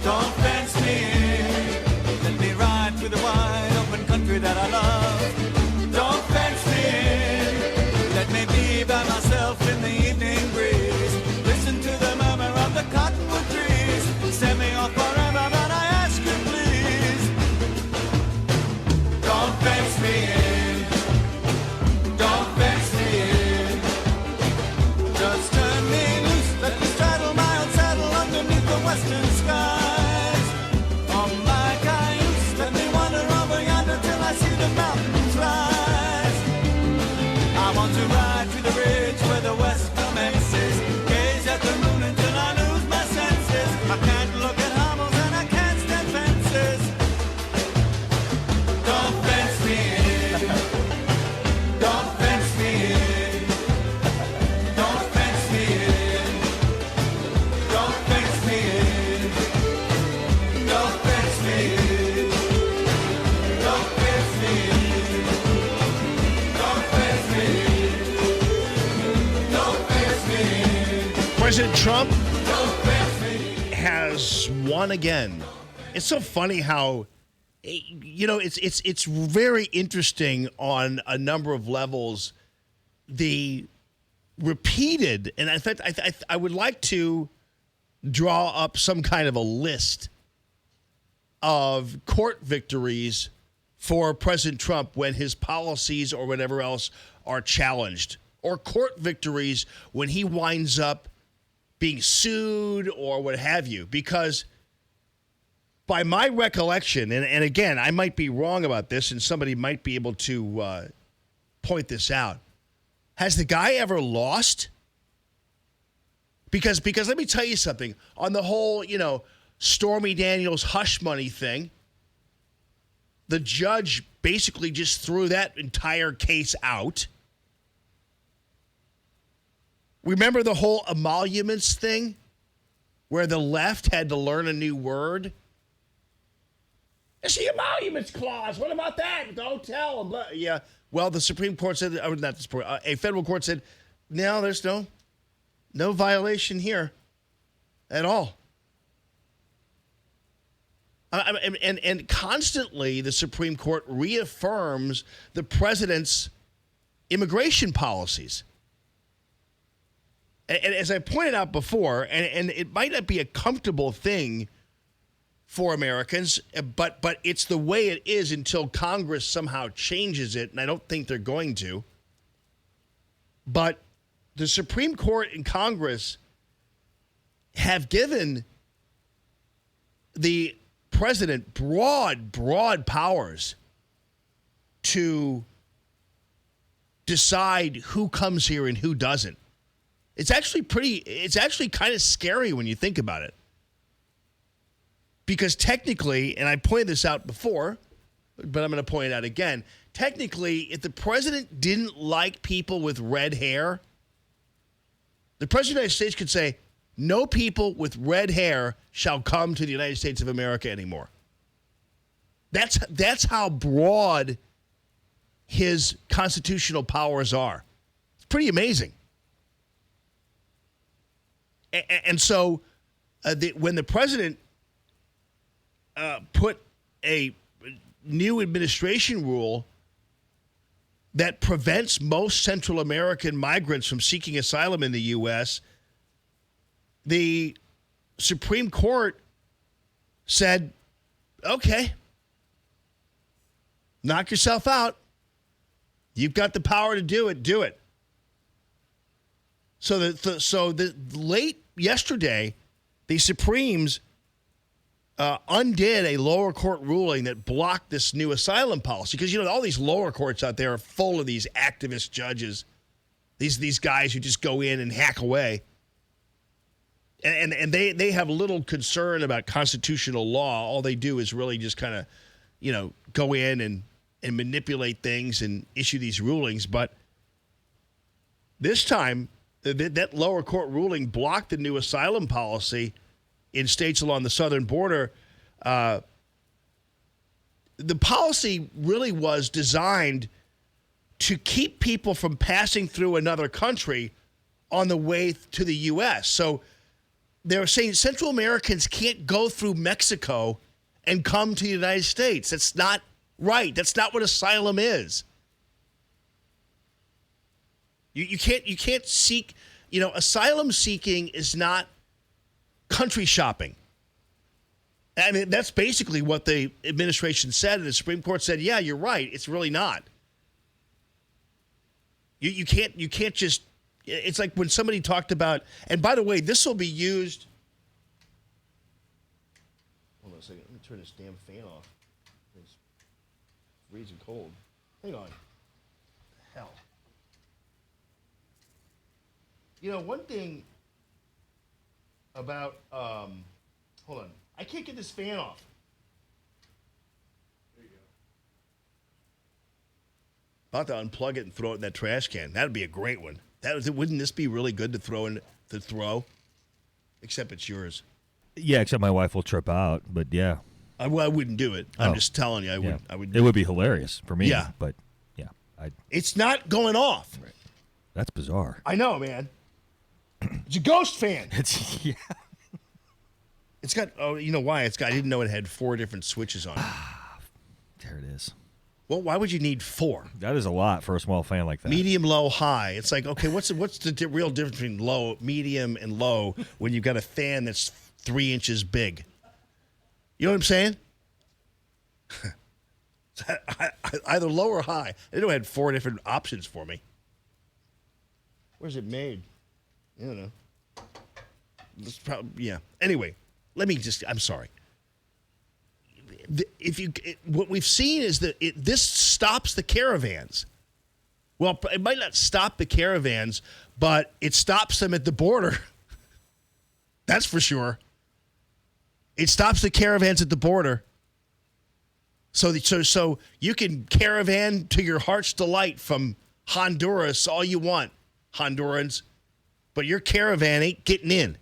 F: Don't fence me in. Let me ride through the wide open country that I love. Don't fence me in. Let me be by myself in the evening breeze. Listen to the murmur of the cottonwood trees. Send me off forever, but I ask you please. Don't fence me in. Don't fence me in. Just turn me loose. Let me straddle my old saddle underneath the western skies. On my cayuse, let me wander over yonder till I see the mountains rise. I want to ride through the ridge where the west commences. Gaze at the moon until I lose my senses. I can't look at hovels and I can't stand fences. Don't fence me in. Don't fence me in. Don't fence me in. Don't fence me in.
E: President Trump has won again. It's so funny how, it's very interesting on a number of levels. The repeated, and in fact, I would like to draw up some kind of a list of court victories for President Trump when his policies or whatever else are challenged, or court victories when he winds up being sued or what have you. Because by my recollection, and again, I might be wrong about this and somebody might be able to point this out, has the guy ever lost? Because let me tell you something. On the whole, Stormy Daniels hush money thing, the judge basically just threw that entire case out. Remember the whole emoluments thing where the left had to learn a new word? It's the emoluments clause. What about that? Don't tell them. Yeah. Well, the Supreme Court said, or not the Supreme, a federal court said, no, there's no violation here at all. And constantly the Supreme Court reaffirms the president's immigration policies. And as I pointed out before, and it might not be a comfortable thing for Americans, but it's the way it is until Congress somehow changes it, and I don't think they're going to. But the Supreme Court and Congress have given the president broad powers to decide who comes here and who doesn't. It's actually kind of scary when you think about it. Because technically, and I pointed this out before, but I'm going to point it out again, technically, if the president didn't like people with red hair, the president of the United States could say, no people with red hair shall come to the United States of America anymore. That's how broad his constitutional powers are. It's pretty amazing. And so when the president put a new administration rule that prevents most Central American migrants from seeking asylum in the U.S., the Supreme Court said, okay, knock yourself out. You've got the power to do it. Do it. So the late yesterday, the Supremes undid a lower court ruling that blocked this new asylum policy. Because, all these lower courts out there are full of these activist judges, these guys who just go in and hack away. And they have little concern about constitutional law. All they do is really just kind of, go in and manipulate things and issue these rulings. But this time, that lower court ruling blocked the new asylum policy in states along the southern border. The policy really was designed to keep people from passing through another country on the way to the U.S. So they're saying Central Americans can't go through Mexico and come to the United States. That's not right. That's not what asylum is. You can't seek, asylum seeking is not country shopping. I mean, that's basically what the administration said, and the Supreme Court said, yeah, you're right. It's really not. You can't just, it's like when somebody talked about, and by the way, this will be used. Hold on a second. Let me turn this damn fan off. It's freezing cold. Hang on. Hell. One thing about, hold on. I can't get this fan off. There you go. About to unplug it and throw it in that trash can. That'd be a great one. Wouldn't this be really good to throw? Except it's yours.
H: Yeah, except my wife will trip out, but yeah.
E: I wouldn't do it. I'm just telling you, I would.
H: It would be hilarious for me.
E: Yeah.
H: But yeah.
E: It's not going off.
H: Right. That's bizarre.
E: I know, man. It's a Ghost fan.
H: Yeah.
E: It's got, you know why? I didn't know it had 4 different switches on it.
H: There it is.
E: Well, why would you need 4?
H: That is a lot for a small fan like that.
E: Medium, low, high. It's like, okay, what's the real difference between low, medium, and low when you've got a fan that's 3 inches big? You know what I'm saying? Either low or high. They had 4 different options for me. Where's it made? I don't know. It's probably, yeah. Anyway, I'm sorry. What we've seen is that this stops the caravans. Well, it might not stop the caravans, but it stops them at the border. That's for sure. It stops the caravans at the border. So you can caravan to your heart's delight from Honduras all you want, Hondurans, but your caravan ain't getting in.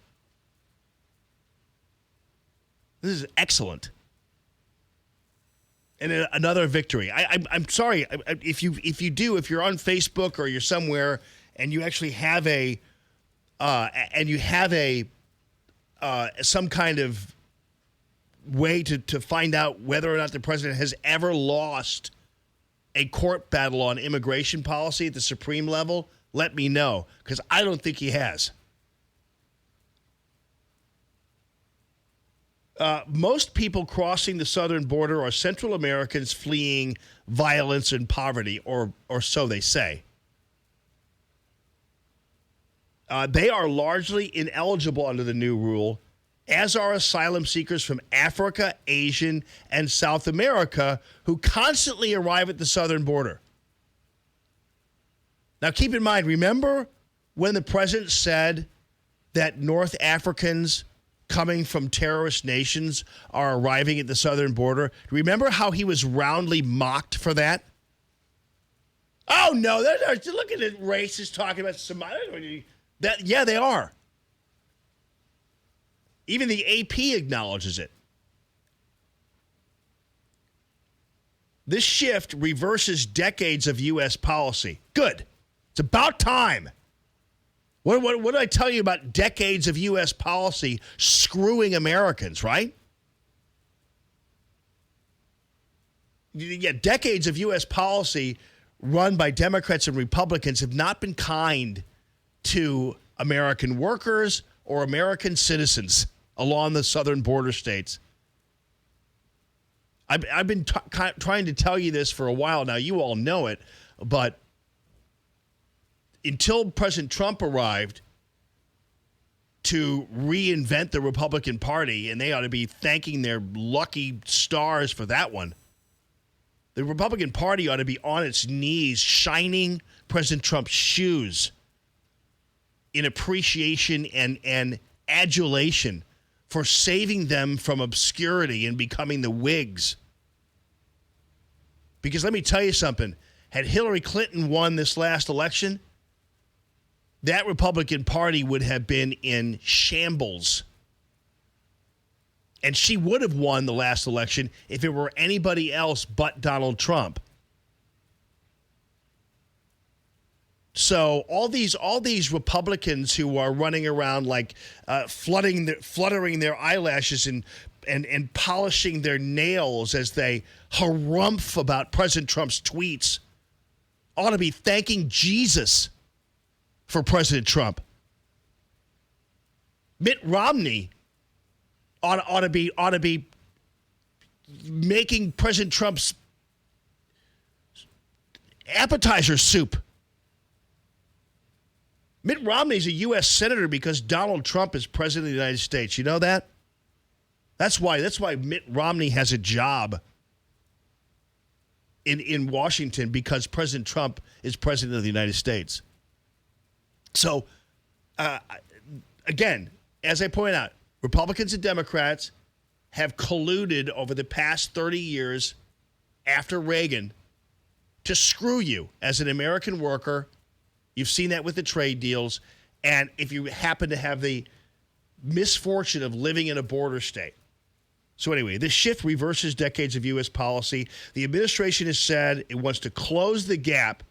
E: This is excellent. And another victory. I'm sorry if you're on Facebook or you're somewhere and you actually have some kind of way to find out whether or not the president has ever lost a court battle on immigration policy at the Supreme level, let me know, because I don't think he has. Most people crossing the southern border are Central Americans fleeing violence and poverty, or so they say. They are largely ineligible under the new rule, as are asylum seekers from Africa, Asian, and South America who constantly arrive at the southern border. Now, keep in mind, remember when the president said that North Africans coming from terrorist nations are arriving at the southern border? Remember how he was roundly mocked for that? Oh, no, look at the racists talking about Somalia. Yeah, they are. Even the AP acknowledges it. This shift reverses decades of U.S. policy. Good. It's about time. What did I tell you about decades of U.S. policy screwing Americans, right? Yeah, decades of U.S. policy run by Democrats and Republicans have not been kind to American workers or American citizens along the southern border states. I've been trying to tell you this for a while now. You all know it, but until President Trump arrived to reinvent the Republican Party, and they ought to be thanking their lucky stars for that one, the Republican Party ought to be on its knees shining President Trump's shoes in appreciation and adulation for saving them from obscurity and becoming the Whigs. Because let me tell you something. Had Hillary Clinton won this last election, that Republican Party would have been in shambles. And she would have won the last election if it were anybody else but Donald Trump. So all these Republicans who are running around like fluttering their eyelashes and polishing their nails as they harumph about President Trump's tweets ought to be thanking Jesus for President Trump. Mitt Romney ought to be making President Trump's appetizer soup. Mitt Romney's a U.S. Senator because Donald Trump is President of the United States. You know that? That's why Mitt Romney has a job in Washington, because President Trump is President of the United States. So, again, as I point out, Republicans and Democrats have colluded over the past 30 years after Reagan to screw you as an American worker. You've seen that with the trade deals. And if you happen to have the misfortune of living in a border state. So anyway, this shift reverses decades of U.S. policy. The administration has said it wants to close the gap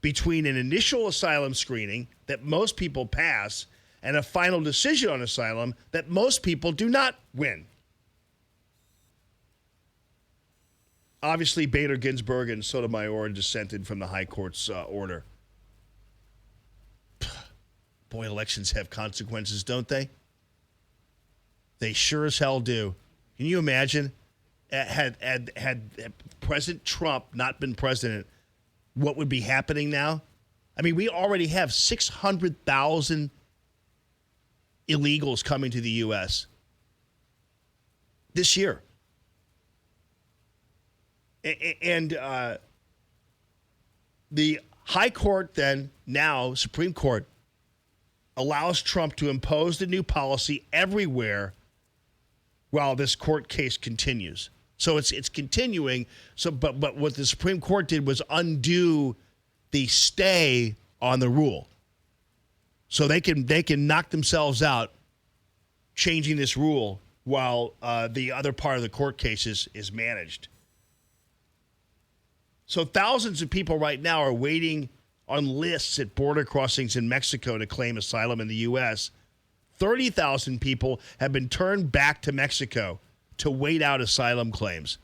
E: between an initial asylum screening that most people pass and a final decision on asylum that most people do not win. Obviously, Bader Ginsburg and Sotomayor dissented from the High Court's order. Boy, elections have consequences, don't they? They sure as hell do. Can you imagine, had President Trump not been president, what would be happening now? I mean, we already have 600,000 illegals coming to the U.S. this year. And the High Court then, now Supreme Court, allows Trump to impose the new policy everywhere while this court case continues. So it's continuing. So, but what the Supreme Court did was undo the stay on the rule. So they can knock themselves out changing this rule while the other part of the court case is managed. So thousands of people right now are waiting on lists at border crossings in Mexico to claim asylum in the U.S. 30,000 people have been turned back to Mexico to wait out asylum claims.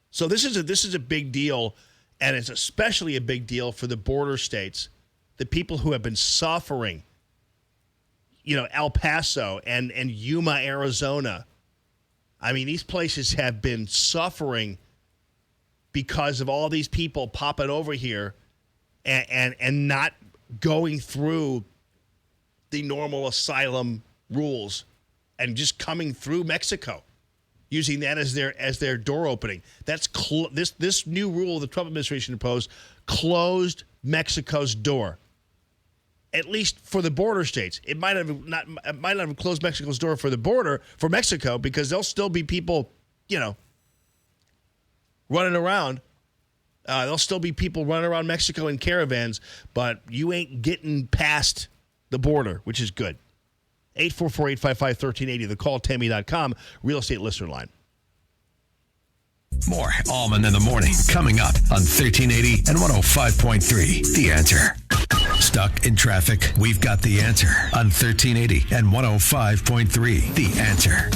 E: So this is a big deal, and it's especially a big deal for the border states, the people who have been suffering. You know, El Paso and Yuma, Arizona. I mean, these places have been suffering because of all these people popping over here and not going through the normal asylum rules and just coming through Mexico, using that as their door opening. That's this new rule the Trump administration imposed closed Mexico's door, at least for the border states. It might not have closed Mexico's door for the border for Mexico, because there'll still be people, running around. There'll still be people running around Mexico in caravans, but you ain't getting past the border, which is good. 844-855-1380, the calltammy.com real estate listener line.
C: More Allman in the morning coming up on 1380 and 105.3. The Answer. Stuck in traffic? We've got the answer on 1380 and 105.3. The Answer.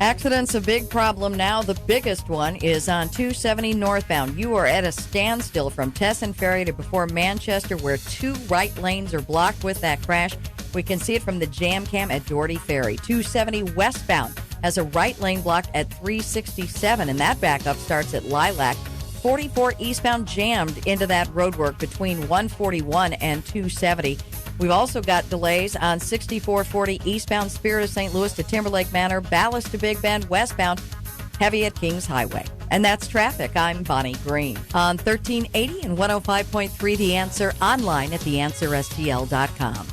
S: Accidents a big problem now. The biggest one is on 270 northbound. You are at a standstill from Tesson Ferry to before Manchester, where 2 right lanes are blocked with that crash. We can see it from the jam cam at Doherty Ferry. 270 westbound has a right lane blocked at 367, and that backup starts at Lilac. 44 eastbound jammed into that roadwork between 141 and 270. We've also got delays on 6440 eastbound Spirit of St. Louis to Timberlake Manor, Ballast to Big Bend westbound, heavy at Kings Highway. And that's traffic. I'm Bonnie Green. On 1380 and 105.3 The Answer, online at theanswerstl.com.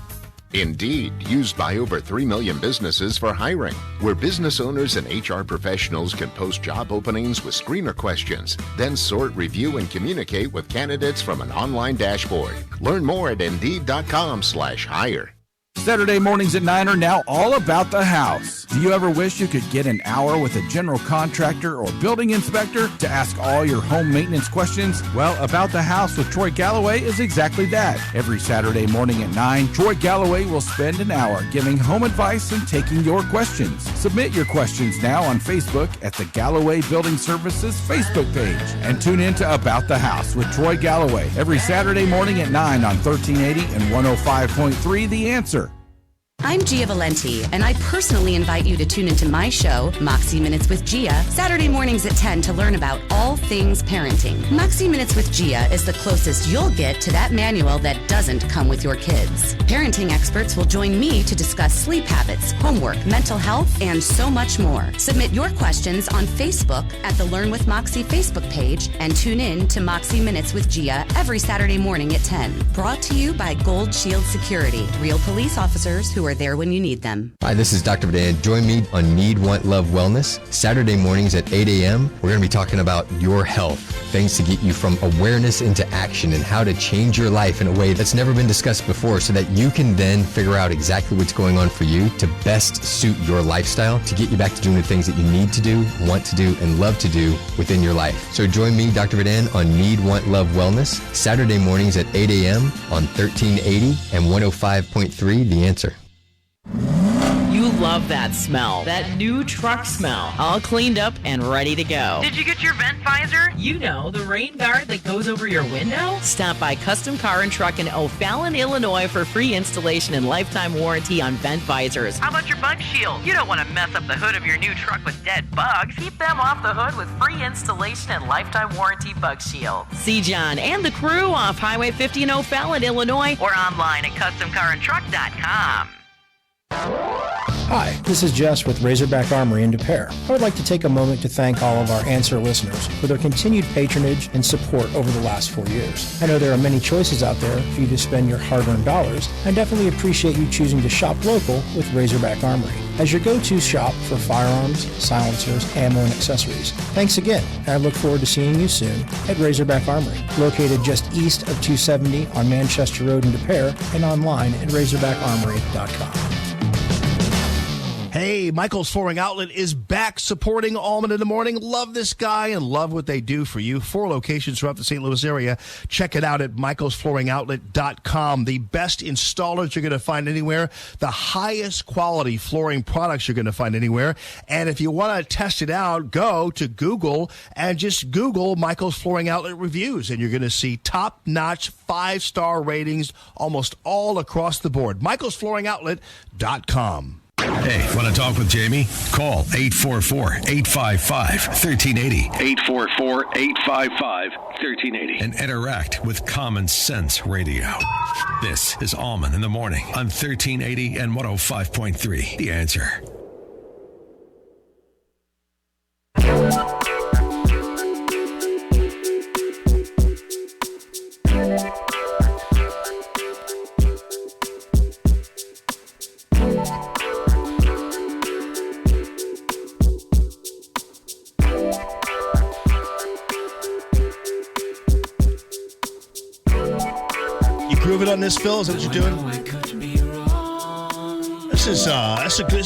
B: Indeed, used by over 3 million businesses for hiring, where business owners and HR professionals can post job openings with screener questions, then sort, review, and communicate with candidates from an online dashboard. Learn more at Indeed.com/hire.
I: Saturday mornings at 9 are now all about the house. Do you ever wish you could get an hour with a general contractor or building inspector to ask all your home maintenance questions? Well, About the House with Troy Galloway is exactly that. Every Saturday morning at 9, Troy Galloway will spend an hour giving home advice and taking your questions. Submit your questions now on Facebook at the Galloway Building Services Facebook page. And tune in to About the House with Troy Galloway every Saturday morning at 9 on 1380 and 105.3 The Answer.
Q: I'm Gia Valenti, and I personally invite you to tune into my show, Moxie Minutes with Gia, Saturday mornings at 10 to learn about all things parenting. Moxie Minutes with Gia is the closest you'll get to that manual that doesn't come with your kids. Parenting experts will join me to discuss sleep habits, homework, mental health, and so much more. Submit your questions on Facebook at the Learn with Moxie Facebook page and tune in to Moxie Minutes with Gia every Saturday morning at 10. Brought to you by Gold Shield Security, real police officers who are are there when you need them.
A: Hi, this is Dr. Dan. Join me on Need, Want, Love, Wellness. Saturday mornings at 8 a.m. We're going to be talking about your health. Things to get you from awareness into action and how to change your life in a way that's never been discussed before so that you can then figure out exactly what's going on for you to best suit your lifestyle to get you back to doing the things that you need to do, want to do, and love to do within your life. So join me, Dr. Vadan, on Need, Want, Love, Wellness, Saturday mornings at 8 a.m. on 1380 and 105.3 The Answer.
D: You love that smell. That new truck smell. All cleaned up and ready to go.
W: Did you get your vent visor?
D: You know, the rain guard that goes over your window? Stop by Custom Car and Truck in O'Fallon, Illinois for free installation and lifetime warranty on vent visors.
W: How about your bug shield? You don't want to mess up the hood of your new truck with dead bugs. Keep them off the hood with free installation and lifetime warranty bug shield.
D: See John and the crew off Highway 50 in O'Fallon, Illinois,
W: or online at customcarandtruck.com.
X: Hi, this is Jess with Razorback Armory in Des Peres. I would like to take a moment to thank all of our Answer listeners for their continued patronage and support over the last 4 years. I know there are many choices out there for you to spend your hard-earned dollars. I definitely appreciate you choosing to shop local with Razorback Armory as your go-to shop for firearms, silencers, ammo, and accessories. Thanks again, and I look forward to seeing you soon at Razorback Armory, located just east of 270 on Manchester Road in Des Peres and online at razorbackarmory.com.
E: Hey, Michael's Flooring Outlet is back supporting Allman in the Morning. Love this guy and love what they do for you. 4 locations throughout the St. Louis area. Check it out at michaelsflooringoutlet.com. The best installers you're going to find anywhere. The highest quality flooring products you're going to find anywhere. And if you want to test it out, go to Google and just Google Michael's Flooring Outlet reviews. And you're going to see top-notch 5-star ratings almost all across the board. michaelsflooringoutlet.com.
C: Hey, want to talk with Jamie? Call 844-855-1380.
Y: 844-855-1380.
C: And interact with Common Sense Radio. This is Allman in the Morning on 1380 and 105.3. The Answer.
E: Grooving on this, Phil? Is that what you're doing? This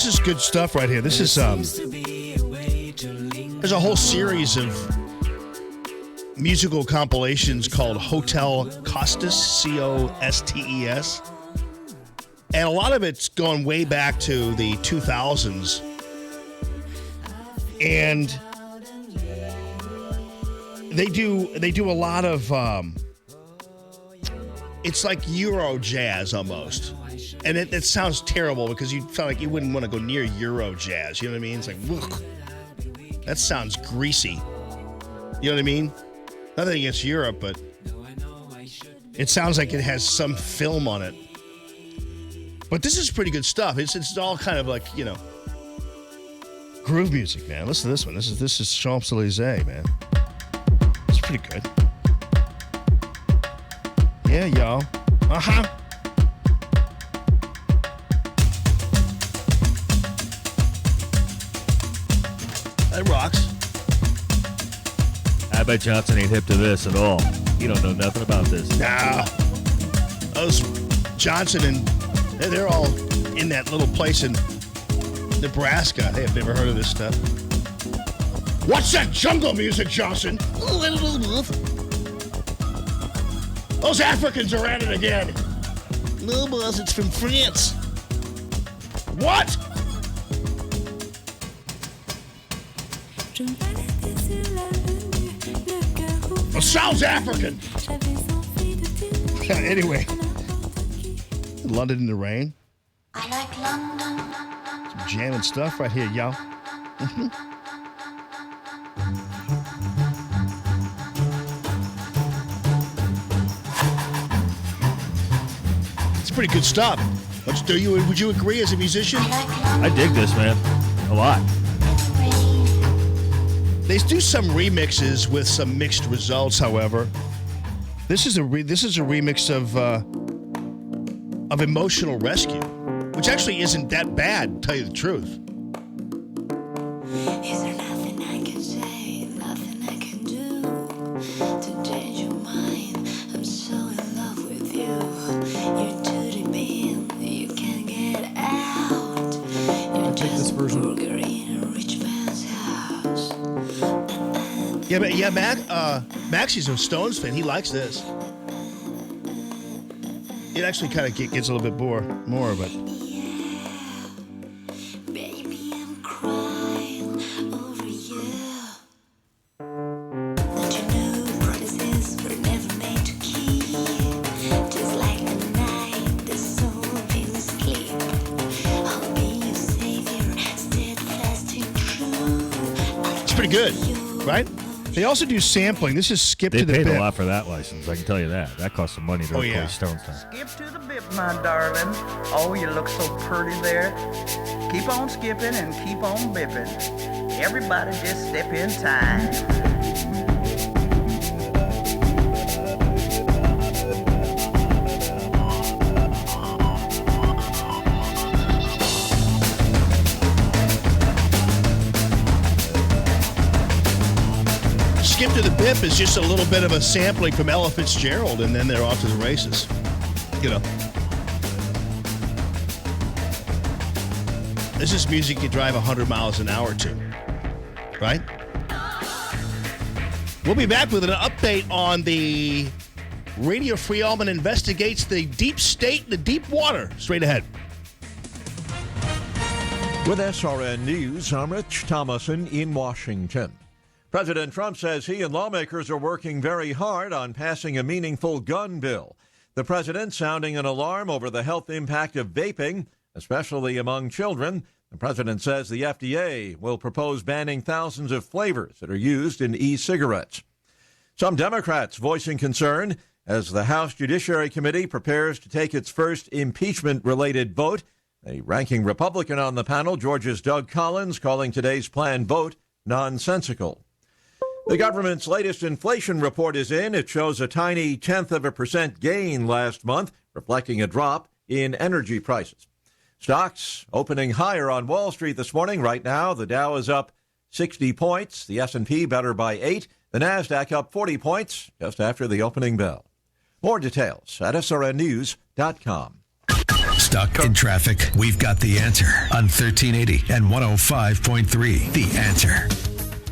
E: is good stuff right here. This is there's a whole series of musical compilations called Hotel Costes, Costes, and a lot of it's going way back to the 2000s, and they do a lot of. It's like Euro jazz almost. And it sounds terrible because you sound like you wouldn't want to go near Euro jazz. You know what I mean? It's like, ugh. That sounds greasy. You know what I mean? Nothing against Europe, but it sounds like it has some film on it. But this is pretty good stuff. It's all kind of like, groove music, man. Listen to this one. This is Champs-Élysées, man. It's pretty good. Yeah, y'all. Uh-huh. That rocks.
H: I bet Johnson ain't hip to this at all. You don't know nothing about this.
E: Nah. Those Johnson and they're all in that little place in Nebraska. They have never heard of this stuff. What's that jungle music, Johnson? Those Africans are at it again. No, boss, it's from France. What? It sounds African. Anyway, London in the Rain.
Z: I like London.
E: Some jamming stuff right here, y'all. Pretty good stuff. Would you agree as a musician?
H: I dig this, man. A lot.
E: They do some remixes with some mixed results, however. This is a remix of Emotional Rescue. which actually isn't that bad, to tell you the truth.
Z: Is there nothing I can say, nothing I can do to change your mind? I'm so in love with you. You're too deep in, you can't get out. You're just a burger in a rich man's house.
E: Yeah, Maxie's a Stones fan. He likes this. It actually kind of gets a little bit more, but.
Z: Baby, I'm crying over you. Don't you know promises were never made to keep? Just like the night the soul fell asleep. I'll be your savior, steadfast and true.
E: It's pretty good, right? They also do sampling. This is Skip to the Bip.
H: They paid a lot for that license. I can tell you that. That cost some money to play Stones time.
J: Skip to the bip, my darling. Oh, you look so pretty there. Keep on skipping and keep on bipping. Everybody just step in time.
E: Skip to the Bip is just a little bit of a sampling from Ella Fitzgerald, and then they're off to the races. You know. This is music you drive 100 miles an hour to, right? We'll be back with an update on the Radio Free Allman investigates the deep state, the deep water. Straight ahead.
R: With SRN News, I'm Rich Thomason in Washington. President Trump says he and lawmakers are working very hard on passing a meaningful gun bill. The president sounding an alarm over the health impact of vaping, especially among children. The president says the FDA will propose banning thousands of flavors that are used in e-cigarettes. Some Democrats voicing concern as the House Judiciary Committee prepares to take its first impeachment-related vote. A ranking Republican on the panel, Georgia's Doug Collins, calling today's planned vote nonsensical. The government's latest inflation report is in. It shows a tiny 0.1% gain last month, reflecting a drop in energy prices. Stocks opening higher on Wall Street this morning. Right now, the Dow is up 60 points. The S&P better by 8. The NASDAQ up 40 points just after the opening bell. More details at srnnews.com.
C: Stuck in traffic? We've got the answer on 1380 and 105.3. The Answer.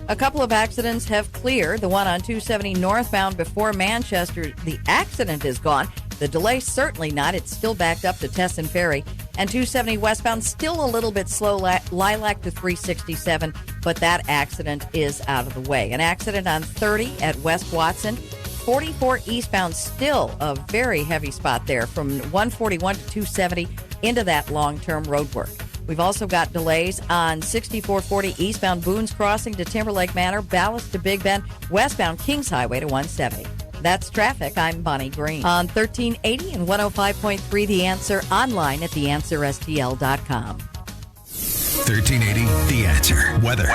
S: A couple of accidents have cleared. The one on 270 northbound before Manchester, the accident is gone. The delay certainly not. It's still backed up to Tesson Ferry. And 270 westbound, still a little bit slow, Lilac to 367, but that accident is out of the way. An accident on 30 at West Watson. 44 eastbound, still a very heavy spot there from 141 to 270 into that long-term road work. We've also got delays on 6440 eastbound Boone's Crossing to Timberlake Manor, Ballast to Big Bend, westbound Kings Highway to 170. That's traffic. I'm Bonnie Green. On 1380 and 105.3 The Answer, online at theanswerstl.com.
C: 1380 The Answer. Weather.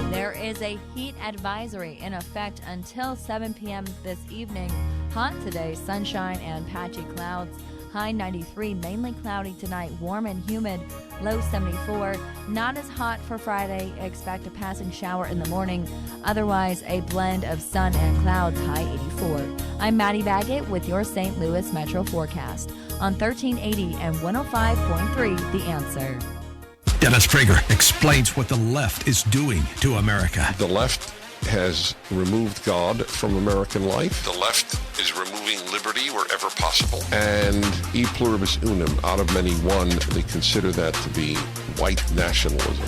T: There is a heat advisory in effect until 7 p.m. this evening. Hot today, sunshine and patchy clouds. High 93, mainly cloudy tonight, warm and humid, low 74. Not as hot for Friday. Expect a passing shower in the morning. Otherwise, a blend of sun and clouds, high 84. I'm Maddie Baggett with your St. Louis Metro forecast on 1380 and 105.3 The Answer.
C: Dennis Prager explains what the left is doing to America.
K: The left has removed God from American life. The left is removing liberty wherever possible. And e pluribus unum, out of many one, they consider that to be white nationalism.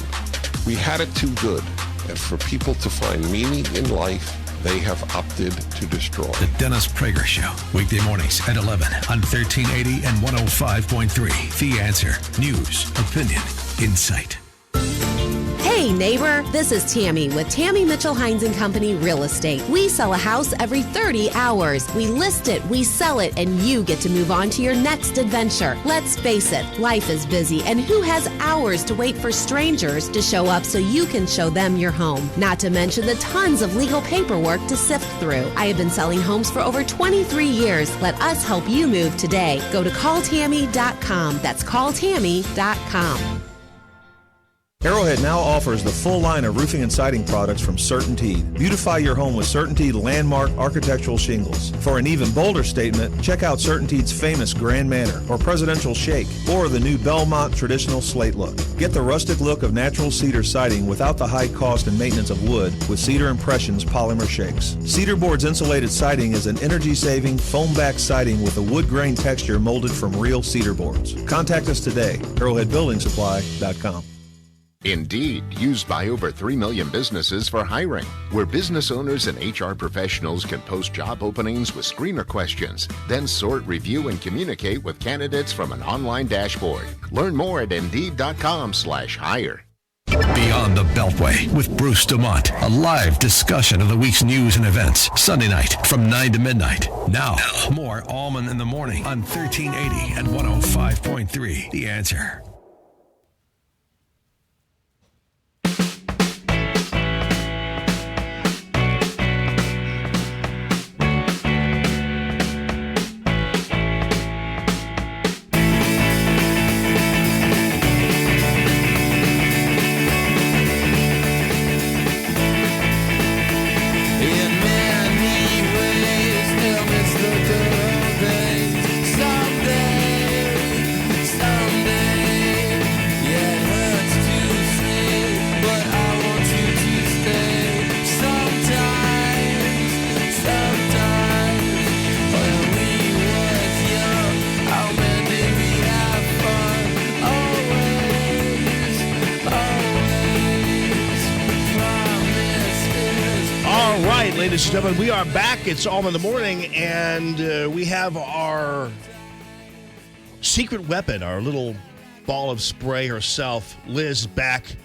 K: We had it too good. And for people to find meaning in life, they have opted to destroy.
C: The Dennis Prager Show, weekday mornings at 11 on 1380 and 105.3. The Answer. News, opinion, insight.
Q: Hey, Hey neighbor, this is Tammy with Tammy Mitchell Hines & Company Real Estate. We sell a house every 30 hours. We list it, we sell it, and you get to move on to your next adventure. Let's face it, life is busy, and who has hours to wait for strangers to show up so you can show them your home? Not to mention the tons of legal paperwork to sift through. I have been selling homes for over 23 years. Let us help you move today. Go to calltammy.com. That's calltammy.com.
L: Arrowhead now offers the full line of roofing and siding products from CertainTeed. Beautify your home with CertainTeed Landmark Architectural Shingles. For an even bolder statement, check out CertainTeed's famous Grand Manor or Presidential Shake, or the new Belmont Traditional Slate look. Get the rustic look of natural cedar siding without the high cost and maintenance of wood with Cedar Impressions Polymer Shakes. Cedar Board's insulated siding is an energy-saving, foam-backed siding with a wood grain texture molded from real cedar boards. Contact us today, arrowheadbuildingsupply.com.
B: Indeed, used by over 3 million businesses for hiring, where business owners and HR professionals can post job openings with screener questions, then sort, review, and communicate with candidates from an online dashboard. Learn more at Indeed.com/hire.
C: Beyond the Beltway with Bruce Dumont. A live discussion of the week's news and events. Sunday night from 9 to midnight. Now, more Allman in the Morning on 1380 and 105.3. The Answer.
E: Ladies and gentlemen, we are back. It's Allman in the Morning, and we have our secret weapon, our little ball of spray herself, Liz, back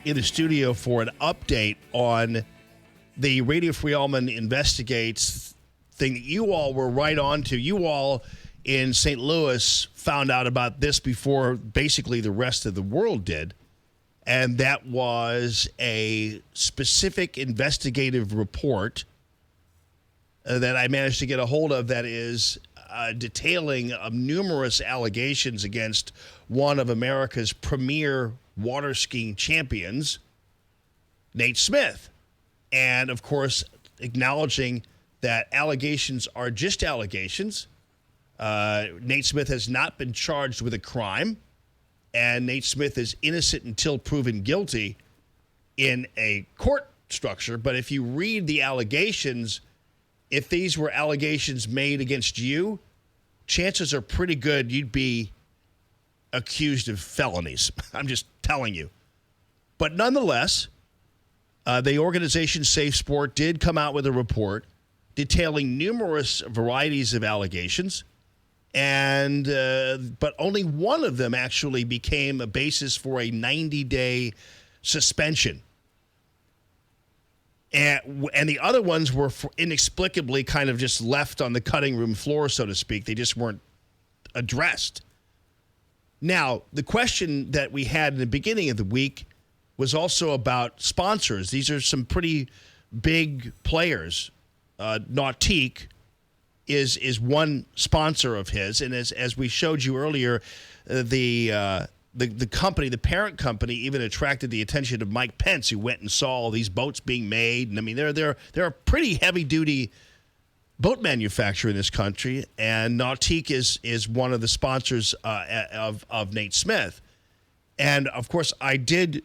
E: in the studio for an update on the Radio Free Allman Investigates thing that you all were right on to. You all in St. Louis found out about this before basically the rest of the world did. And that was a specific investigative report that I managed to get a hold of that is detailing numerous allegations against one of America's premier water skiing champions, Nate Smith. And, of course, acknowledging that allegations are just allegations. Nate Smith has not been charged with a crime. And Nate Smith is innocent until proven guilty in a court structure. But if you read the allegations, if these were allegations made against you, chances are pretty good you'd be accused of felonies. I'm just telling you. But nonetheless, the organization Safe Sport did come out with a report detailing numerous varieties of allegations. And but only one of them actually became a basis for a 90-day suspension. And the other ones were inexplicably kind of just left on the cutting room floor, so to speak. They just weren't addressed. Now, the question that we had in the beginning of the week was also about sponsors. These are some pretty big players. Nautique is one sponsor of his, and as we showed you earlier, the company, the parent company, even attracted the attention of Mike Pence, who went and saw all these boats being made. And I mean, they're a pretty heavy duty boat manufacturer in this country, and Nautique is one of the sponsors of Nate Smith. And of course, I did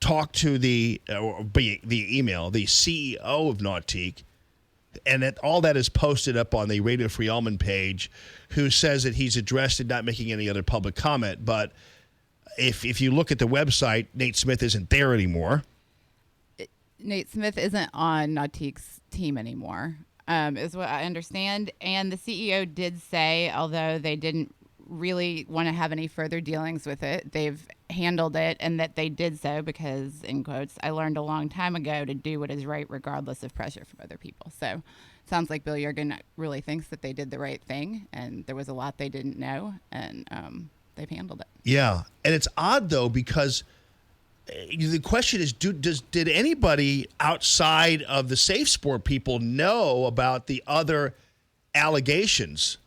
E: talk to the email, the CEO of Nautique. And all that is posted up on the Radio Free Allman page, who says that he's addressed it, not making any other public comment. But if you look at the website, Nate Smith isn't there anymore.
N: Nate Smith isn't on Nautique's team anymore, is what I understand. And the CEO did say, although they didn't really want to have any further dealings with it, they've handled it and that they did so because, in quotes, I learned a long time ago to do what is right regardless of pressure from other people. So sounds like Bill Yergin really thinks that they did the right thing, and there was a lot they didn't know, and they've handled it.
E: Yeah, and it's odd, though, because the question is, did anybody outside of the Safe Sport people know about the other allegations,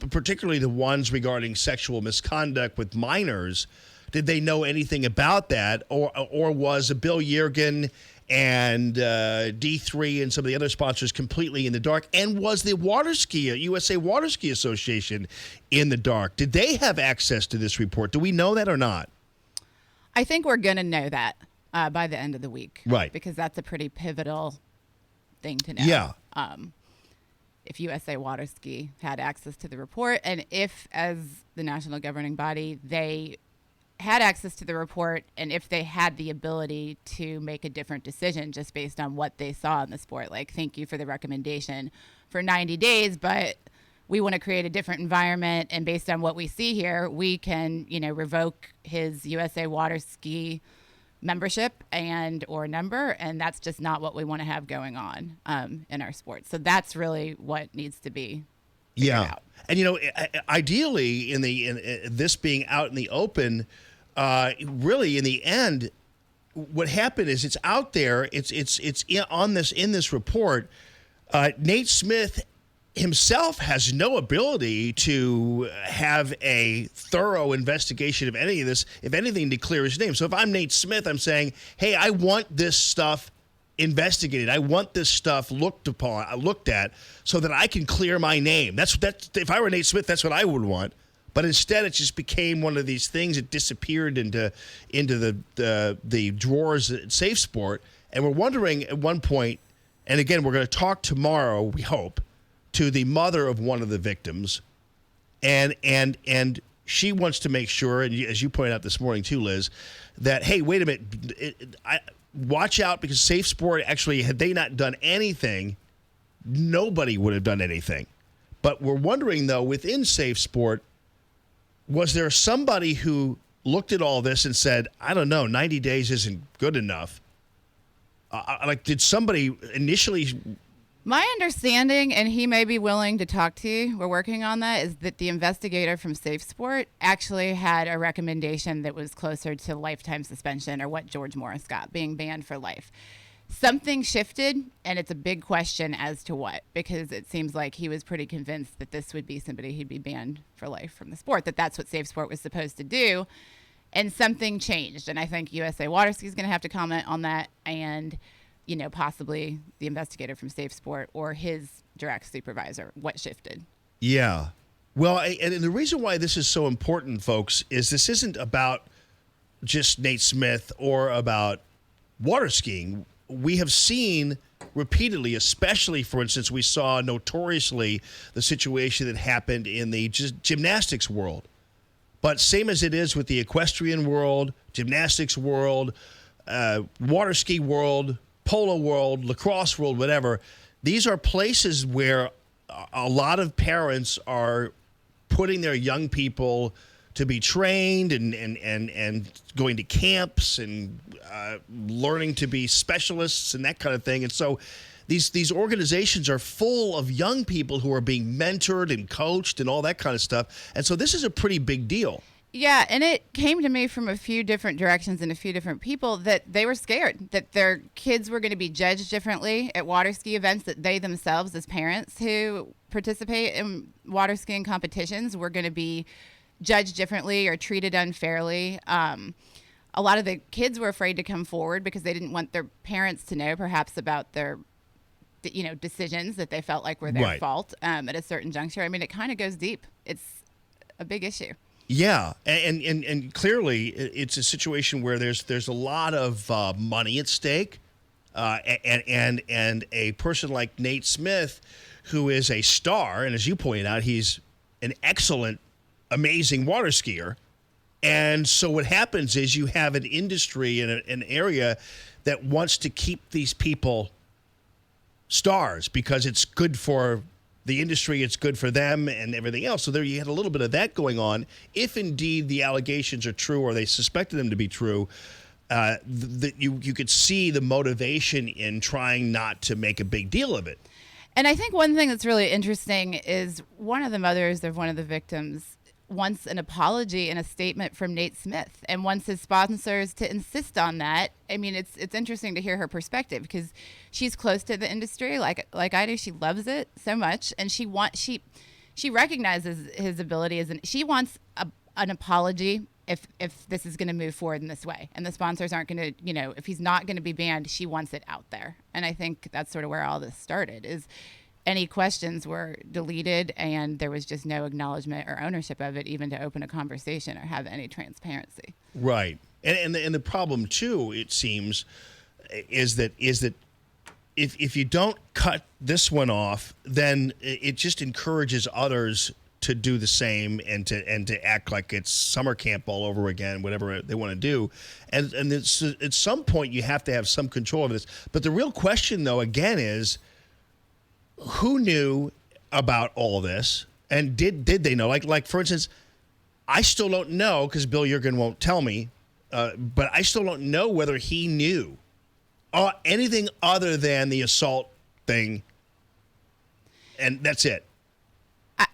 E: particularly the ones regarding sexual misconduct with minors? Did they know anything about that, or was Bill Yergin and D3 and some of the other sponsors completely in the dark? And was the USA Water Ski Association in the dark? Did they have access to this report? Do we know that or not?
N: I think we're going to know that by the end of the week.
E: Right.
N: Because that's a pretty pivotal thing to know.
E: Yeah.
N: If USA Water Ski had access to the report, and if, as the national governing body, they had access to the report, and if they had the ability to make a different decision just based on what they saw in the sport, like, thank you for the recommendation for 90 days, but we want to create a different environment, and based on what we see here, we can, revoke his USA Water Ski membership or number, and that's just not what we want to have going on in our sport. So that's really what needs to be figured out.
E: And ideally, in this being out in the open, really in the end, what happened is it's out there. It's in this report. Nate Smith himself has no ability to have a thorough investigation of any of this, if anything, to clear his name. So if I'm Nate Smith, I'm saying, hey, I want this stuff investigated. I want this stuff looked at so that I can clear my name. That's if I were Nate Smith, that's what I would want. But instead, it just became one of these things that disappeared into the drawers at Safe Sport. And we're wondering at one point, and again, we're going to talk tomorrow, we hope, to the mother of one of the victims, and she wants to make sure, and as you pointed out this morning too, Liz, that, hey, wait a minute, watch out, because Safe Sport, actually, had they not done anything, nobody would have done anything. But we're wondering, though, within Safe Sport, was there somebody who looked at all this and said, I don't know, 90 days isn't good enough? Did somebody initially...
N: My understanding, and he may be willing to talk to you, we're working on that, is that the investigator from Safe Sport actually had a recommendation that was closer to lifetime suspension, or what George Morris got, being banned for life. Something shifted, and it's a big question as to what, because it seems like he was pretty convinced that this would be somebody who'd be banned for life from the sport, that's what Safe Sport was supposed to do, and something changed. And I think USA Water Ski is going to have to comment on that, and possibly the investigator from Safe Sport or his direct supervisor, what shifted.
E: Yeah. Well, and the reason why this is so important, folks, is this isn't about just Nate Smith or about water skiing. We have seen repeatedly, especially, for instance, we saw notoriously the situation that happened in the gymnastics world. But same as it is with the equestrian world, gymnastics world, water ski world, polo world, lacrosse world, whatever, these are places where a lot of parents are putting their young people to be trained and going to camps and learning to be specialists and that kind of thing. And so these organizations are full of young people who are being mentored and coached and all that kind of stuff. And so this is a pretty big deal.
N: Yeah, and it came to me from a few different directions and a few different people that they were scared that their kids were going to be judged differently at water ski events, that they themselves, as parents who participate in water skiing competitions, were going to be judged differently or treated unfairly. A lot of the kids were afraid to come forward because they didn't want their parents to know perhaps about their decisions that they felt like were their fault at a certain juncture. I mean, it kind of goes deep. It's a big issue.
E: Yeah, and clearly it's a situation where there's a lot of money at stake, and a person like Nate Smith, who is a star, and as you pointed out, he's an excellent, amazing water skier. And so what happens is you have an industry in an area that wants to keep these people stars because it's good for the industry, it's good for them and everything else. So there you had a little bit of that going on. If indeed the allegations are true or they suspected them to be true, you could see the motivation in trying not to make a big deal of it.
N: And I think one thing that's really interesting is one of the mothers of one of the victims wants an apology and a statement from Nate Smith and wants his sponsors to insist on that. I mean, it's interesting to hear her perspective because she's close to the industry like I do. She loves it so much, and she recognizes his ability she wants an apology if this is going to move forward in this way, and the sponsors aren't going to, if he's not going to be banned, she wants it out there. And I think that's sort of where all this started is any questions were deleted and there was just no acknowledgement or ownership of it, even to open a conversation or have any transparency.
E: Right. And the problem too, it seems, is that if you don't cut this one off, then it just encourages others to do the same and to act like it's summer camp all over again, whatever they want to do. And it's, at some point you have to have some control of this. But the real question though, again, is who knew about all this, and did they know? Like for instance, I still don't know because Bill Yergin won't tell me, but I still don't know whether he knew anything other than the assault thing, and that's it.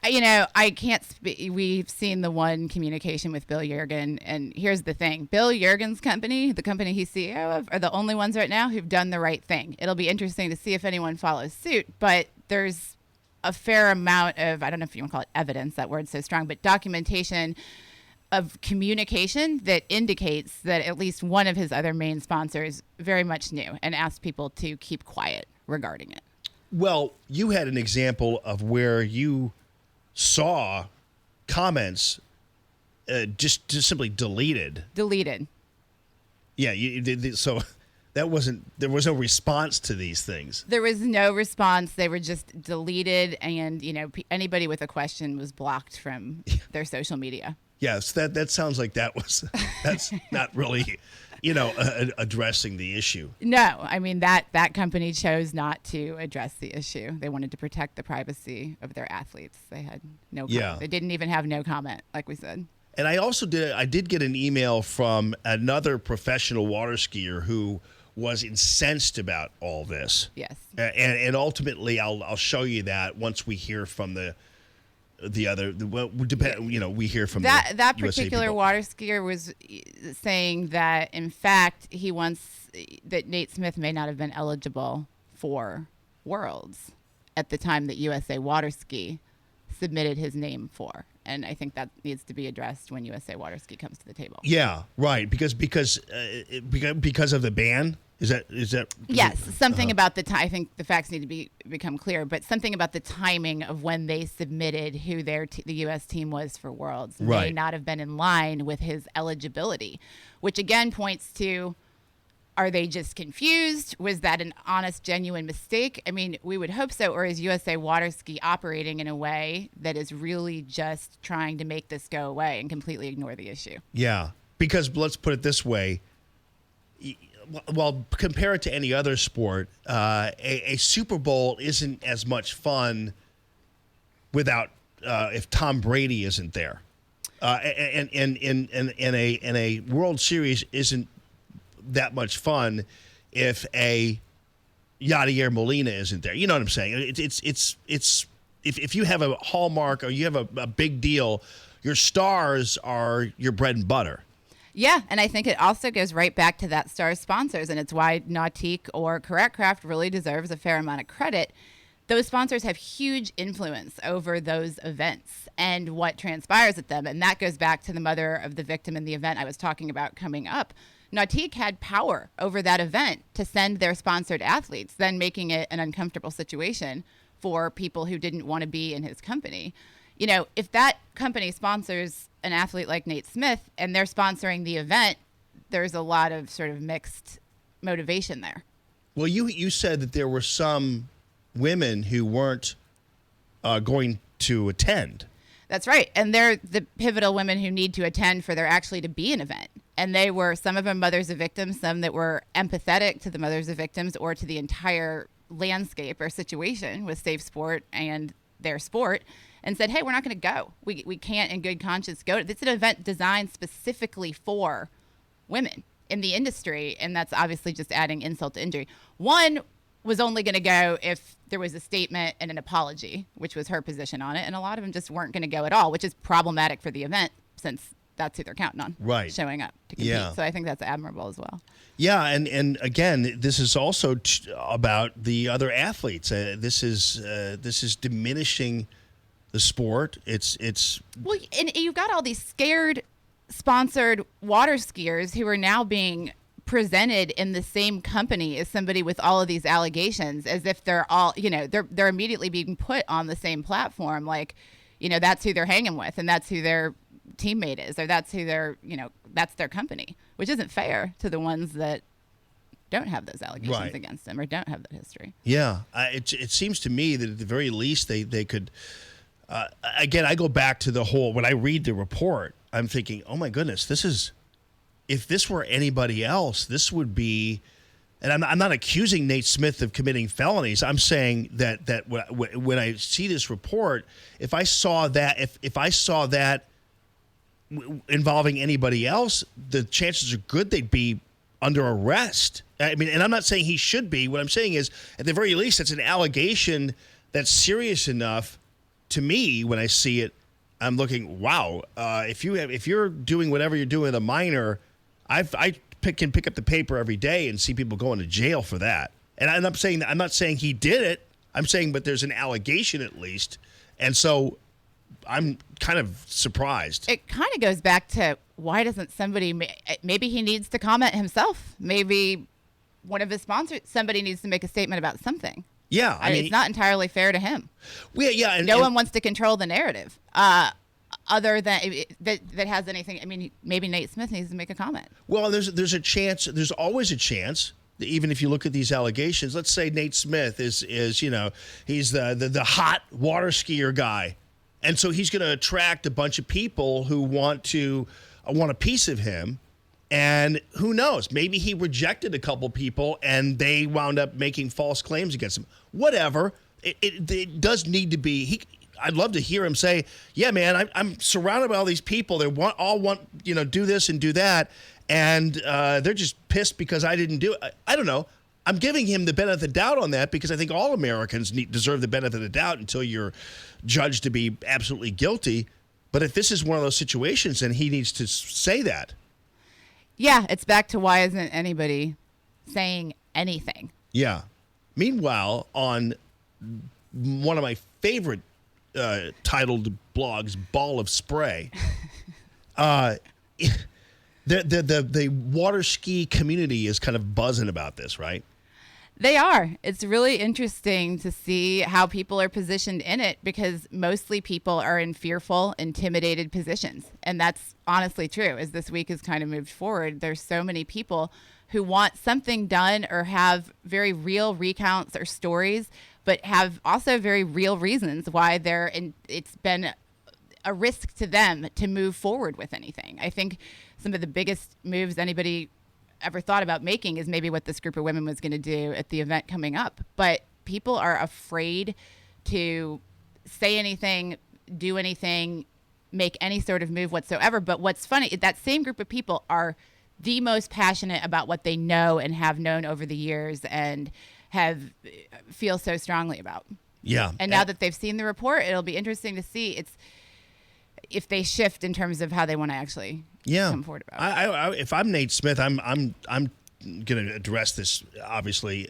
N: I can't speak. We've seen the one communication with Bill Yergin, and here's the thing. Bill Yergin's company, the company he's CEO of, are the only ones right now who've done the right thing. It'll be interesting to see if anyone follows suit, but there's a fair amount of, I don't know if you want to call it evidence, that word's so strong, but documentation of communication that indicates that at least one of his other main sponsors very much knew and asked people to keep quiet regarding it. Well,
E: you had an example of where you saw comments just simply deleted. Yeah, so there was no response to these things.
N: There was no response. They were just deleted, and anybody with a question was blocked from their social media.
E: Yes, that sounds like that's not really addressing the issue.
N: No, I mean that company chose not to address the issue. They wanted to protect the privacy of their athletes. They had no comment.
E: Yeah.
N: They didn't even have no comment, like we said.
E: And I did get an email from another professional water skier who was incensed about all this.
N: Yes.
E: And ultimately I'll show you that once we hear from the other, we hear from
N: that
E: USA
N: particular
E: people.
N: water skier was saying that in fact he wants that Nate Smith may not have been eligible for Worlds at the time that USA Water Ski submitted his name for, and I think that needs to be addressed when USA Water Ski comes to the table.
E: Yeah, right. Because of the ban. Is that?
N: Yes, something about the time. I think the facts need to become clear, but something about the timing of when they submitted who the U.S. team was for Worlds may not have been in line with his eligibility, which again points to: are they just confused? Was that an honest, genuine mistake? I mean, we would hope so. Or is USA Water Ski operating in a way that is really just trying to make this go away and completely ignore the issue?
E: Yeah, because let's put it this way. Well, compare it to any other sport, a Super Bowl isn't as much fun without if Tom Brady isn't there, and a World Series isn't that much fun if a Yadier Molina isn't there. You know what I'm saying? It's if you have a hallmark or you have a big deal, your stars are your bread and butter.
N: Yeah, and I think it also goes right back to that star's sponsors, and it's why Nautique or Correct Craft really deserves a fair amount of credit. Those sponsors have huge influence over those events and what transpires at them, and that goes back to the mother of the victim in the event I was talking about coming up. Nautique had power over that event to send their sponsored athletes, then making it an uncomfortable situation for people who didn't want to be in his company. If that company sponsors an athlete like Nate Smith and they're sponsoring the event, there's a lot of sort of mixed motivation there.
E: Well, you said that there were some women who weren't going to attend.
N: That's right. And they're the pivotal women who need to attend for there actually to be an event. And they were, some of them mothers of victims, some that were empathetic to the mothers of victims or to the entire landscape or situation with Safe Sport and their sport and said, hey, we're not going to go. We can't in good conscience go. It's an event designed specifically for women in the industry, and that's obviously just adding insult to injury. One was only going to go if there was a statement and an apology, which was her position on it, and a lot of them just weren't going to go at all, which is problematic for the event since that's who they're counting on showing up to compete.
E: Yeah.
N: So I think that's admirable as well.
E: Yeah, and again, this is also about the other athletes. This is diminishing the sport. It's
N: well, and you've got all these scared sponsored water skiers who are now being presented in the same company as somebody with all of these allegations, as if they're all, they're immediately being put on the same platform, like, that's who they're hanging with and that's who their teammate is, or that's who that's their company, which isn't fair to the ones that don't have those allegations against them or don't have that history.
E: Yeah, it seems to me that at the very least they could. Again, I go back to the whole. When I read the report, I'm thinking, oh my goodness, if this were anybody else, this would be. And I'm not accusing Nate Smith of committing felonies. I'm saying that when I see this report, if I saw that involving anybody else, the chances are good they'd be under arrest. I mean, and I'm not saying he should be. What I'm saying is, at the very least, it's an allegation that's serious enough. To me, when I see it, I'm looking, wow. If you're doing whatever you're doing with a minor, I can pick up the paper every day and see people going to jail for that. And I'm not saying he did it. I'm saying, but there's an allegation at least, and so I'm kind of surprised.
N: It kind of goes back to, why doesn't somebody? Maybe he needs to comment himself. Maybe one of his sponsors, somebody needs to make a statement about something.
E: Yeah, I mean,
N: it's not entirely fair to him.
E: Well, yeah, and
N: no one wants to control the narrative, other than that has anything. I mean, maybe Nate Smith needs to make a comment.
E: Well, there's a chance. There's always a chance. Even if you look at these allegations, let's say Nate Smith is he's the hot water skier guy, and so he's going to attract a bunch of people who want a piece of him. And who knows? Maybe he rejected a couple people and they wound up making false claims against him. Whatever. It does need to be. I'd love to hear him say, yeah, man, I'm surrounded by all these people. They all want do this and do that. And they're just pissed because I didn't do it. I don't know. I'm giving him the benefit of the doubt on that because I think all Americans deserve the benefit of the doubt until you're judged to be absolutely guilty. But if this is one of those situations, then he needs to say that.
N: Yeah, it's back to, why isn't anybody saying anything?
E: Yeah. Meanwhile, on one of my favorite titled blogs, Ball of Spray, the water ski community is kind of buzzing about this, right?
N: They are. It's really interesting to see how people are positioned in it, because mostly people are in fearful, intimidated positions. And that's honestly true. As this week has kind of moved forward, there's so many people who want something done or have very real recounts or stories, but have also very real reasons why it's been a risk to them to move forward with anything. I think some of the biggest moves anybody ever thought about making is maybe what this group of women was going to do at the event coming up. But people are afraid to say anything, do anything, make any sort of move whatsoever. But what's funny, that same group of people are the most passionate about what they know and have known over the years and feel so strongly about.
E: Yeah.
N: And now that they've seen the report, it'll be interesting to see if they shift in terms of how they want to actually come forward about it.
E: If I'm Nate Smith, I'm going to address this, obviously,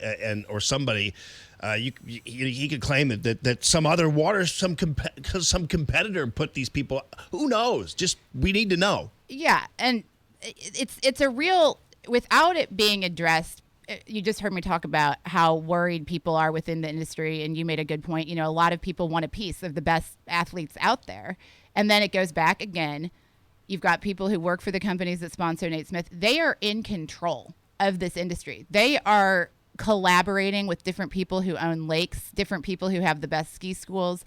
E: or somebody. He could claim that some other some competitor put these people. Who knows? Just, we need to know.
N: Yeah, and it's a real, without it being addressed. You just heard me talk about how worried people are within the industry, and you made a good point. A lot of people want a piece of the best athletes out there. And then it goes back again. You've got people who work for the companies that sponsor Nate Smith. They are in control of this industry. They are collaborating with different people who own lakes, different people who have the best ski schools,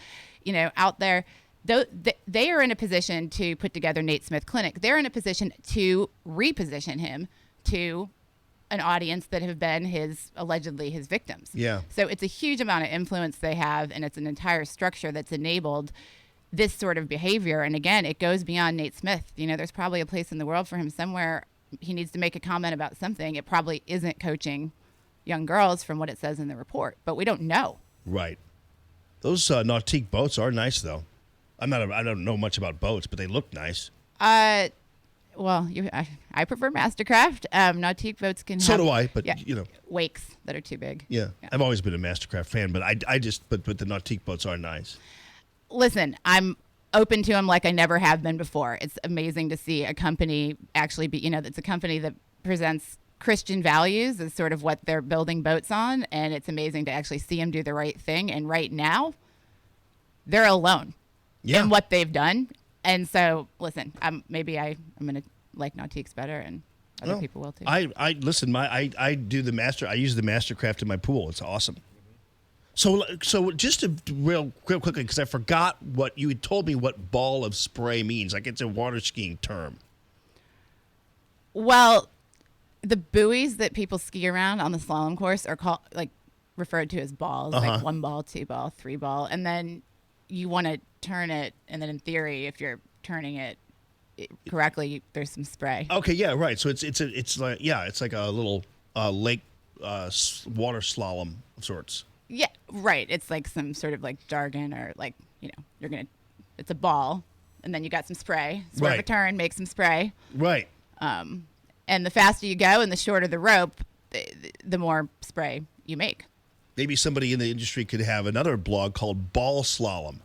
N: out there. They are in a position to put together Nate Smith Clinic. They're in a position to reposition him to an audience that have been allegedly his victims.
E: Yeah.
N: So it's a huge amount of influence they have, and it's an entire structure that's enabled this sort of behavior. And again, it goes beyond Nate Smith. There's probably a place in the world for him somewhere. He needs to make a comment about something. It probably isn't coaching young girls from what it says in the report, but we don't know.
E: Right. Those Nautique boats are nice, though. I don't know much about boats, but they look nice.
N: Well, I prefer Mastercraft. Nautique boats can.
E: So do I, but
N: wakes that are too big.
E: Yeah. I've always been a Mastercraft fan, but but the Nautique boats are nice.
N: Listen, I'm open to them like I never have been before. It's amazing to see a company actually be. It's a company that presents Christian values as sort of what they're building boats on, and it's amazing to actually see them do the right thing. And right now, they're alone in what they've done. And so, listen, I'm going to like Nautiques better, and other people will too.
E: I listen. I do I use the Mastercraft in my pool. It's awesome. So just to real quickly, because I forgot what you had told me what ball of spray means. Like, it's a water skiing term.
N: Well, the buoys that people ski around on the slalom course are referred to as balls, like 1 ball, 2 ball, 3 ball, and then you want to turn it, and then in theory, if you're turning it correctly, there's some spray.
E: Okay, yeah, right. So it's like a little lake water slalom of sorts.
N: Yeah, right. It's like some sort of like jargon, or it's a ball, and then you got some spray. Swerve a turn, make some spray.
E: Right.
N: And the faster you go and the shorter the rope, the more spray you make.
E: Maybe somebody in the industry could have another blog called Ball Slalom.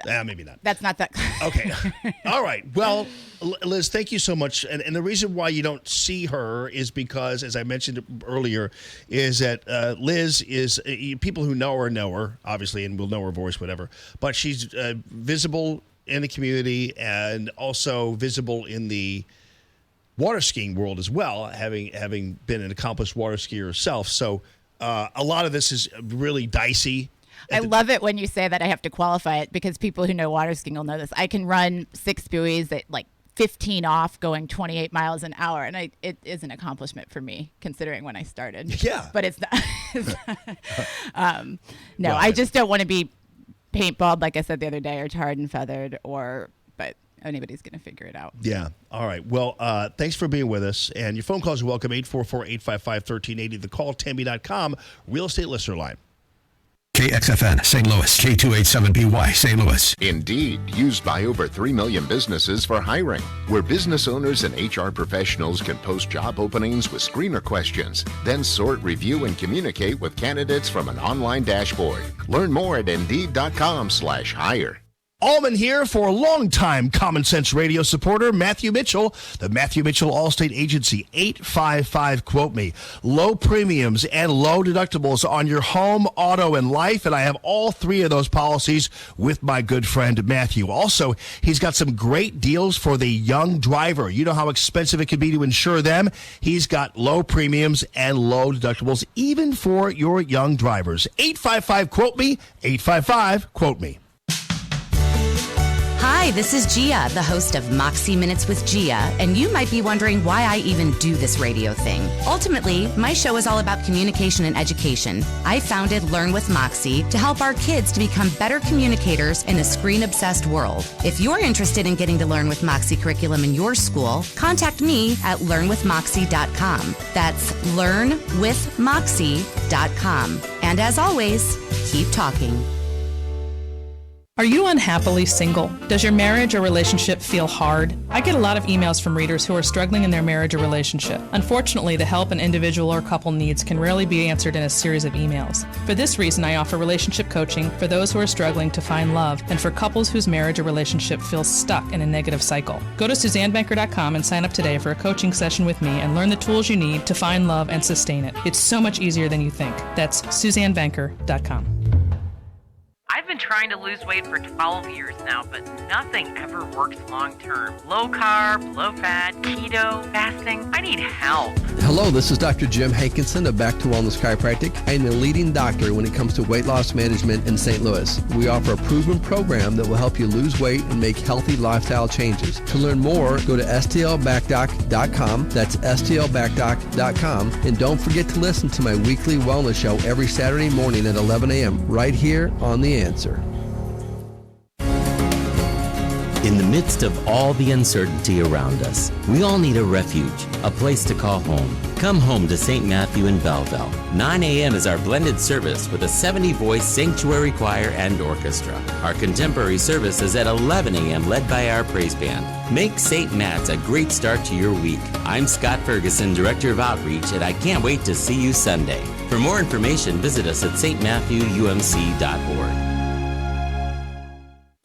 E: Maybe not.
N: That's not that.
E: Okay. All right. Well, Liz, thank you so much. And the reason why you don't see her is because, as I mentioned earlier, is that Liz is, people who know her, obviously, and will know her voice, whatever. But she's visible in the community and also visible in the water skiing world as well, having been an accomplished water skier herself. So a lot of this is really dicey.
N: I love it when you say that. I have to qualify it because people who know water skiing will know this. I can run 6 buoys at like 15 off going 28 miles an hour. And it is an accomplishment for me considering when I started.
E: Yeah.
N: But it's not. No, I just don't want to be paintballed, like I said the other day, or tarred and feathered, but anybody's going to figure it out.
E: Yeah. All right. Well, thanks for being with us. And your phone calls are welcome, 844-855-1380, the calltammy.com real estate listener line.
C: KXFN, St. Louis, K287BY, St. Louis.
B: Indeed, used by over 3 million businesses for hiring, where business owners and HR professionals can post job openings with screener questions, then sort, review, and communicate with candidates from an online dashboard. Learn more at Indeed.com/hire.
E: Allman here for a longtime Common Sense Radio supporter, Matthew Mitchell, the Matthew Mitchell Allstate Agency, 855-QUOTE-ME. Low premiums and low deductibles on your home, auto, and life, and I have all 3 of those policies with my good friend Matthew. Also, he's got some great deals for the young driver. You know how expensive it can be to insure them. He's got low premiums and low deductibles, even for your young drivers. 855-QUOTE-ME, 855-QUOTE-ME.
Q: Hi, this is Gia, the host of Moxie Minutes with Gia, and you might be wondering why I even do this radio thing. Ultimately, my show is all about communication and education. I founded Learn with Moxie to help our kids to become better communicators in a screen-obsessed world. If you're interested in getting to Learn with Moxie curriculum in your school, contact me at learnwithmoxie.com. That's learnwithmoxie.com. And as always, keep talking.
M: Are you unhappily single? Does your marriage or relationship feel hard? I get a lot of emails from readers who are struggling in their marriage or relationship. Unfortunately, the help an individual or couple needs can rarely be answered in a series of emails. For this reason, I offer relationship coaching for those who are struggling to find love and for couples whose marriage or relationship feels stuck in a negative cycle. Go to SuzanneBanker.com and sign up today for a coaching session with me and learn the tools you need to find love and sustain it. It's so much easier than you think. That's SuzanneBanker.com.
W: I've been trying to lose weight for 12 years now, but nothing ever works long term. Low carb, low fat, keto, fasting. I need help.
G: Hello, this is Dr. Jim Hankinson of Back to Wellness Chiropractic. I am the leading doctor when it comes to weight loss management in St. Louis. We offer a proven program that will help you lose weight and make healthy lifestyle changes. To learn more, go to stlbackdoc.com. That's stlbackdoc.com. And don't forget to listen to my weekly wellness show every Saturday morning at 11 a.m. right here on The Answer.
O: In the midst of all the uncertainty around us, we all need a refuge, a place to call home. Come home to St. Matthew in Belleville. 9 a.m. is our blended service with a 70-voice sanctuary choir and orchestra. Our contemporary service is at 11 a.m. led by our praise band. Make St. Matt's a great start to your week. I'm Scott Ferguson, Director of Outreach, and I can't wait to see you Sunday. For more information, visit us at stmatthewumc.org.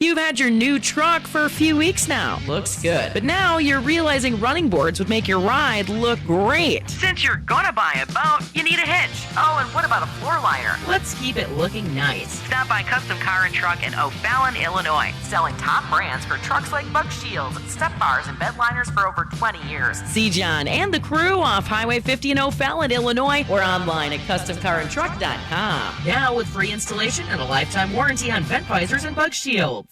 D: You've had your new truck for a few weeks now. Looks good. But now you're realizing running boards would make your ride look great.
W: Since you're gonna buy a boat, you need a hitch. Oh, and what about a floor liner?
D: Let's keep it looking nice.
W: Stop by Custom Car and Truck in O'Fallon, Illinois. Selling top brands for trucks like Bug Shields, step bars, and bed liners for over 20 years.
D: See John and the crew off Highway 50 in O'Fallon, Illinois, or online at CustomCarAndTruck.com. Now with free installation and a lifetime warranty on vent visors and Bug Shields.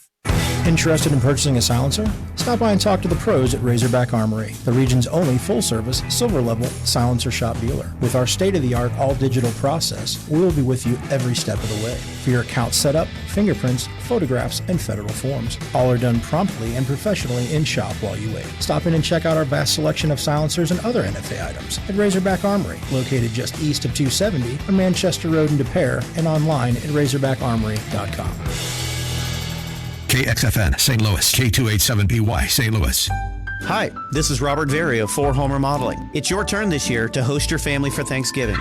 X: Interested in purchasing a silencer? Stop by and talk to the pros at Razorback Armory, the region's only full-service, silver-level silencer shop dealer. With our state-of-the-art all-digital process, we will be with you every step of the way. For your account setup, fingerprints, photographs, and federal forms. All are done promptly and professionally in shop while you wait. Stop in and check out our vast selection of silencers and other NFA items at Razorback Armory, located just east of 270 on Manchester Road in Des Peres, and online at RazorbackArmory.com.
C: KXFN, St. Louis, K287BY, St. Louis.
P: Hi, this is Robert Very of 4 Home Remodeling. It's your turn this year to host your family for Thanksgiving.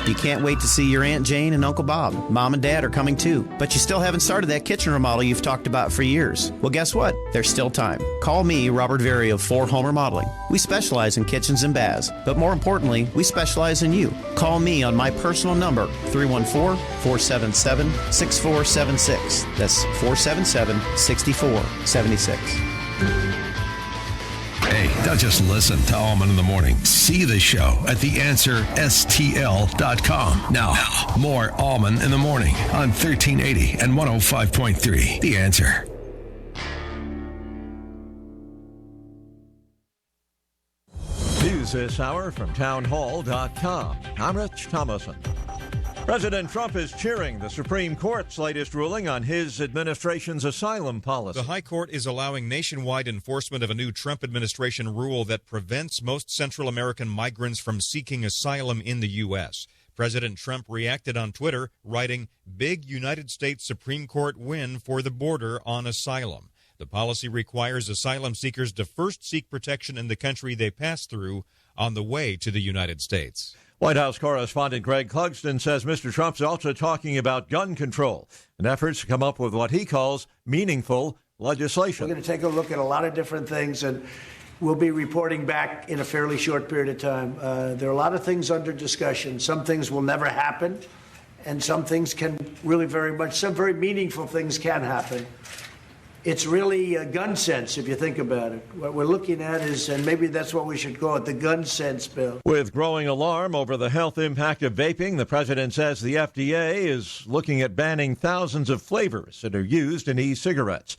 P: You can't wait to see your Aunt Jane and Uncle Bob. Mom and Dad are coming too, but you still haven't started that kitchen remodel you've talked about for years. Well, guess what? There's still time. Call me, Robert Very of 4 Home Remodeling. We specialize in kitchens and baths, but more importantly, we specialize in you. Call me on my personal number, 314-477-6476. That's 477-6476.
C: Hey, don't just listen to Allman in the Morning. See the show at theanswerstl.com. Now, more Allman in the Morning on 1380 and 105.3. The Answer.
R: News this hour from townhall.com. I'm Rich Thomason. President Trump is cheering the Supreme Court's latest ruling on his administration's asylum policy.
U: The High Court is allowing nationwide enforcement of a new Trump administration rule that prevents most Central American migrants from seeking asylum in the U.S. President Trump reacted on Twitter, writing, "Big United States Supreme Court win for the border on asylum. The policy requires asylum seekers to first seek protection in the country they pass through on the way to the United States."
R: White House correspondent Greg Clugston says Mr. Trump's also talking about gun control and efforts to come up with what he calls meaningful legislation.
V: We're going to take a look at a lot of different things, and we'll be reporting back in a fairly short period of time. There are a lot of things under discussion. Some things will never happen, and some things can really some very meaningful things can happen. It's really gun sense, if you think about it. What we're looking at is, and maybe that's what we should call it, the gun sense bill.
R: With growing alarm over the health impact of vaping, the president says the FDA is looking at banning thousands of flavors that are used in e-cigarettes.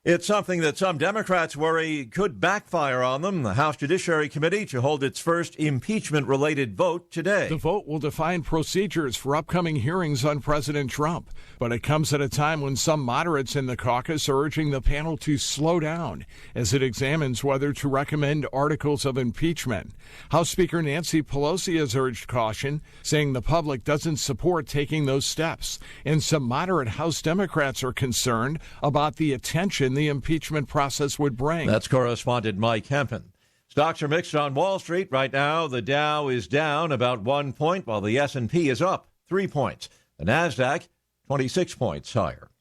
R: It's something that some Democrats worry could backfire on them. The House Judiciary Committee to hold its first impeachment-related vote today.
I: The vote will define procedures for upcoming hearings on President Trump, but it comes at a time when some moderates in the caucus are urging the panel to slow down as it examines whether to recommend articles of impeachment. House Speaker Nancy Pelosi has urged caution, saying the public doesn't support taking those steps, and some moderate House Democrats are concerned about the attention the impeachment process would bring.
R: That's correspondent Mike Hempen. Stocks are mixed on Wall Street right now. The Dow is down about 1 point, while the S&P is up 3 points. The NASDAQ, 26 points higher.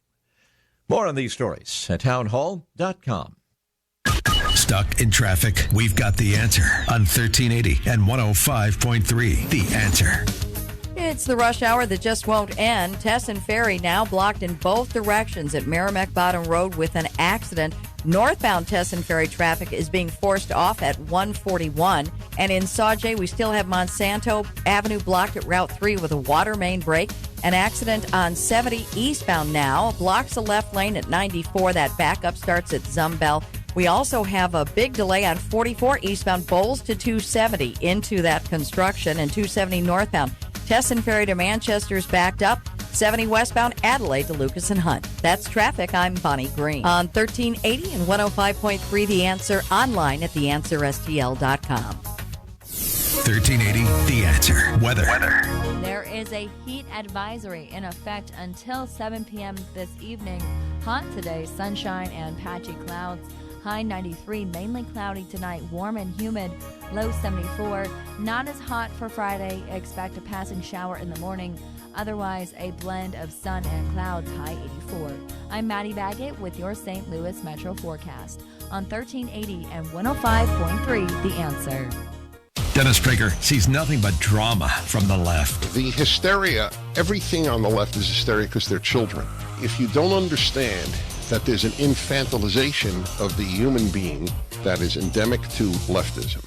R: More on these stories at townhall.com.
C: Stuck in traffic? We've got the answer on 1380 and 105.3. The Answer.
S: It's the rush hour that just won't end. Tesson Ferry now blocked in both directions at Merrimack Bottom Road with an accident. Northbound Tesson Ferry traffic is being forced off at 141. And in Sauget, we still have Monsanto Avenue blocked at Route 3 with a water main break. An accident on 70 eastbound now blocks the left lane at 94. That backup starts at Zumbell. We also have a big delay on 44 eastbound Bowles to 270 into that construction, and 270 northbound Tesson Ferry to Manchester is backed up. 70 westbound Adelaide to Lucas and Hunt. That's traffic. I'm Bonnie Green. On 1380 and 105.3 The Answer, online at theanswerstl.com.
C: 1380 The Answer. Weather.
T: There is a heat advisory in effect until 7 p.m. this evening. Hot today, sunshine and patchy clouds. High 93, mainly cloudy tonight, warm and humid. Low 74. Not as hot for Friday. Expect a passing shower in the morning. Otherwise, a blend of sun and clouds, high 84. I'm Maddie Baggett with your St. Louis Metro forecast on 1380 and 105.3 The Answer.
C: Dennis Prager sees nothing but drama from the left.
K: The hysteria, everything on the left is hysteria because they're children. If you don't understand that there's an infantilization of the human being that is endemic to leftism,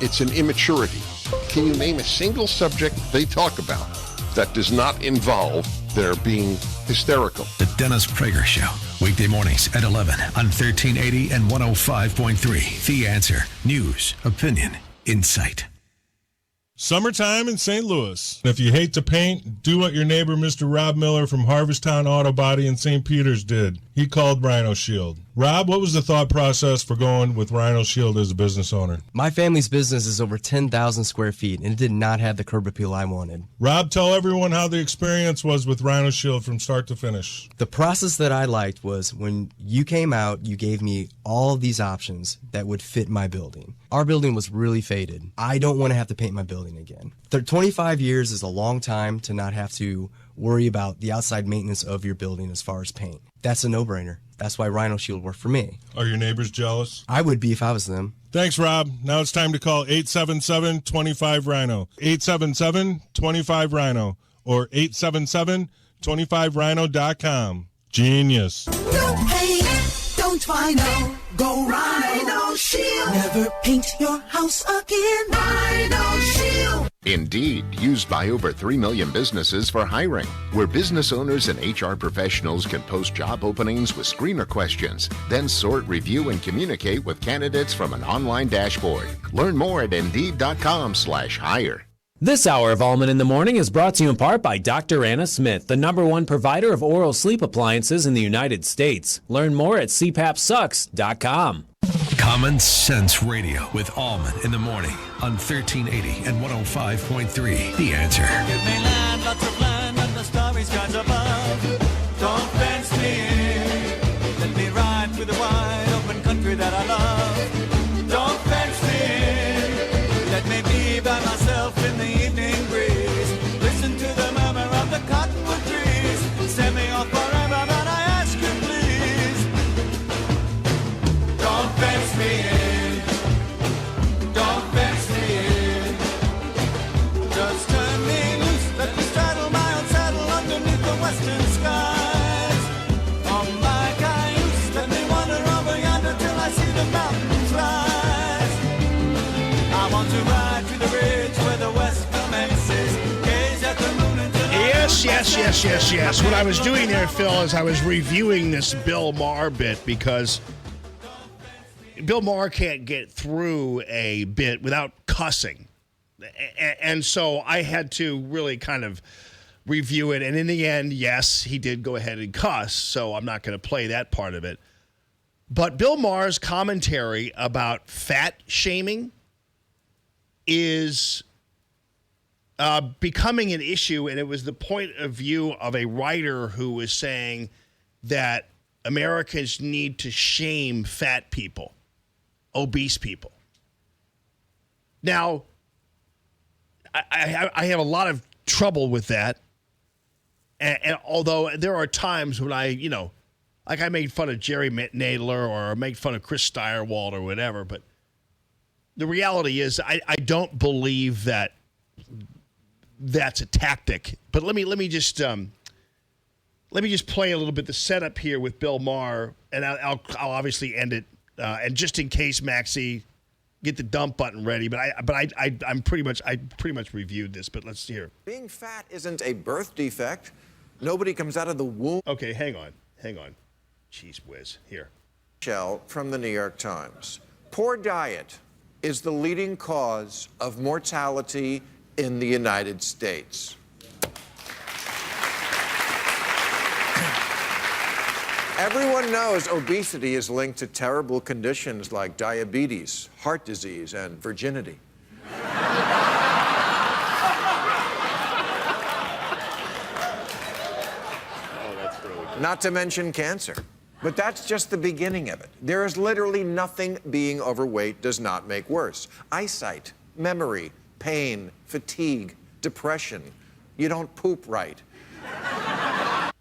K: it's an immaturity. Can you name a single subject they talk about that does not involve their being hysterical?
C: The Dennis Prager Show. Weekday mornings at 11 on 1380 and 105.3. The Answer. News, opinion, insight.
A: Summertime in St. Louis. If you hate to paint, do what your neighbor Mr. Rob Miller from Harvesttown Auto Body in St. Peters did. He called Rhino Shield. Rob, what was the thought process for going with Rhino Shield as a business owner?
F: My family's business is over 10,000 square feet, and it did not have the curb appeal I wanted.
A: Rob, tell everyone how the experience was with Rhino Shield from start to finish.
F: The process that I liked was when you came out, you gave me all of these options that would fit my building. Our building was really faded. I don't want to have to paint my building again. 25 years is a long time to not have to worry about the outside maintenance of your building as far as paint. That's a no-brainer. That's why Rhino Shield worked for me.
A: Are your neighbors jealous?
F: I would be if I was them.
A: Thanks, Rob. Now it's time to call 877-25-RHINO. 877-25-RHINO or 877-25rhino.com. Genius.
H: Don't paint, don't Rhino. Go Rhino Shield. Never paint your house again. Rhino Shield.
B: Indeed, used by over 3 million businesses for hiring, where business owners and HR professionals can post job openings with screener questions, then sort, review, and communicate with candidates from an online dashboard. Learn more at Indeed.com/hire.
J: This hour of Allman in the Morning is brought to you in part by Dr. Anna Smith, the #1 provider of oral sleep appliances in the United States. Learn more at cpapsucks.com.
C: Common Sense Radio with Allman in the Morning on 1380 and 105.3. The Answer.
H: Give me land, lots of land, and the starry skies above. Don't fence me in. Let me ride through the wide open country that I love. Don't fence me in. Let me be by myself in the evening breeze. Listen to the murmur of the cottonwood trees. Send me off forever, but I ask you please. Don't fence me in. Don't fence me in. Just turn me loose. Let me straddle my own saddle underneath the western skies. On my cayuse, let me wander over yonder till I see the mountains rise. I want to ride to the ridge where the west commences. Gaze at the moon until
E: Yes. What I was doing there, Phil, is I was reviewing this Bill Maher bit because Bill Maher can't get through a bit without cussing. And so I had to really kind of review it. And in the end, yes, he did go ahead and cuss, so I'm not going to play that part of it. But Bill Maher's commentary about fat shaming is becoming an issue, and it was the point of view of a writer who was saying that Americans need to shame fat people, obese people. Now, I have a lot of trouble with that, and although there are times when I made fun of Jerry Nadler or made fun of Chris Steyerwald or whatever, but the reality is I don't believe that that's a tactic. But let me just play a little bit the setup here with Bill Maher, and I'll obviously end it. And just in case, Maxie, get the dump button ready. But I pretty much reviewed this. But let's hear.
L: Being fat isn't a birth defect. Nobody comes out of the womb.
E: Okay, hang on. Jeez whiz. Here.
L: Shell from the New York Times. Poor diet is the leading cause of mortality in the United States. Everyone knows obesity is linked to terrible conditions like diabetes, heart disease, and virginity. Not to mention cancer. But that's just the beginning of it. There is literally nothing being overweight does not make worse. Eyesight, memory, pain, fatigue, depression. You don't poop right.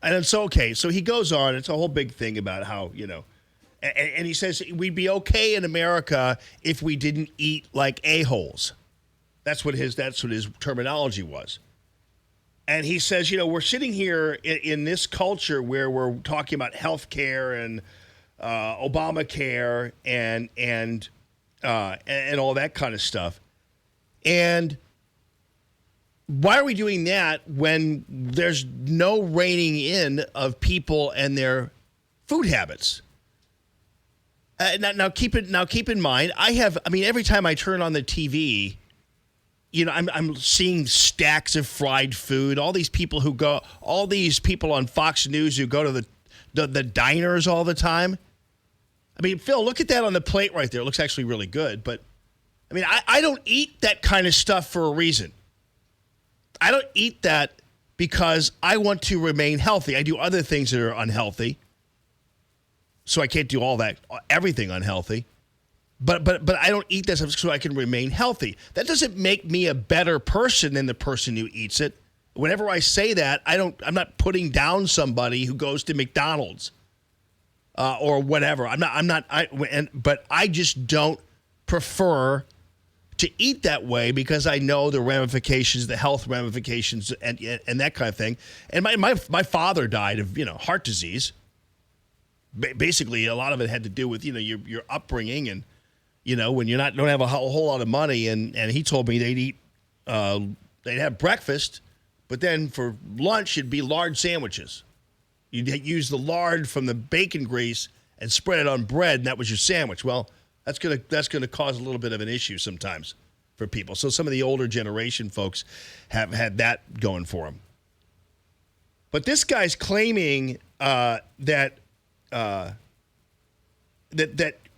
E: And it's okay. So he goes on. It's a whole big thing about how, and he says we'd be okay in America if we didn't eat like a-holes. That's what his terminology was. And he says, we're sitting here in this culture where we're talking about health care and Obamacare and all that kind of stuff. And why are we doing that when there's no reining in of people and their food habits? Now keep in mind, every time I turn on the TV, I'm seeing stacks of fried food. All these people on Fox News who go to the diners all the time. Phil, look at that on the plate right there. It looks actually really good. But, I don't eat that kind of stuff for a reason. I don't eat that because I want to remain healthy. I do other things that are unhealthy. So I can't do everything unhealthy. But I don't eat that stuff so I can remain healthy. That doesn't make me a better person than the person who eats it. Whenever I say that, I'm not putting down somebody who goes to McDonald's or whatever. But I just don't prefer to eat that way because I know the ramifications, the health ramifications, and that kind of thing. And my father died of heart disease. Basically, a lot of it had to do with your upbringing and. When you don't have a whole lot of money, and he told me they'd have breakfast, but then for lunch it'd be lard sandwiches. You'd use the lard from the bacon grease and spread it on bread, and that was your sandwich. Well, that's gonna cause a little bit of an issue sometimes for people. So some of the older generation folks have had that going for them. But this guy's claiming that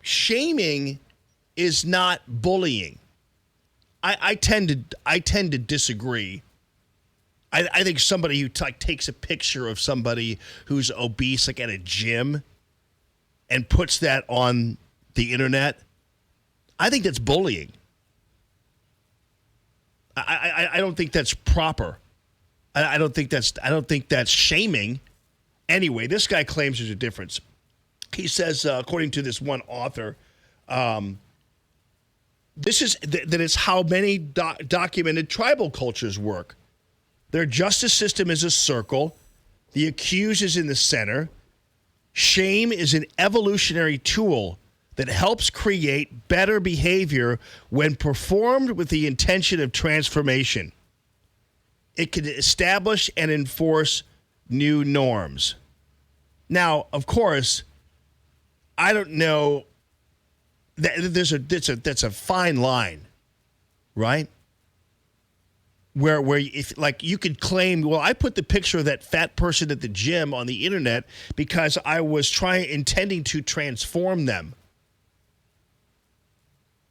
E: shaming is not bullying. I tend to disagree. I think somebody who takes a picture of somebody who's obese, like at a gym, and puts that on the internet, I think that's bullying. I don't think that's proper. I don't think that's shaming. Anyway, this guy claims there's a difference. He says, according to this one author, this is that it's how many documented tribal cultures work. Their justice system is a circle. The accused is in the center. Shame is an evolutionary tool that helps create better behavior when performed with the intention of transformation. It can establish and enforce new norms. Now, of course, I don't know. That's a fine line, right? Where if you could claim, well, I put the picture of that fat person at the gym on the internet because I was intending to transform them.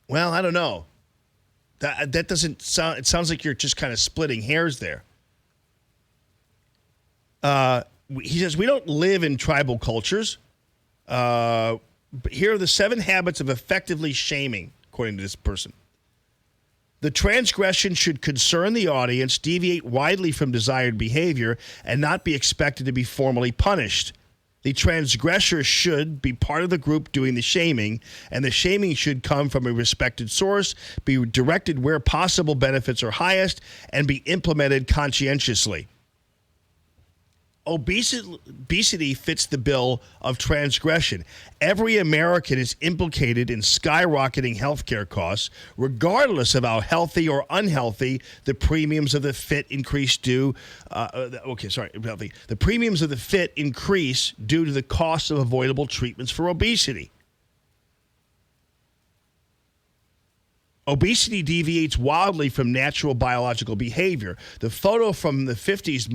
E: Well, I don't know. That doesn't sound. It sounds like you're just kind of splitting hairs there. He says we don't live in tribal cultures. Here are the 7 habits of effectively shaming, according to this person. The transgression should concern the audience, deviate widely from desired behavior, and not be expected to be formally punished. The transgressor should be part of the group doing the shaming, and the shaming should come from a respected source, be directed where possible benefits are highest, and be implemented conscientiously. Obesity fits the bill of transgression. Every American is implicated in skyrocketing healthcare costs, regardless of how healthy or unhealthy the premiums of the fit increase due. The premiums of the fit increase due to the cost of avoidable treatments for obesity. Obesity deviates wildly from natural biological behavior. The photo from the 50s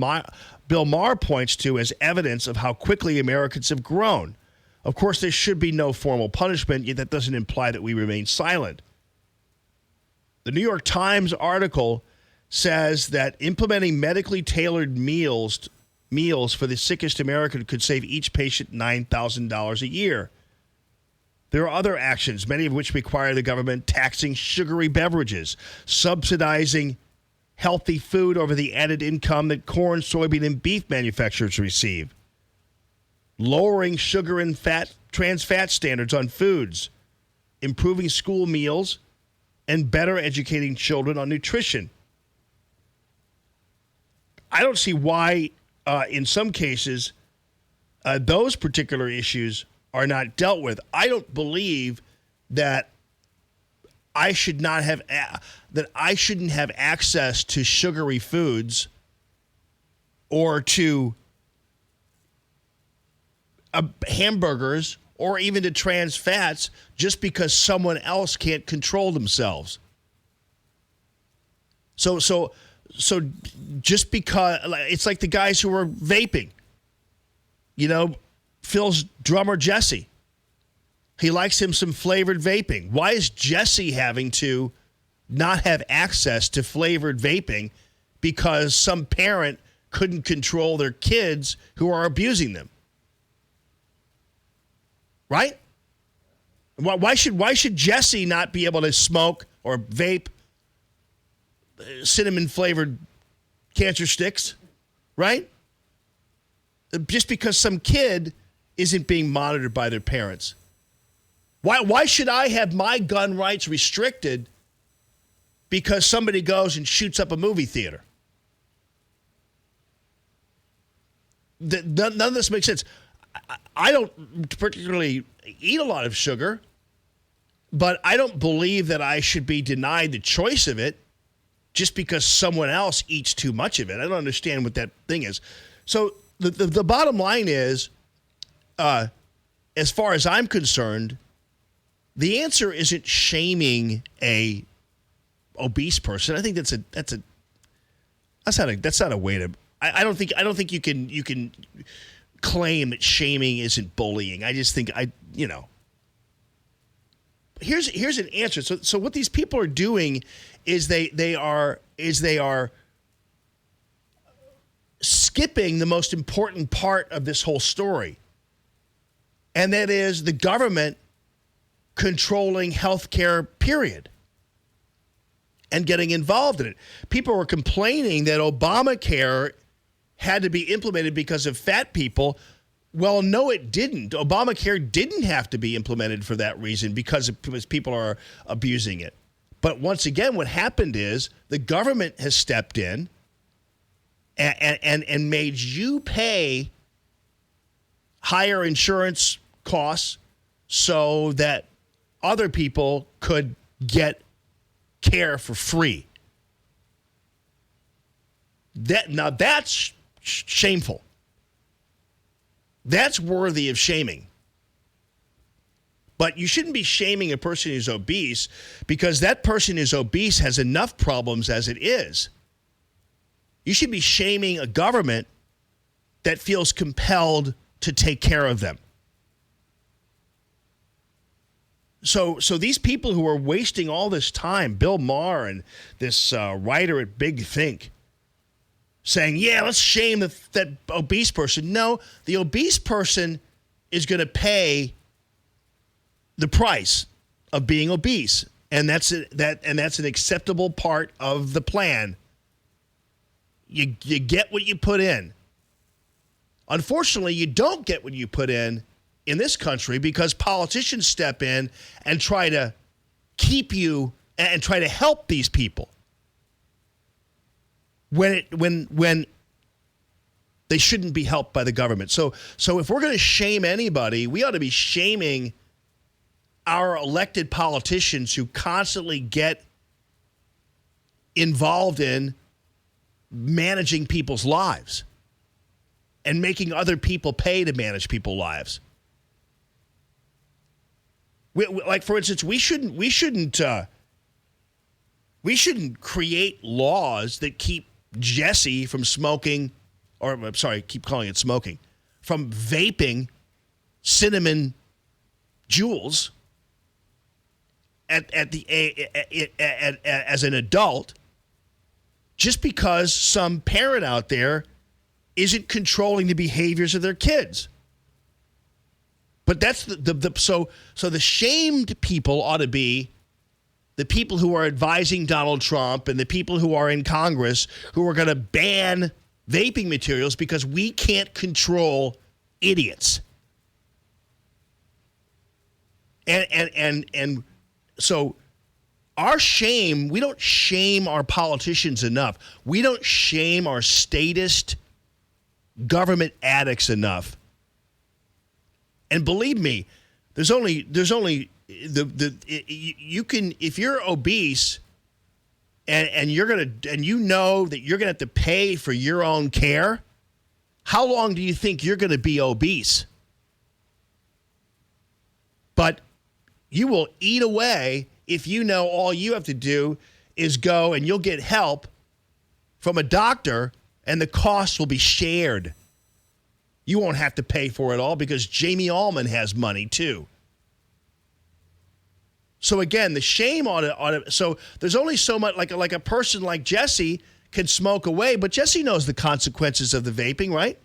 E: Bill Maher points to as evidence of how quickly Americans have grown. Of course, there should be no formal punishment, yet that doesn't imply that we remain silent. The New York Times article says that implementing medically tailored meals for the sickest American could save each patient $9,000 a year. There are other actions, many of which require the government taxing sugary beverages, subsidizing healthy food over the added income that corn, soybean, and beef manufacturers receive, lowering sugar and trans fat standards on foods, improving school meals, and better educating children on nutrition. I don't see why, in some cases, those particular issues are not dealt with. I don't believe that I shouldn't have access to sugary foods or to hamburgers or even to trans fats just because someone else can't control themselves. So just because it's like the guys who are vaping, Phil's drummer, Jesse. He likes him some flavored vaping. Why is Jesse having to not have access to flavored vaping because some parent couldn't control their kids who are abusing them? Right? Why should Jesse not be able to smoke or vape cinnamon flavored cancer sticks? Right? Just because some kid isn't being monitored by their parents. Why should I have my gun rights restricted because somebody goes and shoots up a movie theater? None of this makes sense. I don't particularly eat a lot of sugar, but I don't believe that I should be denied the choice of it just because someone else eats too much of it. I don't understand what that thing is. So the bottom line is, as far as I'm concerned, the answer isn't shaming a obese person. I think that's not a way to. I don't think you can claim that shaming isn't bullying. I just think Here's an answer. So what these people are doing is they are skipping the most important part of this whole story. And that is the government controlling healthcare, period, and getting involved in it. People were complaining that Obamacare had to be implemented because of fat people. Well, no, it didn't. Obamacare didn't have to be implemented for that reason because people are abusing it. But once again, what happened is the government has stepped in and made you pay higher insurance costs so that other people could get care for free. That's shameful. That's worthy of shaming. But you shouldn't be shaming a person who's obese because that person who's obese has enough problems as it is. You should be shaming a government that feels compelled to take care of them. So these people who are wasting all this time, Bill Maher and this writer at Big Think, saying, yeah, let's shame that obese person. No, the obese person is going to pay the price of being obese, and that's an acceptable part of the plan. You get what you put in. Unfortunately, you don't get what you put in this country because politicians step in and try to keep you and try to help these people when they shouldn't be helped by the government. So if we're going to shame anybody, we ought to be shaming our elected politicians who constantly get involved in managing people's lives and making other people pay to manage people's lives. Like, for instance, we shouldn't create laws that keep Jesse from smoking, or I'm sorry, keep calling it smoking, from vaping cinnamon jewels as an adult, just because some parent out there isn't controlling the behaviors of their kids. But that's so the shamed people ought to be the people who are advising Donald Trump and the people who are in Congress who are going to ban vaping materials because we can't control idiots. And so our shame, we don't shame our politicians enough. We don't shame our statist government addicts enough. And believe me, there's only you can, if you're obese and you know that you're gonna have to pay for your own care, how long do you think you're gonna be obese? But you will eat away if you know all you have to do is go and you'll get help from a doctor and the cost will be shared. You won't have to pay for it all because Jamie Allman has money too. So again, the shame on it. So there's only so much, like a person like Jesse can smoke away, but Jesse knows the consequences of the vaping, right?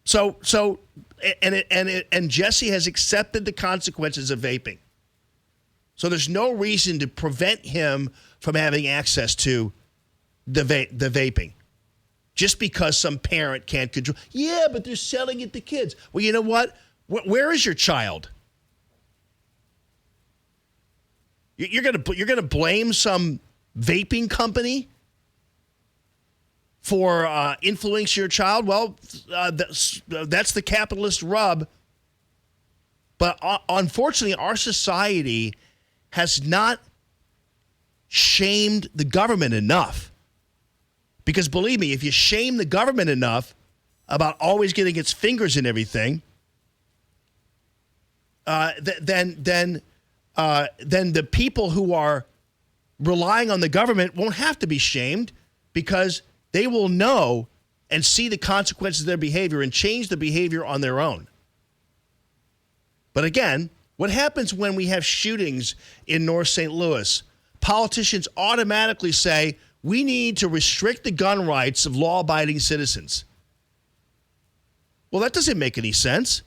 E: So Jesse has accepted the consequences of vaping. So there's no reason to prevent him from having access to the vaping. Just because some parent can't control. Yeah, but they're selling it to kids. Well, you know what? Where is your child? You're gonna blame some vaping company for influencing your child? Well, that's the capitalist rub. But unfortunately, our society has not shamed the government enough. Because believe me, if you shame the government enough about always getting its fingers in everything, then the people who are relying on the government won't have to be shamed because they will know and see the consequences of their behavior and change the behavior on their own. But again, what happens when we have shootings in North St. Louis? Politicians automatically say, we need to restrict the gun rights of law-abiding citizens. Well, that doesn't make any sense.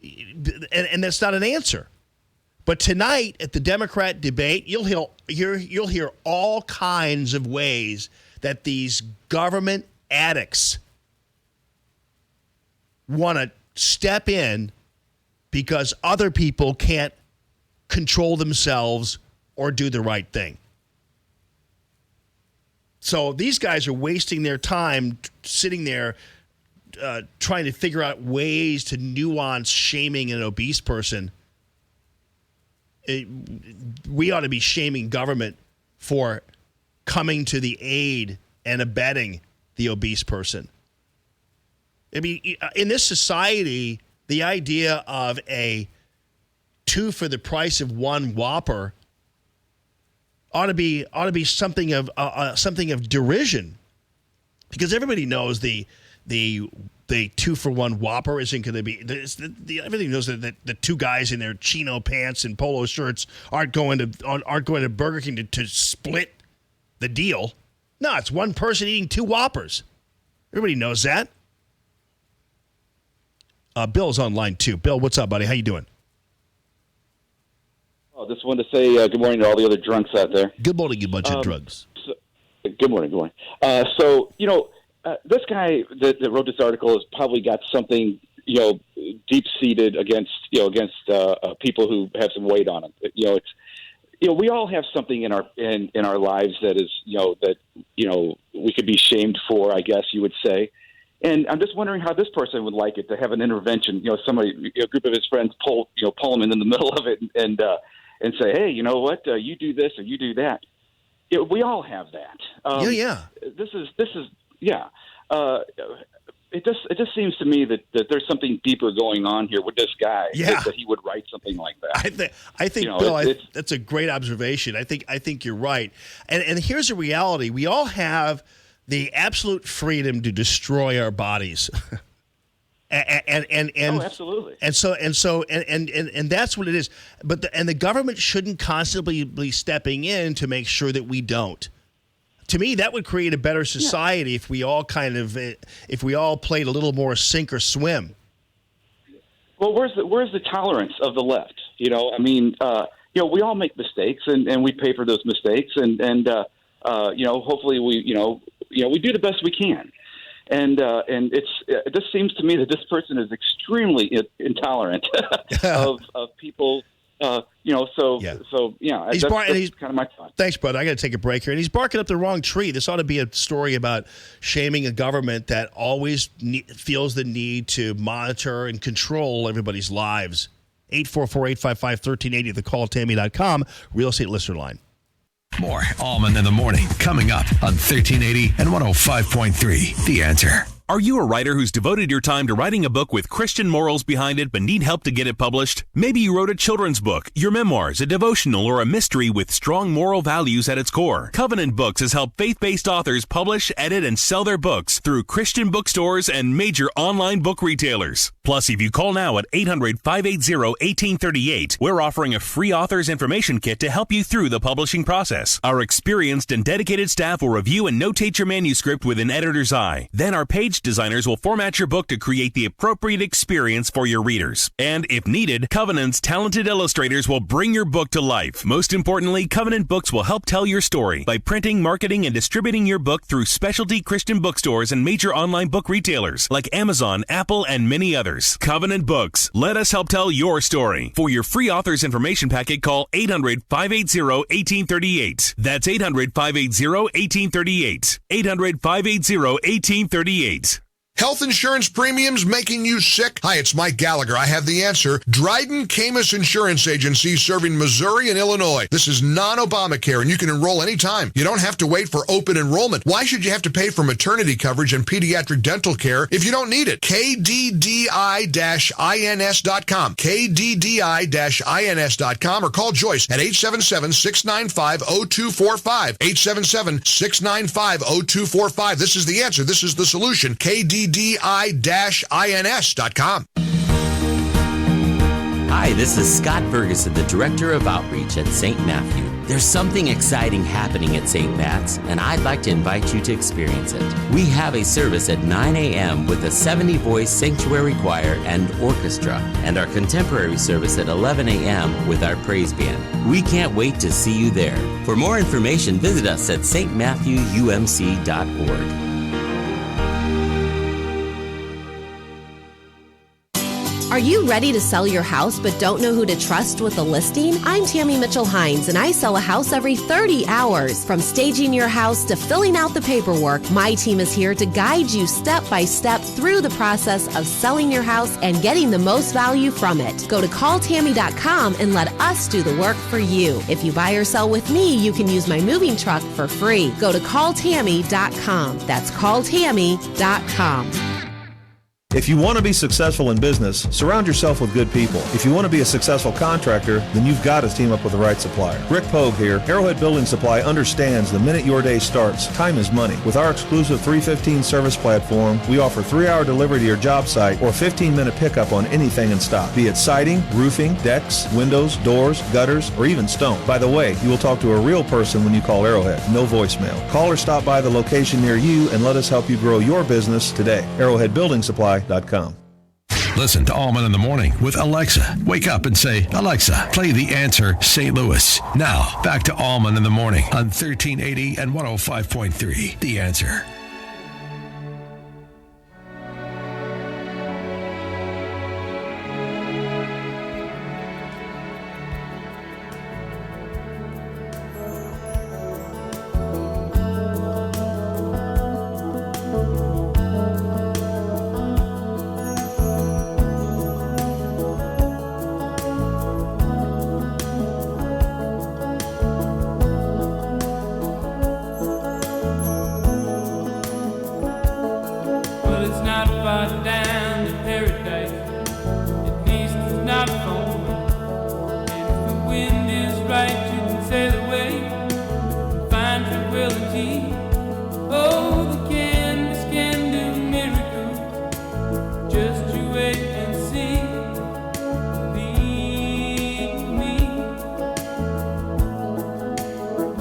E: And that's not an answer. But tonight at the Democrat debate, you'll hear all kinds of ways that these government addicts want to step in because other people can't control themselves or do the right thing. So these guys are wasting their time sitting there trying to figure out ways to nuance shaming an obese person. We ought to be shaming government for coming to the aid and abetting the obese person. I mean, in this society, the idea of a 2 for the price of 1 Whopper ought to be something of derision, because everybody knows the 2 for 1 Whopper isn't going to be. Everybody knows that the two guys in their chino pants and polo shirts aren't going to Burger King to split the deal. No, it's one person eating 2 Whoppers. Everybody knows that. Bill's on line 2. Bill, what's up, buddy? How you doing?
G: Oh, just wanted to say good morning to all the other drunks out there.
E: Good morning, you bunch of drugs.
G: Good morning. So, this guy that wrote this article has probably got something, deep seated against people who have some weight on them. We all have something in our lives that is, we could be shamed for, I guess you would say. And I'm just wondering how this person would like it to have an intervention. Somebody, a group of his friends pull him in the middle of it and say, hey, you know what? You do this or you do that. We all have that. This is. It just seems to me that there's something deeper going on here with this guy.
E: Yeah.
G: That he would write something like that.
E: I think, Bill, that's a great observation. I think you're right. And here's the reality: we all have the absolute freedom to destroy our bodies. and
G: absolutely.
E: And that's what it is. But the government shouldn't constantly be stepping in to make sure that we don't. To me, that would create a better society if we all played a little more sink or swim.
G: Well, where's the tolerance of the left? We all make mistakes and we pay for those mistakes and hopefully we do the best we can. And it just seems to me that this person is extremely intolerant of people. That's kind of my thought.
E: Thanks, brother. I got to take a break here. And he's barking up the wrong tree. This ought to be a story about shaming a government that always feels the need to monitor and control everybody's lives. 844-855-1380, the calltammy.com, real estate listener line.
C: More Allman in the Morning coming up on 1380 and 105.3 The Answer.
M: Are you a writer who's devoted your time to writing a book with Christian morals behind it but need help to get it published? Maybe you wrote a children's book, your memoirs, a devotional, or a mystery with strong moral values at its core. Covenant Books has helped faith-based authors publish, edit, and sell their books through Christian bookstores and major online book retailers. Plus, if you call now at 800-580-1838, we're offering a free author's information kit to help you through the publishing process. Our experienced and dedicated staff will review and notate your manuscript with an editor's eye. Then our page designers will format your book to create the appropriate experience for your readers. And if needed, Covenant's talented illustrators will bring your book to life. Most importantly, Covenant Books will help tell your story by printing, marketing, and distributing your book through specialty Christian bookstores and major online book retailers like Amazon, Apple, and many others. Covenant Books. Let us help tell your story. For your free author's information packet, call 800-580-1838. That's 800-580-1838. 800-580-1838.
N: Health insurance premiums making you sick? Hi, it's Mike Gallagher. I have the answer. Dryden Camus Insurance Agency serving Missouri and Illinois. This is non-Obamacare, and you can enroll anytime. You don't have to wait for open enrollment. Why should you have to pay for maternity coverage and pediatric dental care if you don't need it? KDDI-INS.com. KDDI-INS.com or call Joyce at 877-695-0245. 877-695-0245. This is the answer. This is the solution. KDDI-INS.com.
O: Hi, this is Scott Ferguson, the Director of Outreach at St. Matthew. There's something exciting happening at St. Matt's, and I'd like to invite you to experience it. We have a service at 9 a.m. with a 70-voice sanctuary choir and orchestra, and our contemporary service at 11 a.m. with our praise band. We can't wait to see you there. For more information, visit us at stmatthewumc.org.
Q: Are you ready to sell your house but don't know who to trust with a listing? I'm Tammy Mitchell-Hines, and I sell a house every 30 hours. From staging your house to filling out the paperwork, my team is here to guide you step by step through the process of selling your house and getting the most value from it. Go to calltammy.com and let us do the work for you. If you buy or sell with me, you can use my moving truck for free. Go to calltammy.com. That's calltammy.com.
Y: If you want to be successful in business, surround yourself with good people. If you want to be a successful contractor, then you've got to team up with the right supplier. Rick Pogue here. Arrowhead Building Supply understands the minute your day starts, time is money. With our exclusive 315 service platform, we offer 3-hour delivery to your job site or 15-minute pickup on anything in stock, be it siding, roofing, decks, windows, doors, gutters, or even stone. By the way, you will talk to a real person when you call Arrowhead. No voicemail. Call or stop by the location near you and let us help you grow your business today. Arrowhead Building Supply.
C: Listen to Allman in the Morning with Alexa. Wake up and say, Alexa, play The Answer St. Louis. Now, back to Allman in the Morning on 1380 and 105.3 The Answer.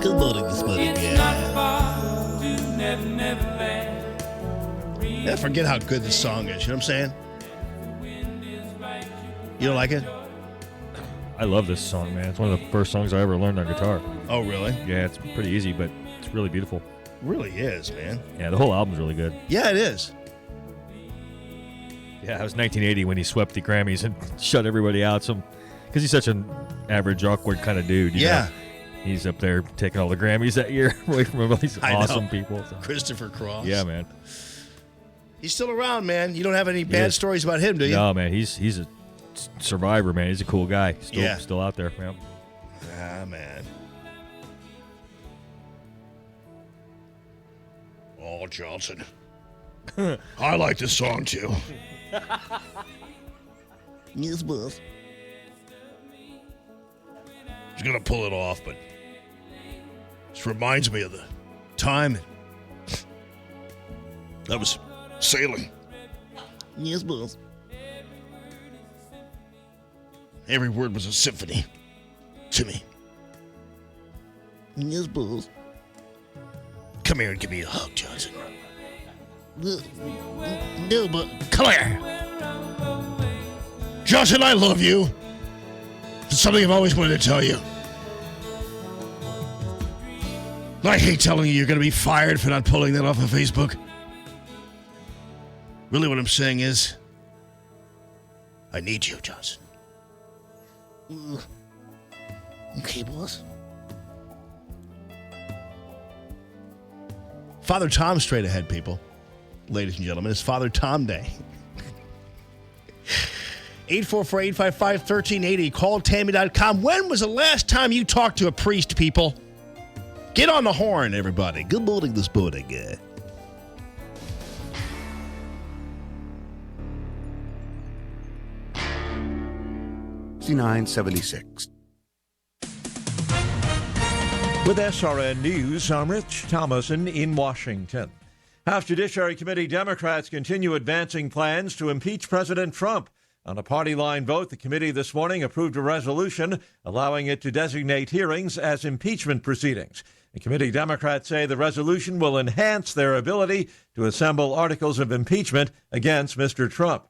E: Good morning this morning, I forget how good this song is. You know what I'm saying? You don't like it?
D: I love this song, man. It's one of the first songs I ever learned on guitar.
E: Oh, really?
D: Yeah, it's pretty easy, but it's really beautiful.
E: Really is, man.
D: Yeah, the whole album's really good.
E: Yeah, it is.
D: Yeah, it was 1980 when he swept the Grammys and shut everybody out. Because he's such an average, awkward kind of dude. You know? He's up there taking all the Grammys that year away from all these awesome people. So.
E: Christopher Cross.
D: Yeah, man.
E: He's still around, man. You don't have any bad stories about him, do you?
D: No, man. He's a survivor, man. He's a cool guy. Still out there, man.
E: Ah, man. Oh, Johnson. I like this song, too. Yes, boss. I was going to pull it off, but this reminds me of the time I was sailing. Yes, boss. Every word was a symphony to me. Yes, boss. Come here and give me a hug, Johnson. No, but come here. Johnson, I love you. It's something I've always wanted to tell you. I hate telling you you're going to be fired for not pulling that off of Facebook. Really what I'm saying is, I need you, Johnson. Okay, boss. Father Tom straight ahead, people. Ladies and gentlemen, it's Father Tom Day. 844-855-1380. Call Tammy.com. When was the last time you talked to a priest, people? Get on the horn, everybody. Good morning this morning.
P: 6976.
R: With SRN News, I'm Rich Thomason in Washington. House Judiciary Committee Democrats continue advancing plans to impeach President Trump. On a party line vote, the committee this morning approved a resolution allowing it to designate hearings as impeachment proceedings. The committee Democrats say the resolution will enhance their ability to assemble articles of impeachment against Mr. Trump.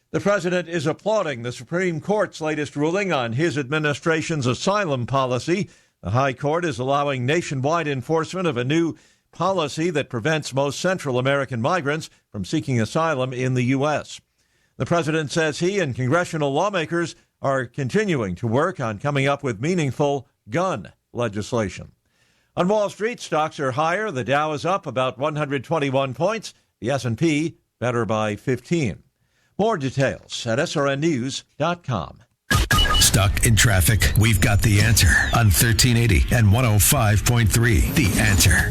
R: The president is applauding the Supreme Court's latest ruling on his administration's asylum policy. The High Court is allowing nationwide enforcement of a new policy that prevents most Central American migrants from seeking asylum in the U.S. The president says he and congressional lawmakers are continuing to work on coming up with meaningful gun legislation. On Wall Street, stocks are higher. The Dow is up about 121 points. The S&P better by 15. More details at srnnews.com.
C: Stuck in traffic? We've got the answer on 1380 and 105.3. The Answer.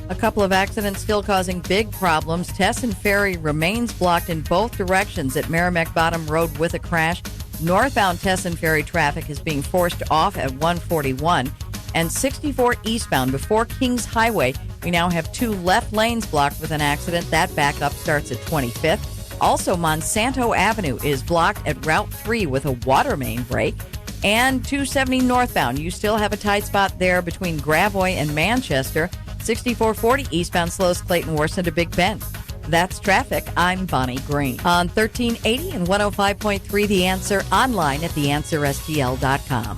S: A couple of accidents still causing big problems. Tesson Ferry remains blocked in both directions at Merrimack Bottom Road with a crash. Northbound Tesson Ferry traffic is being forced off at 141. And 64 eastbound before Kings Highway, we now have 2 left lanes blocked with an accident. That backup starts at 25th. Also, Monsanto Avenue is blocked at Route 3 with a water main break. And 270 northbound, you still have a tight spot there between Gravois and Manchester. 6440 eastbound slows Clayton Worcester to Big Bend. That's traffic. I'm Bonnie Green. On 1380 and 105.3 The Answer, online at theanswerstl.com.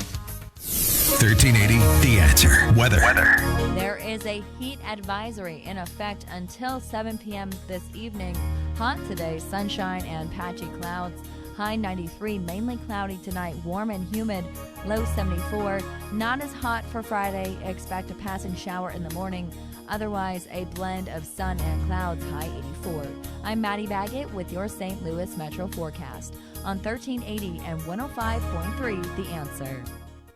C: 1380 The Answer. Weather.
T: There is a heat advisory in effect until 7 p.m. this evening. Hot today, sunshine and patchy clouds. High 93, mainly cloudy tonight, warm and humid, low 74. Not as hot for Friday. Expect a passing shower in the morning. Otherwise, a blend of sun and clouds, high 84. I'm Maddie Baggett with your St. Louis Metro forecast on 1380 and 105.3 The Answer.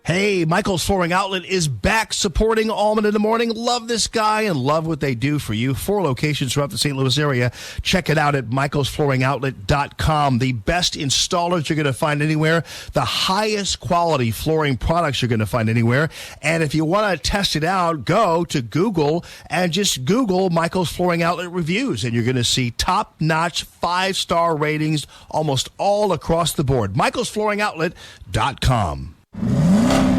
E: Hey, Michael's Flooring Outlet is back supporting Allman in the Morning. Love this guy and love what they do for you. 4 locations throughout the St. Louis area. Check it out at michaelsflooringoutlet.com. The best installers you're going to find anywhere. The highest quality flooring products you're going to find anywhere. And if you want to test it out, go to Google and just Google Michael's Flooring Outlet reviews. And you're going to see top-notch 5-star ratings almost all across the board. michaelsflooringoutlet.com.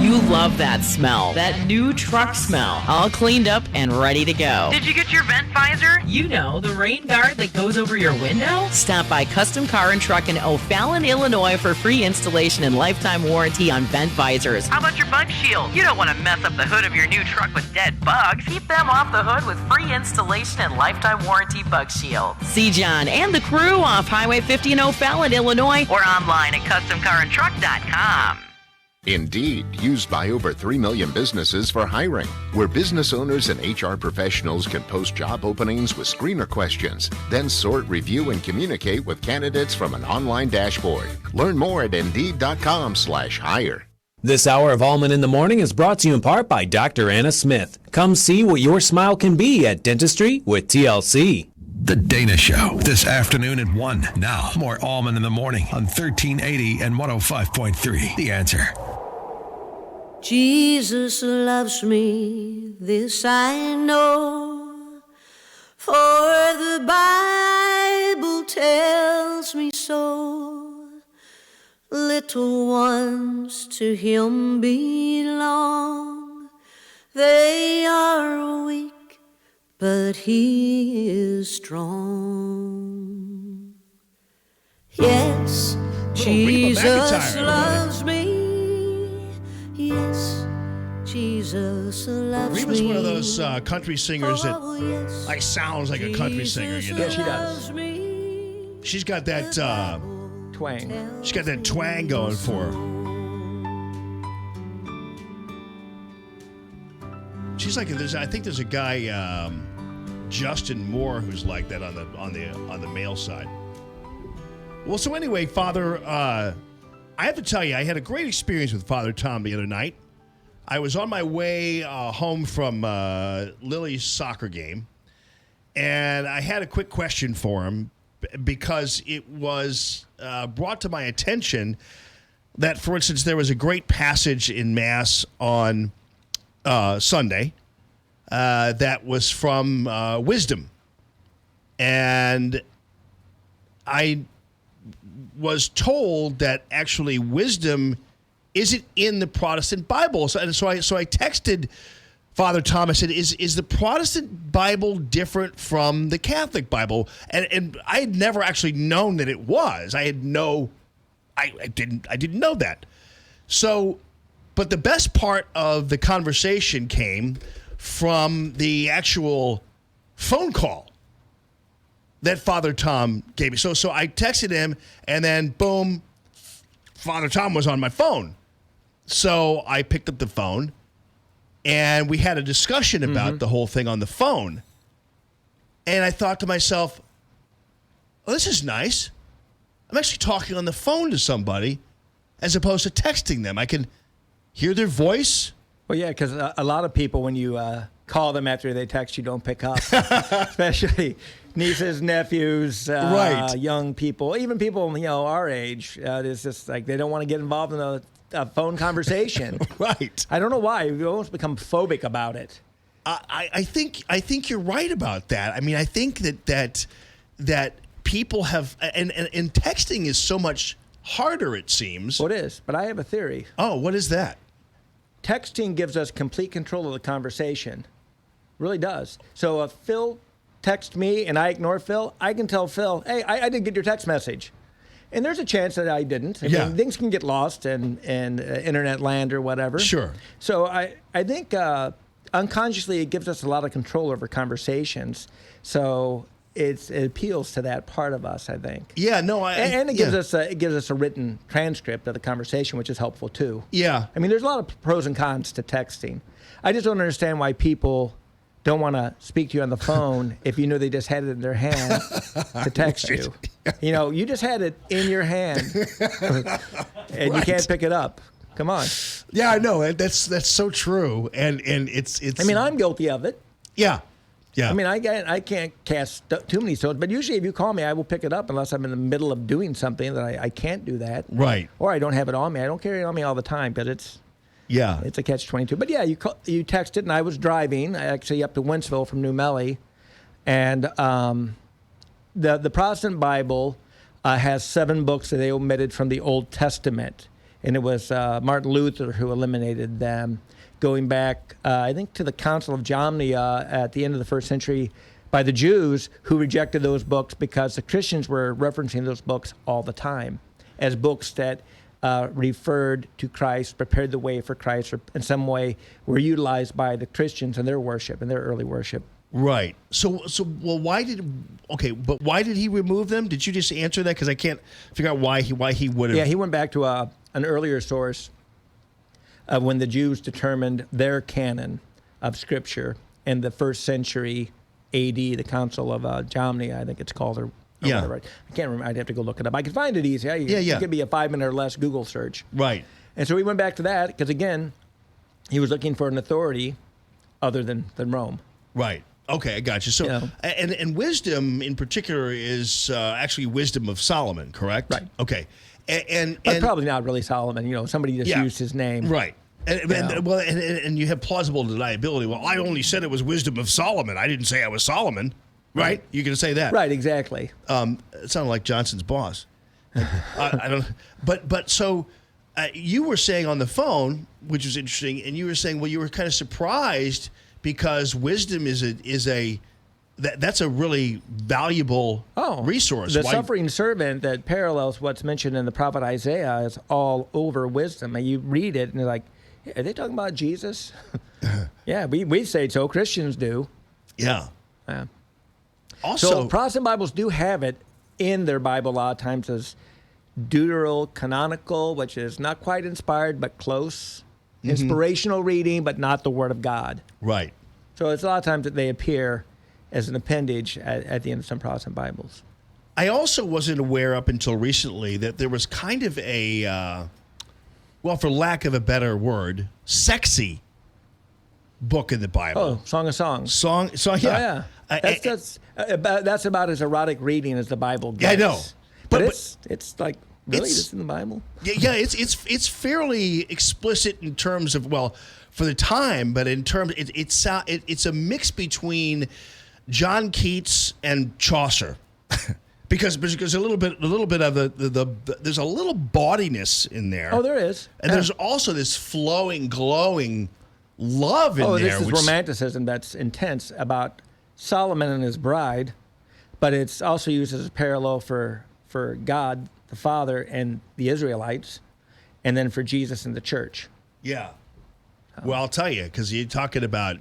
P: You love that smell. That new truck smell. All cleaned up and ready to go.
U: Did you get your vent visor?
P: You know, the rain guard that goes over your window? Stop by Custom Car and Truck in O'Fallon, Illinois for free installation and lifetime warranty on vent visors.
U: How about your bug shield? You don't want to mess up the hood of your new truck with dead bugs. Keep them off the hood with free installation and lifetime warranty bug shield.
P: See John and the crew off Highway 50 in O'Fallon, Illinois,
U: or online at customcarandtruck.com.
B: Indeed, used by over 3 million businesses for hiring, where business owners and HR professionals can post job openings with screener questions, then sort, review, and communicate with candidates from an online dashboard. Learn more at Indeed.com/hire.
J: This hour of Allman in the Morning is brought to you in part by Dr. Anna Smith. Come see what your smile can be at Dentistry with TLC.
C: The Dana Show, this afternoon at 1. Now, more Allman in the Morning on 1380 and 105.3. The Answer.
V: Jesus loves me, this I know, for the Bible tells me so. Little ones to him belong, they are weak, but he is strong. Yes, Jesus loves me. Yes, Jesus loves
E: Reba's
V: me.
E: one of those country singers that like sounds like a country singer, you know?
W: Yeah, she does.
E: She's got that
W: twang.
E: She's got that twang going for her. She's like I think there's a guy, Justin Moore, who's like that on the male side. Well, so anyway, Father, I have to tell you, I had a great experience with Father Tom the other night. I was on my way home from Lily's soccer game, and I had a quick question for him because it was brought to my attention that, for instance, there was a great passage in Mass on Sunday that was from Wisdom. And I was told that actually Wisdom isn't in the Protestant Bible. So I texted Father Thomas, said, is the Protestant Bible different from the Catholic Bible? And I had never actually known that it was. I didn't know that. So, but the best part of the conversation came from the actual phone call that Father Tom gave me. So I texted him, and then boom, Father Tom was on my phone. So I picked up the phone, and we had a discussion about the whole thing on the phone. And I thought to myself, oh, this is nice. I'm actually talking on the phone to somebody as opposed to texting them. I can hear their voice.
W: Well, yeah, because a lot of people, when you call them after they text, you don't pick up. Especially nieces, nephews,
E: right.
W: Young people, even people our age. It's just like they don't want to get involved in a phone conversation.
E: Right.
W: I don't know why. We almost become phobic about it.
E: I think you're right about that. I mean, I think that people have, and texting is so much harder, it seems.
W: Well, it is, but I have a theory.
E: Oh, what is that?
W: Texting gives us complete control of the conversation. Really does. So if Phil texts me and I ignore Phil, I can tell Phil, hey, I didn't get your text message. And there's a chance that I didn't. I mean, things can get lost in internet land or whatever.
E: Sure.
W: So I think unconsciously it gives us a lot of control over conversations. So it appeals to that part of us, I think.
E: Yeah, no,
W: and it gives us a written transcript of the conversation, which is helpful too.
E: Yeah.
W: I mean, there's a lot of pros and cons to texting. I just don't understand why people don't want to speak to you on the phone if you know they just had it in their hand to text you. You know, you just had it in your hand, and you can't pick it up. Come on.
E: Yeah, I know. That's so true, and it's.
W: I mean, I'm guilty of it.
E: Yeah. Yeah.
W: I mean, I can't cast too many stones, but usually if you call me, I will pick it up unless I'm in the middle of doing something that I can't do that.
E: Right.
W: Or I don't have it on me. I don't carry it on me all the time because it's a catch-22. But yeah, you texted, and I was driving actually up to Wentzville from New Melly, and the Protestant Bible has 7 books that they omitted from the Old Testament. And it was Martin Luther who eliminated them, going back, I think, to the Council of Jamnia at the end of the first century by the Jews who rejected those books because the Christians were referencing those books all the time as books that referred to Christ, prepared the way for Christ, or in some way were utilized by the Christians in their worship, in their early worship.
E: Right. So, well, why did he remove them? Did you just answer that? Because I can't figure out why he would have.
W: Yeah, he went back to an earlier source of when the Jews determined their canon of Scripture in the first century A.D., the Council of Jamnia, I think it's called, or whatever. I can't remember. I'd have to go look it up. I can find it easy. It could be a 5-minute or less Google search.
E: Right.
W: And so he went back to that because, again, he was looking for an authority other than Rome.
E: Right. Okay, I got you. So, and wisdom in particular is actually wisdom of Solomon, correct?
W: Right.
E: Okay.
W: But probably not really Solomon. Somebody just used his name.
E: Right. And you have plausible deniability. Well, I only said it was wisdom of Solomon. I didn't say I was Solomon. Right? You can say that.
W: Right, exactly.
E: It sounded like Johnson's boss. I don't. But so you were saying on the phone, which was interesting, and you were saying, well, you were kind of surprised because wisdom that's a really valuable resource.
W: The suffering servant that parallels what's mentioned in the prophet Isaiah is all over wisdom. And you read it and you're like, are they talking about Jesus? Yeah, we say so. Christians do.
E: Yeah.
W: Also, so Protestant Bibles do have it in their Bible a lot of times as deuterocanonical, which is not quite inspired but close. Inspirational reading, but not the Word of God.
E: Right.
W: So it's a lot of times that they appear as an appendage at the end of some Protestant Bibles.
E: I also wasn't aware up until recently that there was kind of a, well, for lack of a better word, sexy book in the Bible.
W: Oh, Song of Songs.
E: Song, yeah.
W: Oh, yeah. That's about as erotic reading as the Bible gets.
E: Yeah, I know.
W: But it's like, really, this in the Bible?
E: Yeah, it's fairly explicit in terms of, well, for the time, but in terms, it's a mix between John Keats and Chaucer, because a little bit of the there's a little bawdiness in there.
W: Oh, there is,
E: and there's also this flowing, glowing love in there.
W: Oh, this is romanticism that's intense about Solomon and his bride, but it's also used as a parallel for God the Father and the Israelites, and then for Jesus and the church.
E: Yeah. Well, I'll tell you, because you're talking about,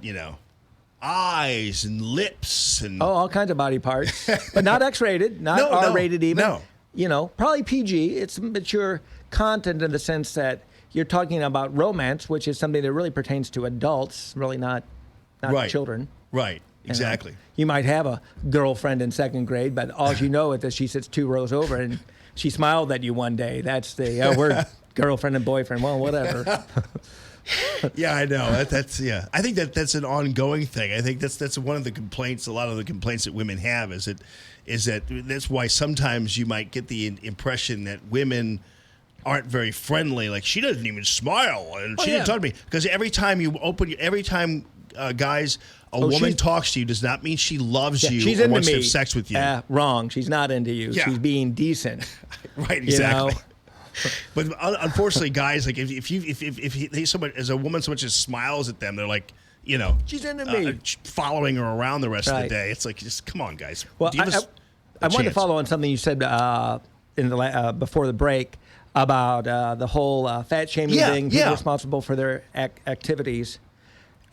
E: eyes and lips and
W: all kinds of body parts, but not X-rated, not R-rated even. No. Probably PG. It's mature content in the sense that you're talking about romance, which is something that really pertains to adults, really not children.
E: Right. Exactly.
W: You might have a girlfriend in second grade, but all you know is that she sits 2 rows over and she smiled at you one day. That's the word girlfriend and boyfriend. Well, whatever.
E: Yeah, I know. That's I think that's an ongoing thing. I think that's one of the complaints. A lot of the complaints that women have is that's why sometimes you might get the impression that women aren't very friendly. Like, she doesn't even smile and she didn't talk to me, because every time guys. A woman talks to you does not mean she loves you or wants to have sex with you.
W: Wrong. She's not into you. Yeah. She's being decent.
E: Right, exactly. But unfortunately, guys, like if someone, as a woman so much as smiles at them, they're like,
W: she's into me,
E: following her around the rest of the day. It's like, just come on, guys.
W: Well, I wanted to follow on something you said in the before the break about the whole fat shaming thing. People responsible for their activities.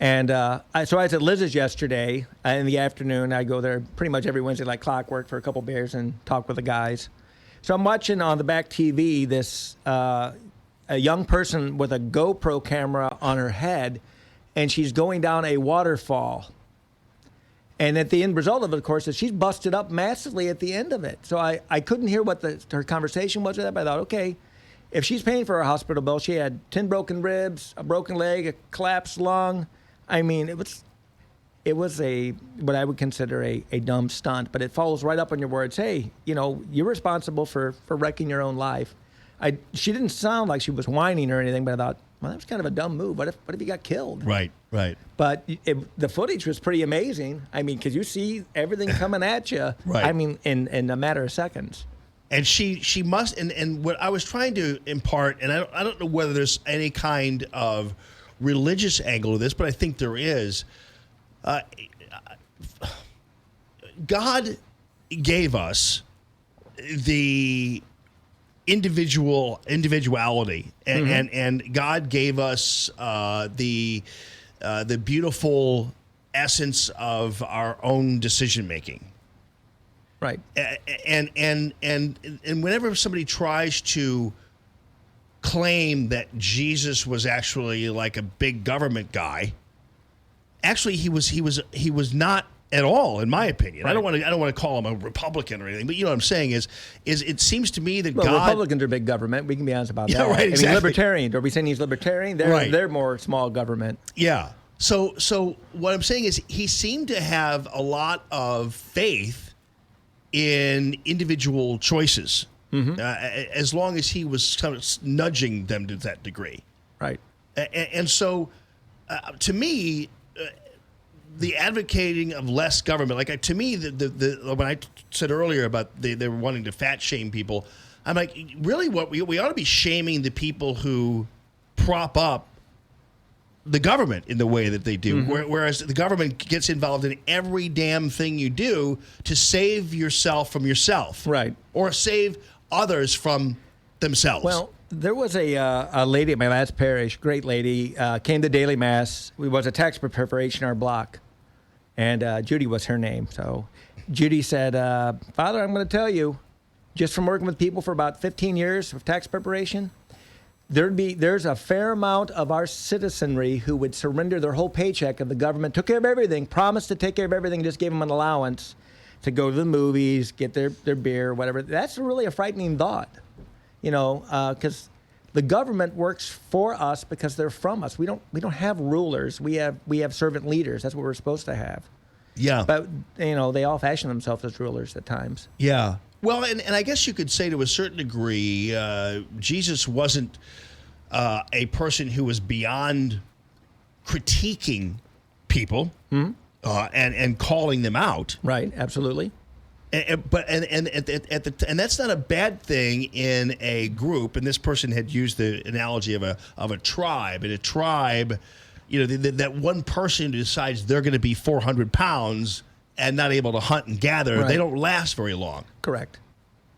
W: And so I was at Liz's yesterday in the afternoon. I go there pretty much every Wednesday like clockwork for a couple beers and talk with the guys. So I'm watching on the back TV this a young person with a GoPro camera on her head, and she's going down a waterfall. And at the end result of it, of course, is she's busted up massively at the end of it. So I couldn't hear what her conversation was with that, but I thought, okay, if she's paying for her hospital bill, she had 10 broken ribs, a broken leg, a collapsed lung. I mean, it was what I would consider a dumb stunt, but it follows right up on your words. Hey, you're responsible for wrecking your own life. She didn't sound like she was whining or anything, but I thought, well, that was kind of a dumb move. What if you got killed?
E: Right.
W: But the footage was pretty amazing. I mean, because you see everything coming at you.
E: Right.
W: I mean, in a matter of seconds.
E: And she must, and what I was trying to impart, and I don't know whether there's any kind of religious angle to this, but I think there is. God gave us the individuality, and God gave us the beautiful essence of our own decision making.
W: Right.
E: And whenever somebody tries to claim that Jesus was actually like a big government guy, actually he was not at all, in my opinion. Right. I don't want to call him a Republican or anything, but you know what I'm saying is it seems to me that God.
W: Republicans are big government. We can be honest about that.
E: Right, exactly.
W: I mean, libertarian. Are we saying he's libertarian? They're more small government.
E: Yeah. So what I'm saying is he seemed to have a lot of faith in individual choices, as long as he was kind of nudging them to that degree.
W: Right.
E: And so, to me, the advocating of less government, like to me, the when I said earlier about they were wanting to fat shame people, I'm like, really, what we ought to be shaming the people who prop up the government in the way that they do, whereas the government gets involved in every damn thing you do to save yourself from yourself,
W: right,
E: or save others from themselves.
W: Well, there was a lady at my last parish, great lady, came to daily mass. We was a tax preparation our block, and Judy was her name. So Judy said, "Father, I'm going to tell you, just from working with people for about 15 years of tax preparation." There's a fair amount of our citizenry who would surrender their whole paycheck if the government took care of everything, promised to take care of everything, just gave them an allowance to go to the movies, get their beer, whatever. That's really a frightening thought, because the government works for us because they're from us. We don't have rulers. We have servant leaders. That's what we're supposed to have.
E: Yeah.
W: But they all fashion themselves as rulers at times.
E: Yeah. Well, and I guess you could say to a certain degree, Jesus wasn't a person who was beyond critiquing people and calling them out.
W: Right, absolutely.
E: And that's not a bad thing in a group. And this person had used the analogy of a tribe. In a tribe, that one person who decides they're going to be 400 pounds and not able to hunt and gather, right, they don't last very long.
W: Correct.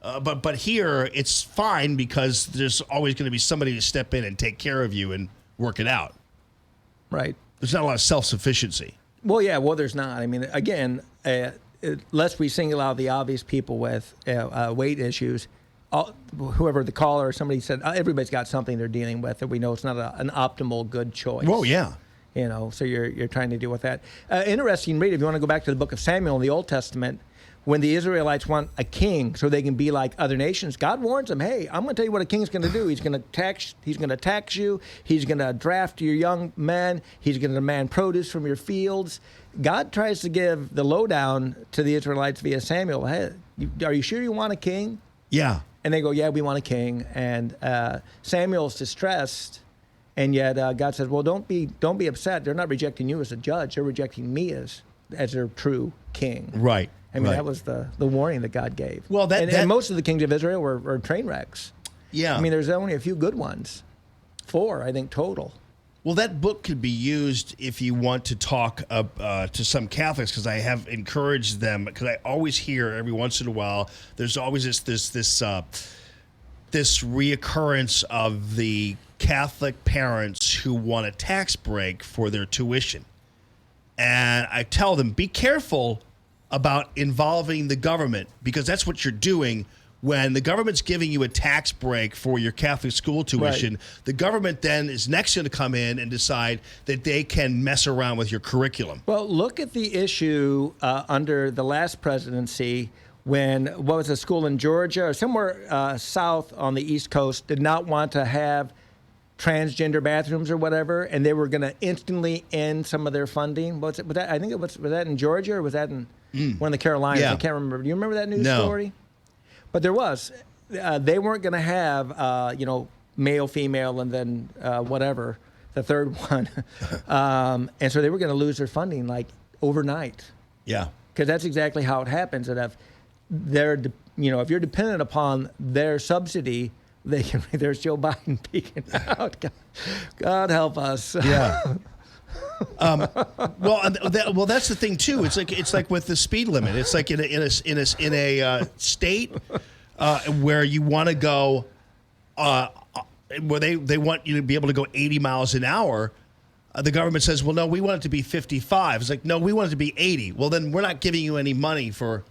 E: But here it's fine because there's always going to be somebody to step in and take care of you and work it out.
W: Right.
E: There's not a lot of self-sufficiency.
W: Well, yeah. Well, there's not. I mean, again, lest we single out the obvious people with weight issues, whoever the caller or somebody said, everybody's got something they're dealing with that we know it's not an optimal good choice.
E: Oh, yeah.
W: So you're trying to deal with that. Interesting read, if you want to go back to the book of Samuel in the Old Testament, when the Israelites want a king so they can be like other nations, God warns them, hey, I'm going to tell you what a king's going to do. He's going to tax you. He's going to draft your young men. He's going to demand produce from your fields. God tries to give the lowdown to the Israelites via Samuel. Hey, are you sure you want a king?
E: Yeah.
W: And they go, yeah, we want a king. And Samuel's distressed. And yet God says, well, don't be upset. They're not rejecting you as a judge. They're rejecting me as their true king.
E: Right.
W: I mean,
E: right.
W: That was the warning that God gave.
E: Well,
W: and most of the kings of Israel were train wrecks.
E: Yeah.
W: I mean, there's only a few good ones. 4, I think, total.
E: Well, that book could be used if you want to talk to some Catholics, because I have encouraged them, because I always hear every once in a while, there's always this reoccurrence of the Catholic parents who want a tax break for their tuition. And I tell them, be careful about involving the government, because that's what you're doing. When the government's giving you a tax break for your Catholic school tuition, right, the government then is next going to come in and decide that they can mess around with your curriculum.
W: Well, look at the issue under the last presidency when, what was a school in Georgia or somewhere south on the East Coast did not want to have transgender bathrooms or whatever, and they were going to instantly end some of their funding. Was that in Georgia, or was that in one of the Carolinas?
E: Yeah.
W: I can't remember. Do you remember that news story? But there was. They weren't going to have, male, female, and then whatever, the third one. And so they were going to lose their funding like overnight.
E: Yeah.
W: Because that's exactly how it happens. That if if you're dependent upon their subsidy, there's Joe Biden peeking out. God help us.
E: Yeah. Well, that's the thing too. It's like with the speed limit. It's like in a state where you want to go, where they want you to be able to go 80 miles an hour. The government says, well, no, we want it to be 55. It's like, no, we want it to be 80. Well, then we're not giving you any money for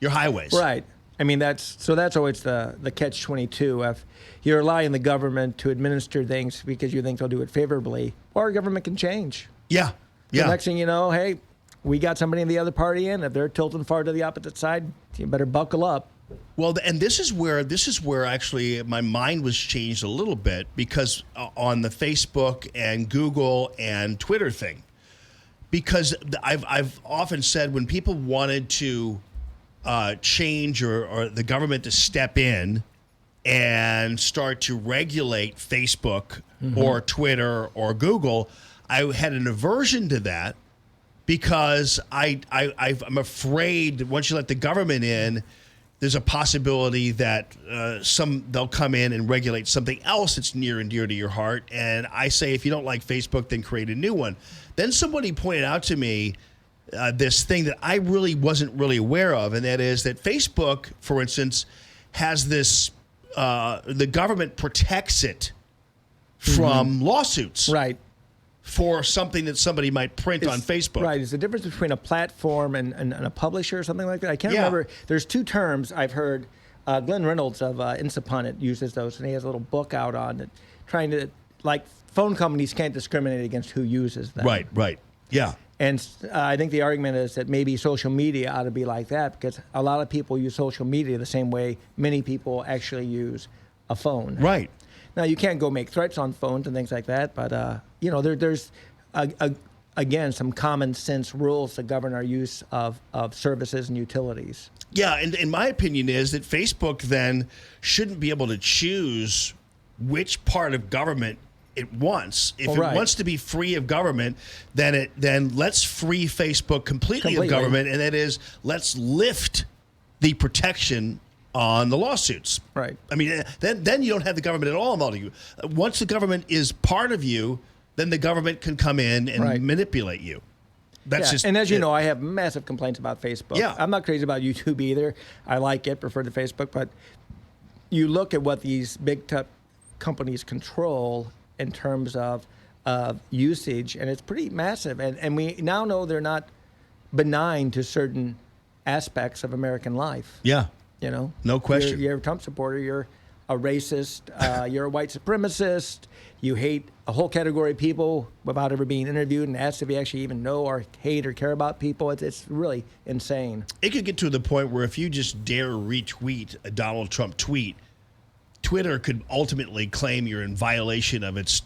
E: your highways.
W: Right. I mean, that's always the catch-22. If you rely on the government to administer things because you think they'll do it favorably, or government can change.
E: Yeah.
W: The next thing you know, hey, we got somebody in the other party in. If they're tilting far to the opposite side, you better buckle up.
E: Well, and this is where actually my mind was changed a little bit, because on the Facebook and Google and Twitter thing, because I've often said when people wanted to change or the government to step in and start to regulate Facebook or Twitter or Google, I had an aversion to that, because I'm afraid once you let the government in, there's a possibility that they'll come in and regulate something else that's near and dear to your heart. And I say, if you don't like Facebook, then create a new one. Then somebody pointed out to me this thing that I really wasn't really aware of, and that is that Facebook, for instance, has this, the government protects it from lawsuits.
W: Right.
E: For something that somebody might print on Facebook.
W: Right. It's the difference between a platform and a publisher or something like that. I can't remember. There's two terms I've heard. Glenn Reynolds of Insuppunit uses those, and he has a little book out on it, trying to, like, phone companies can't discriminate against who uses them.
E: Right. Yeah.
W: And I think the argument is that maybe social media ought to be like that, because a lot of people use social media the same way many people actually use a phone.
E: Right.
W: Now, you can't go make threats on phones and things like that, but, there's, again, some common sense rules that govern our use of services and utilities.
E: Yeah, and my opinion is that Facebook then shouldn't be able to choose which part of government it wants. If it wants to be free of government, then let's free Facebook completely of government, and that is, let's lift the protection on the lawsuits.
W: Right.
E: I mean, then you don't have the government at all involved in you. Once the government is part of you, then the government can come in and manipulate you. That's just.
W: And as you know, I have massive complaints about Facebook.
E: Yeah.
W: I'm not crazy about YouTube either. I like it, prefer to Facebook, but you look at what these big tech companies control in terms of usage, and it's pretty massive. And we now know they're not benign to certain aspects of American life.
E: Yeah.
W: No
E: question.
W: You're a Trump supporter. You're a racist. You're a white supremacist. You hate a whole category of people without ever being interviewed and asked if you actually even know or hate or care about people. It's really insane.
E: It could get to the point where if you just dare retweet a Donald Trump tweet, Twitter could ultimately claim you're in violation of its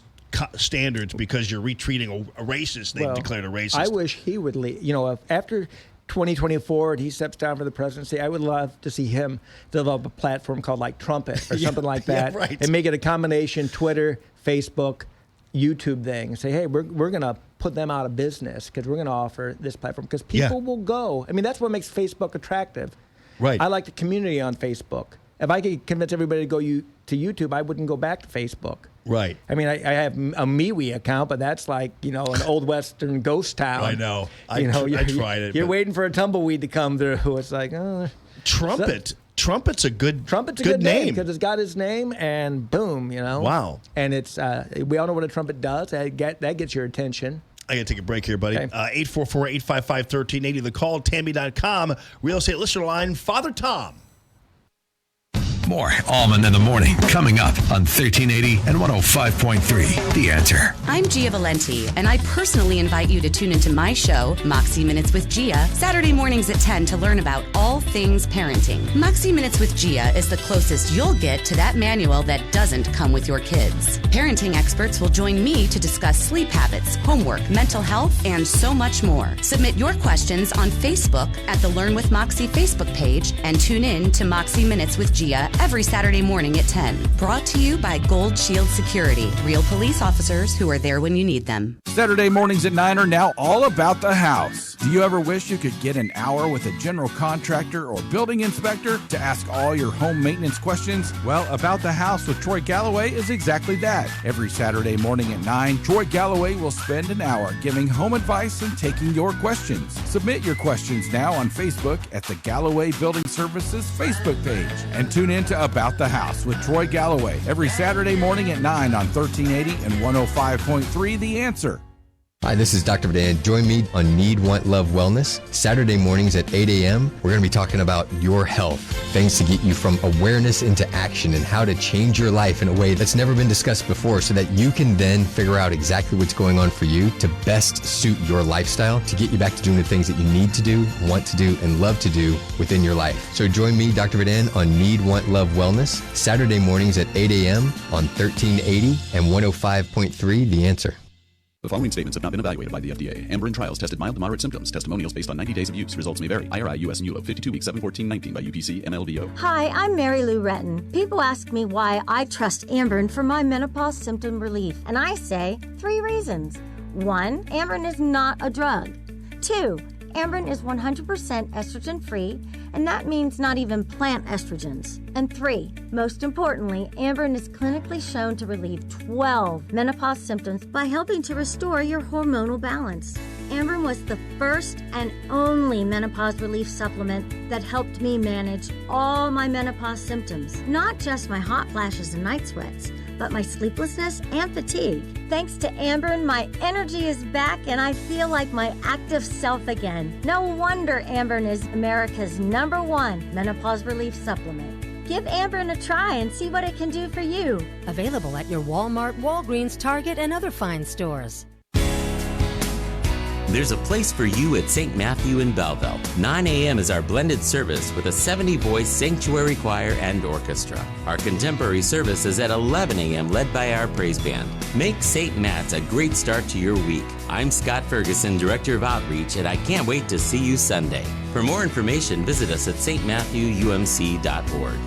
E: standards because you're retweeting a racist they've declared a racist.
W: I wish he would leave. After 2024 and he steps down for the presidency, I would love to see him develop a platform called like Trumpet or something like that, and make it a combination Twitter, Facebook, YouTube thing. Say, hey, we're going to put them out of business because we're going to offer this platform, because people will go. I mean, that's what makes Facebook attractive.
E: Right.
W: I like the community on Facebook. If I could convince everybody to go to YouTube, I wouldn't go back to Facebook.
E: Right.
W: I mean, I have a MeWe account, but that's like, an old Western ghost town.
E: I know. I tried it.
W: You're waiting for a tumbleweed to come through. It's like,
E: Trumpet. Trumpet's a good
W: good name because it's got his name, and boom,
E: Wow.
W: And it's we all know what a trumpet does. That gets your attention.
E: I got to take a break here, buddy.
W: Okay.
E: 844-855-1380. The call, Tammy.com. Real estate listener line, Father Tom.
C: More Allman in the Morning coming up on 1380 and 105.3. The Answer.
A: I'm Gia Valenti, and I personally invite you to tune into my show, Moxie Minutes with Gia, Saturday mornings at 10 to learn about all things parenting. Moxie Minutes with Gia is the closest you'll get to that manual that doesn't come with your kids. Parenting experts will join me to discuss sleep habits, homework, mental health, and so much more. Submit your questions on Facebook at the Learn with Moxie Facebook page, and tune in to Moxie Minutes with Gia every Saturday morning at 10. Brought to you by Gold Shield Security, real police officers who are there when you need them.
F: Saturday mornings at 9 are now all about the house. Do you ever wish you could get an hour with a general contractor or building inspector to ask all your home maintenance questions? Well, About the House with Troy Galloway is exactly that. Every Saturday morning at 9, Troy Galloway will spend an hour giving home advice and taking your questions. Submit your questions now on Facebook at the Galloway Building Services Facebook page. And tune in to About the House with Troy Galloway every Saturday morning at 9 on 1380 and 105.3 The Answer.
H: Hi, this is Dr. Vadan. Join me on Need, Want, Love, Wellness, Saturday mornings at 8 a.m. We're going to be talking about your health, things to get you from awareness into action and how to change your life in a way that's never been discussed before so that you can then figure out exactly what's going on for you to best suit your lifestyle to get you back to doing the things that you need to do, want to do, and love to do within your life. So join me, Dr. Vadan, on Need, Want, Love, Wellness, Saturday mornings at 8 a.m. on 1380 and 105.3 The Answer.
I: The following statements have not been evaluated by the FDA. Amberen trials tested mild to moderate symptoms. Testimonials based on 90 days of use. Results may vary. IRI, US and ULO, 52 weeks, 7/14/19 by UPC, MLVO.
V: Hi, I'm Mary Lou Retton. People ask me why I trust Amberen for my menopause symptom relief, and I say 3 reasons. 1, Amberen is not a drug. 2, Amberen is 100% estrogen-free, and that means not even plant estrogens. And 3, most importantly, Amberen is clinically shown to relieve 12 menopause symptoms by helping to restore your hormonal balance. Amberen was the first and only menopause relief supplement that helped me manage all my menopause symptoms, not just my hot flashes and night sweats, but my sleeplessness and fatigue. Thanks to Amberen, my energy is back and I feel like my active self again. No wonder Amberen is America's #1 menopause relief supplement. Give Amberen a try and see what it can do for you.
K: Available at your Walmart, Walgreens, Target, and other fine stores.
O: There's a place for you at St. Matthew in Belleville. 9 a.m. is our blended service with a 70-voice sanctuary choir and orchestra. Our contemporary service is at 11 a.m. led by our praise band. Make St. Matt's a great start to your week. I'm Scott Ferguson, Director of Outreach, and I can't wait to see you Sunday. For more information, visit us at stmatthewumc.org.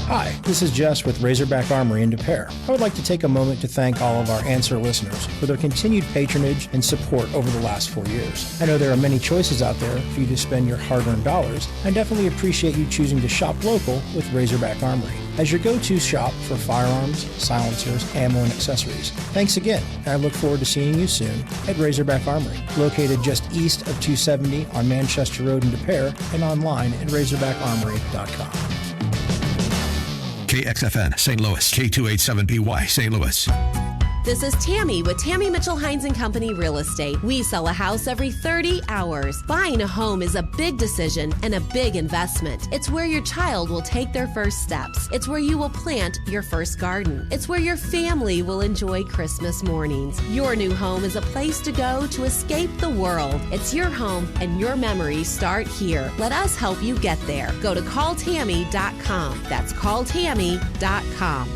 X: Hi, this is Jess with Razorback Armory in Des Peres. I would like to take a moment to thank all of our Answer listeners for their continued patronage and support over the last 4 years. I know there are many choices out there for you to spend your hard-earned dollars. I definitely appreciate you choosing to shop local with Razorback Armory as your go-to shop for firearms, silencers, ammo, and accessories. Thanks again, and I look forward to seeing you soon at Razorback Armory, located just east of 270 on Manchester Road in Des Peres and online at razorbackarmory.com.
C: KXFN, St. Louis, K287BY, St. Louis.
Q: This is Tammy with Tammy Mitchell Hines & Company Real Estate. We sell a house every 30 hours. Buying a home is a big decision and a big investment. It's where your child will take their first steps. It's where you will plant your first garden. It's where your family will enjoy Christmas mornings. Your new home is a place to go to escape the world. It's your home and your memories start here. Let us help you get there. Go to calltammy.com. That's calltammy.com.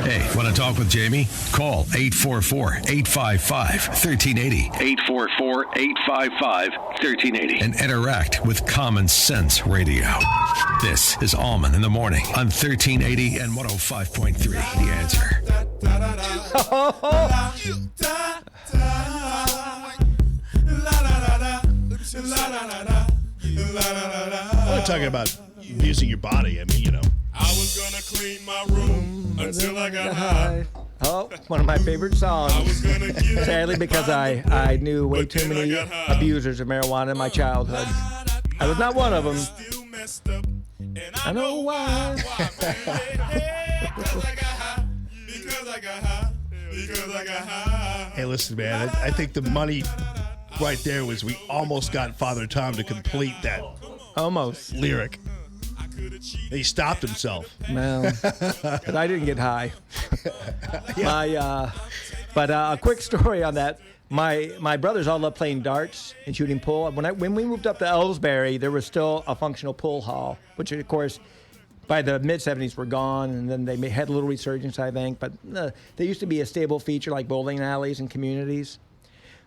C: Hey, want to talk with Jamie? Call 844-855-1380. 844-855-1380. And interact with Common Sense Radio. This is Allman in the Morning on 1380 and 105.3. The Answer.
E: We're talking about using your body. I mean, you know.
Z: I was gonna clean my room until I got high.
W: Oh, one of my favorite songs. Sadly, because I knew way too many abusers of marijuana in my childhood. I was not one of them. I know why.
E: Hey, listen, man. I think the money right there was we almost got Father Tom to complete that
W: almost
E: lyric. He stopped himself.
W: Well, but I didn't get high. But a quick story on that. My brothers all love playing darts and shooting pool. When we moved up to Ellsbury, there was still a functional pool hall, which of course by the mid-'70s were gone, and then they had a little resurgence, I think. But there used to be a stable feature like bowling alleys in communities.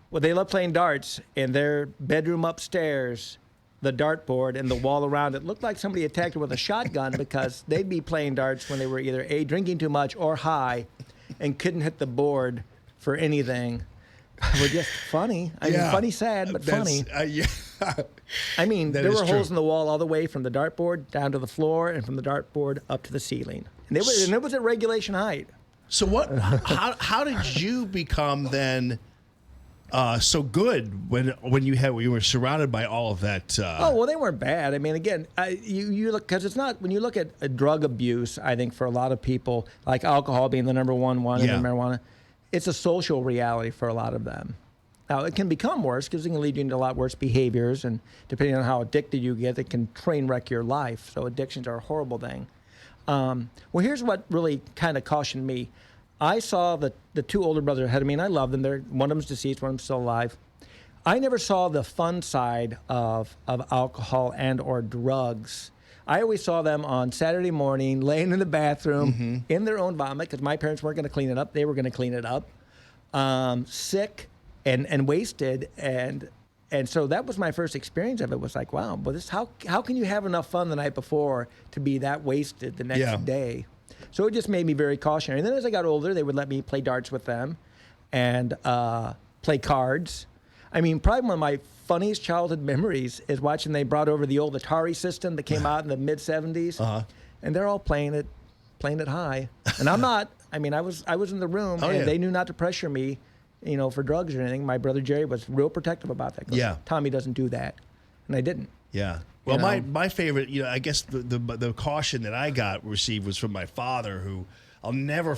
W: Well, they love playing darts, and their bedroom upstairs, the dartboard and the wall around it looked like somebody attacked it with a shotgun because they'd be playing darts when they were either A, drinking too much or high and couldn't hit the board for anything. Were just funny. I mean, funny, sad, but funny. I mean, there were holes in the wall all the way from the dartboard down to the floor and from the dartboard up to the ceiling. And it was at regulation height.
E: So what? How did you become then so good when you were surrounded by all of that?
W: Oh well, they weren't bad. I mean, again, you look, because it's not, when you look at drug abuse. I think for a lot of people, like alcohol being the number one, and then marijuana, it's a social reality for a lot of them. Now it can become worse because it can lead you into a lot worse behaviors, and depending on how addicted you get, it can train wreck your life. So addictions are a horrible thing. Well, here's what really kind of cautioned me. I saw the two older brothers ahead of me, and I love them. One of them's deceased, one of them's still alive. I never saw the fun side of alcohol and or drugs. I always saw them on Saturday morning, laying in the bathroom in their own vomit, because my parents weren't going to clean it up. They were going to clean it up. Sick and wasted, and so that was my first experience of it. Was like, wow, but how can you have enough fun the night before to be that wasted the next day? So it just made me very cautionary. And then as I got older, they would let me play darts with them and play cards. I mean, probably one of my funniest childhood memories is watching they brought over the old Atari system that came out in the mid-'70s. And they're all playing it high. And I'm not. I mean, I was in the room, and they knew not to pressure me, for drugs or anything. My brother Jerry was real protective about that.
E: Yeah.
W: Tommy doesn't do that. And I didn't.
E: Yeah. Well, my favorite, I guess the caution that I received was from my father, who I never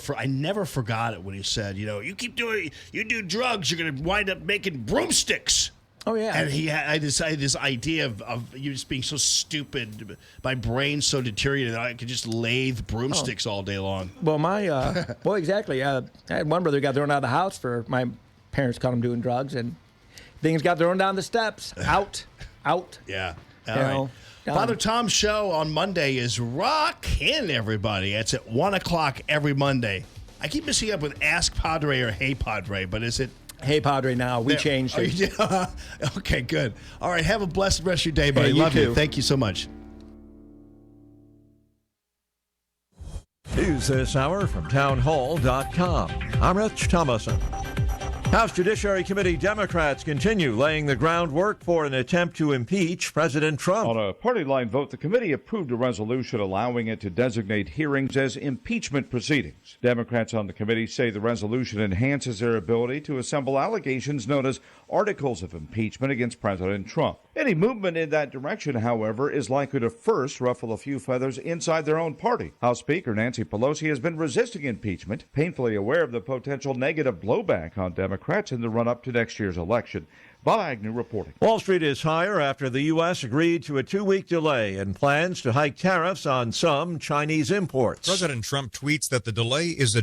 E: forgot it when he said, you keep doing, you do drugs, you're going to wind up making broomsticks.
W: Oh, yeah.
E: And I had this idea of you just being so stupid, my brain so deteriorated that I could just lathe broomsticks all day long.
W: Well, well, exactly. I had one brother who got thrown out of the house for my parents caught him doing drugs, and things got thrown down the steps. Out.
E: Yeah. All right. Father Tom's show on Monday is rockin', everybody. It's at 1 o'clock every Monday. I keep missing up with Ask Padre or Hey Padre, but is it?
W: Hey Padre now. We changed it.
E: Okay, good. All right, have a blessed rest of your day, buddy.
W: Hey,
E: Love
W: too.
E: you. Thank you so much.
R: News this hour from townhall.com. I'm Rich Thomason. House Judiciary Committee Democrats continue laying the groundwork for an attempt to impeach President Trump.
D: On a party line vote, the committee approved a resolution allowing it to designate hearings as impeachment proceedings. Democrats on the committee say the resolution enhances their ability to assemble allegations known as articles of impeachment against President Trump. Any movement in that direction, however, is likely to first ruffle a few feathers inside their own party. House Speaker Nancy Pelosi has been resisting impeachment, painfully aware of the potential negative blowback on Democrats in the run-up to next year's election. Bob Agnew reporting.
R: Wall Street is higher after the U.S. agreed to a 2-week delay in plans to hike tariffs on some Chinese imports.
G: President Trump tweets that the delay is a